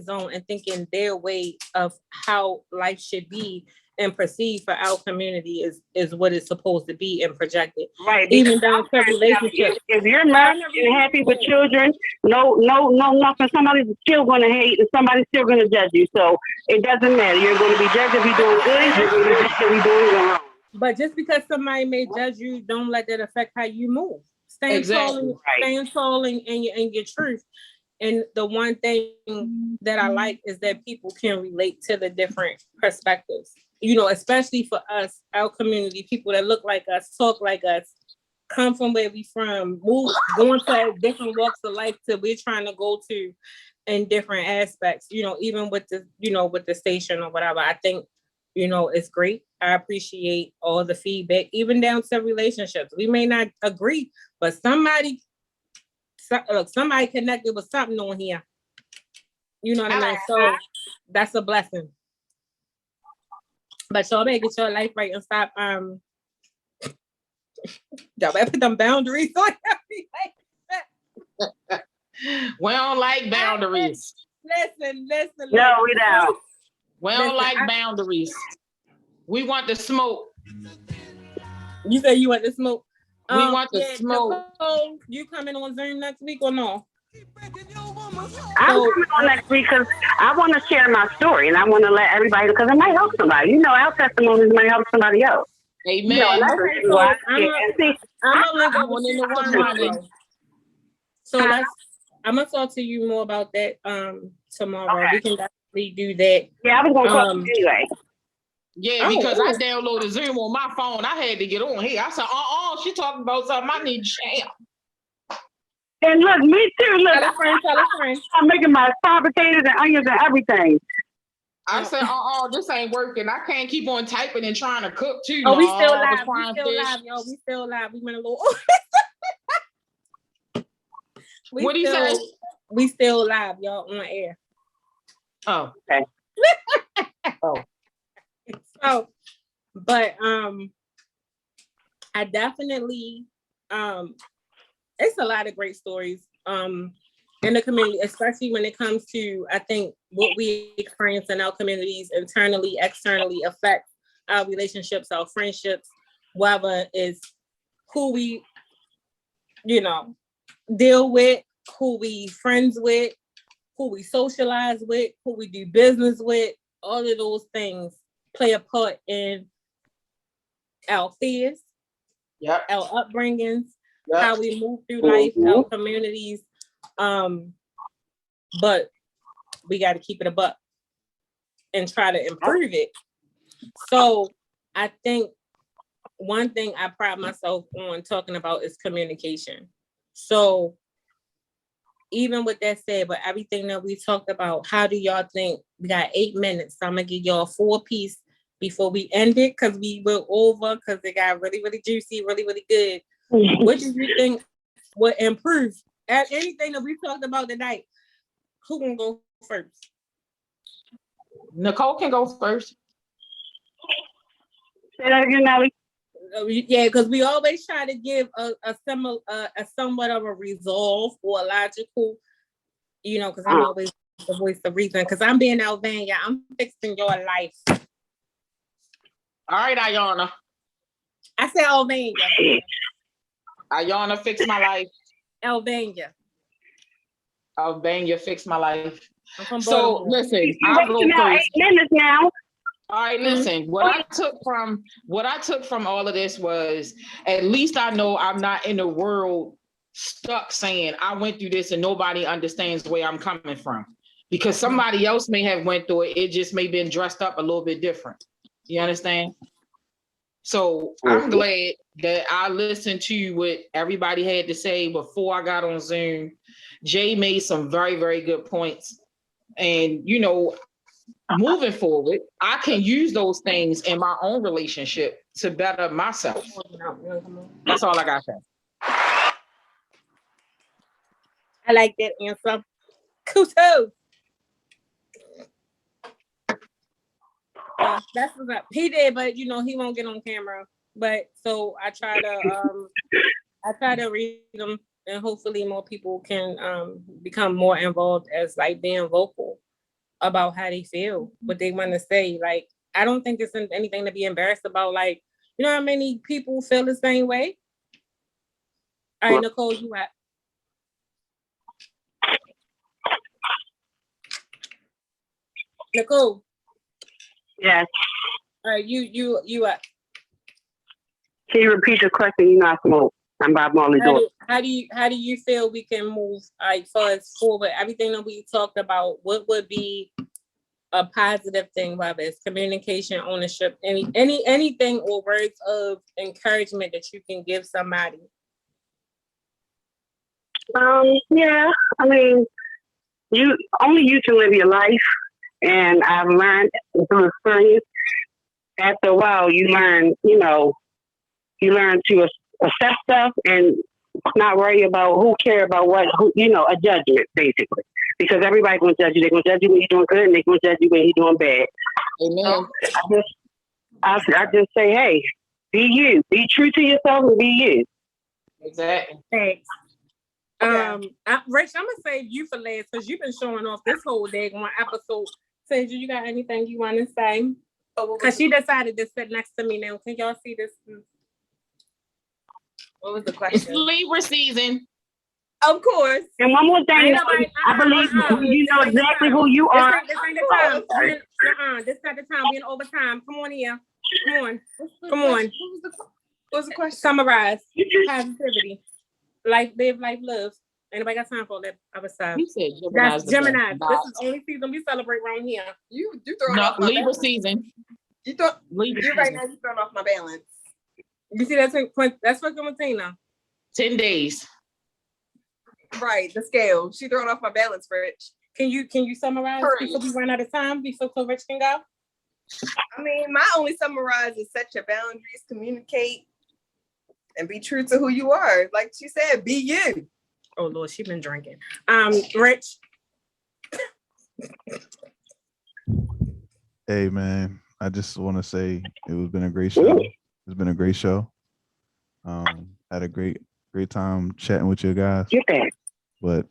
zone and thinking their way of how life should be and perceived for our community is what it's supposed to be and projected. Right. Even down to relationships. If you're married and happy with children, no, nothing. Somebody's still going to hate and somebody's still going to judge you. So it doesn't matter. You're going to be judged if you're doing good. You're going to be judged if you're doing wrong. But just because somebody may judge you, don't let that affect how you move. Staying tall in your truth. And the one thing that I like is that people can relate to the different perspectives. You know, especially for us, our community, people that look like us, talk like us, come from where we from, going to different walks of life that we're trying to go to in different aspects, you know, even with the station or whatever. I think, you know, it's great. I appreciate all the feedback, even down to relationships. We may not agree, but somebody connected with something on here. You know what I mean? So that's a blessing. But y'all better get your life right and stop. Y'all better put them boundaries on everything. We don't like boundaries. Listen. No, we don't. We don't like boundaries. We want the smoke. You say you want the smoke? We want the smoke. Nicole, you coming on Zoom next week or no? I'm coming on next week because I want to share my story and I want to let everybody, because it might help somebody. You know, our testimonies might help somebody else. Amen. So I'm gonna talk to you more about that tomorrow. Okay. We can definitely do that. Yeah, I was gonna talk to you anyway. Yeah, because I downloaded Zoom on my phone. I had to get on here. I said, she talking about something I need to share. And look, me too. Look, tell a friend. I'm making my fried potatoes and onions and everything. I said, this ain't working. I can't keep on typing and trying to cook too. Oh, we still live. We still live. We went a little. What do you say? We still live, y'all, on air. Oh, okay. So, but I definitely it's a lot of great stories in the community, especially when it comes to, I think, what we experience in our communities internally, externally affects our relationships, our friendships, whether it's who we, deal with, who we friends with, who we socialize with, who we do business with. All of those things play a part in our fears, our upbringings, how we move through life, our communities. But we got to keep it a buck and try to improve it. So I think one thing I pride myself on talking about is communication. So even with that said, but everything that we talked about, how do y'all think? We got 8 minutes. So I'm gonna give y'all 4 pieces before we end it, because we went over, because it got really, really juicy, really, really good. What do you think would improve at anything that we talked about tonight? Who gonna go first? Nicole can go first. Say that again, Nelly. Yeah, because we always try to give a somewhat of a resolve or a logical, because I'm always the voice of reason. Because I'm being Alvania, I'm fixing your life. All right, Ayana. I said Alvania. Ayana, fix my life. Alvania, fix my life. So listen, I'll go first. 8 minutes now. All right, listen. What I took from all of this was, at least I know I'm not in the world stuck saying I went through this and nobody understands where I'm coming from, because somebody else may have went through it. It just may have been dressed up a little bit different. You understand? So I'm glad that I listened to what everybody had to say before I got on Zoom. Jay made some very, very good points. And, moving forward, I can use those things in my own relationship to better myself. That's all I got to say. I like that answer. Kudos. That's what's up. He did, but he won't get on camera. But so I try to read them, and hopefully more people can become more involved as like being vocal about how they feel, what they want to say. Like, I don't think it's anything to be embarrassed about. Like, you know how many people feel the same way? All right, Nicole, you at? Nicole. Yes. All right, you at? Can you repeat the question? You know I smoke. I'm Bob Marley. How do you feel we can move like far as forward? Everything that we talked about, what would be a positive thing, whether it's communication, ownership, anything or words of encouragement that you can give somebody? Yeah, I mean, you can live your life, and I've learned through experience. After a while, you learn to accept stuff and not worry about who care about what, a judgment basically, because everybody's gonna judge you. They're gonna judge you when you're doing good, and they're gonna judge you when you're doing bad. Amen. So I just say, hey, be you, be true to yourself, and be you. Exactly. Thanks. Rich, I'm gonna save you for last because you've been showing off this whole day one episode. Tajah, you got anything you want to say? Because she decided to sit next to me now. Can y'all see this? What was the question? It's Libra season. Of course. And one more thing, I believe you know exactly who you are. This ain't the time. This not the time. We're in overtime. Come on here. Come on. What was the question? Summarize. Positivity. Life, live, life, love. Anybody got time for that other side? You said That's Gemini. This is the only season we celebrate around here. You throwing off my Libra balance. season. You thought Libra you season. right now you throwing off my balance. You see that's for Clementina. 10 days. Right, the scale. She throwing off my balance, Rich. Can you summarize before we run out of time? Before Rich can go? I mean, my only summarize is set your boundaries, communicate, and be true to who you are. Like she said, be you. Oh Lord, she been drinking. Rich. Hey man, I just want to say it's been a great show. It's been a great show. Had a great time chatting with you guys. But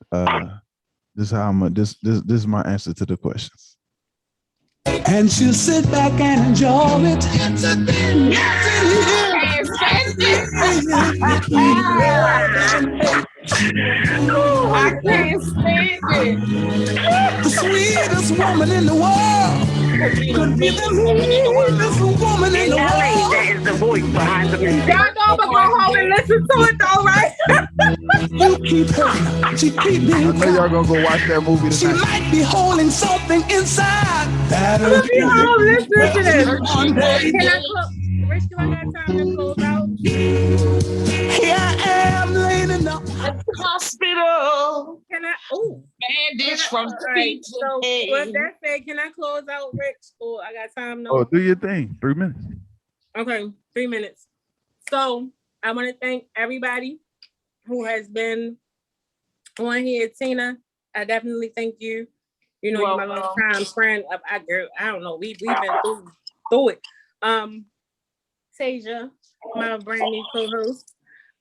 this is how this is my answer to the questions. And she'll sit back and enjoy it. I can't stand it. The sweetest woman in the world. Could be the sweetest woman in the world. That is the voice behind the music. Y'all know I'm gonna go home and listen to it though, right? You keep her. She keep me. I know y'all gonna go watch that movie She tonight. might be holding something inside. That'll Listen to this. one day. Rich, do I got time to close out? Here I am laying in the Hospital. Can I? Oh, Bandage from feet to so head. with that said, can I close out, Rich? Or I got time? No. Oh, do your thing. 3 minutes. Okay, 3 minutes. So I want to thank everybody who has been on here. Tina, I definitely thank you. You know, you're my long time friend. I don't know. We've been through it. Tajah, my brand new co-host.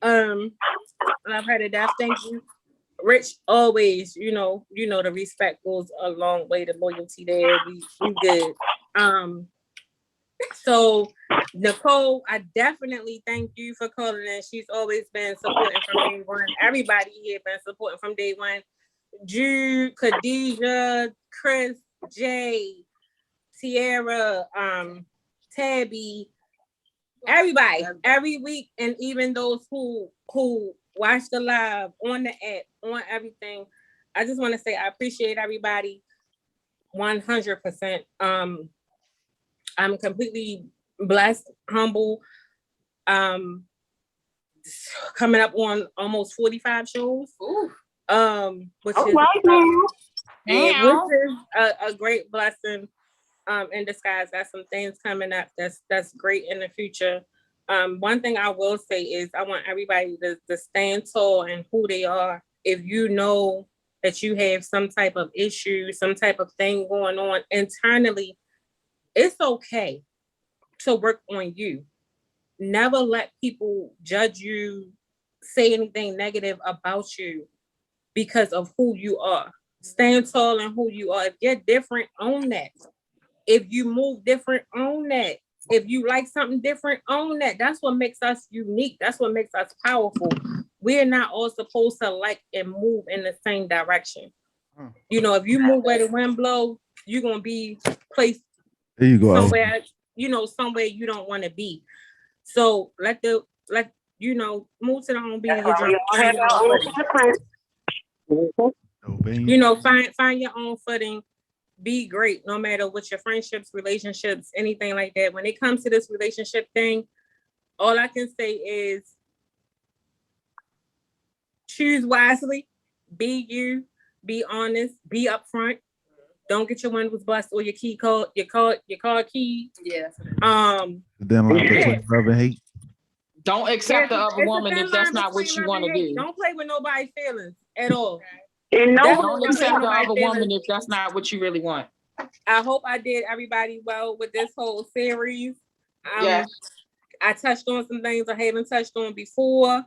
Love her to death. Thank you. Rich, always, you know, the respect goes a long way, the loyalty there. We good. So Nicole, I definitely thank you for calling in. She's always been supporting from day one. Everybody here been supporting from day one. Jude, Khadijah, Chris, Jay, Tierra, Tabby, everybody, every week, and even those who watch the live on the app, on everything. I just want to say I appreciate everybody 100%. I'm completely blessed, humble. Coming up on almost 45 shows. Ooh. Which is a great blessing in disguise. Got some things coming up that's great in the future. One thing I will say is I want everybody to stand tall in who they are. If you know that you have some type of issue, some type of thing going on internally, it's okay to work on you. never let people judge you, say anything negative about you because of who you are. Stand tall in who you are. If you're different, own that. If you move different, own that. If you like something different, own that. That's what makes us unique. That's what makes us powerful. We're not all supposed to like and move in the same direction. You know, if you move where the wind blows, you're gonna be placed There you go. somewhere, you know, somewhere you don't want to be. So move to the home beat of your dream. You know, find your own footing. Be great, no matter what your friendships, relationships, anything like that. When it comes to this relationship thing, all I can say is choose wisely, be you, be honest, be upfront. Don't get your windows bust or your car key. Yeah. Then line between love and hate. Don't accept the other woman if that's not what you want to do. Don't play with nobody's feelings at all. Don't accept the other woman if that's not what you really want. I hope I did everybody well with this whole series. Yes. I touched on some things I haven't touched on before.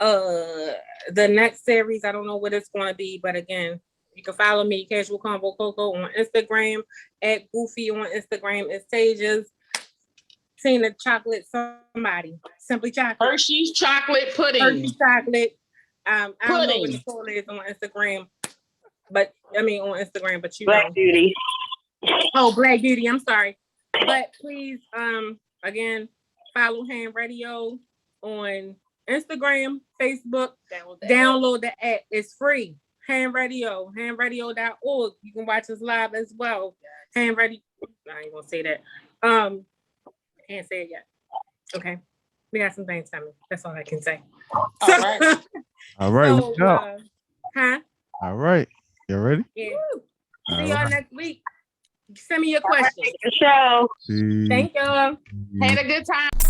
The next series, I don't know what it's going to be, but again, you can follow me, Kazual Konvo Coco, on Instagram, at Goofy on Instagram, it's Tajah's Tina Chocolate somebody. Simply Chocolate. Hershey's Chocolate Pudding. Hershey's Chocolate. I don't know what Nicole is on Instagram, but on Instagram, but you Black know. Beauty. Oh, Black Beauty. I'm sorry. But please, again, follow Ham Radio on Instagram, Facebook. Download the app. It's free. Ham Radio, hamradio.org. You can watch us live as well. Ham Radio. I ain't gonna say that. Can't say it yet. Okay. We got some things coming. That's all I can say. All right. All right. So, all right. You ready? Yeah. See y'all next week. Send me your questions. Show. Thank y'all. Had a good time.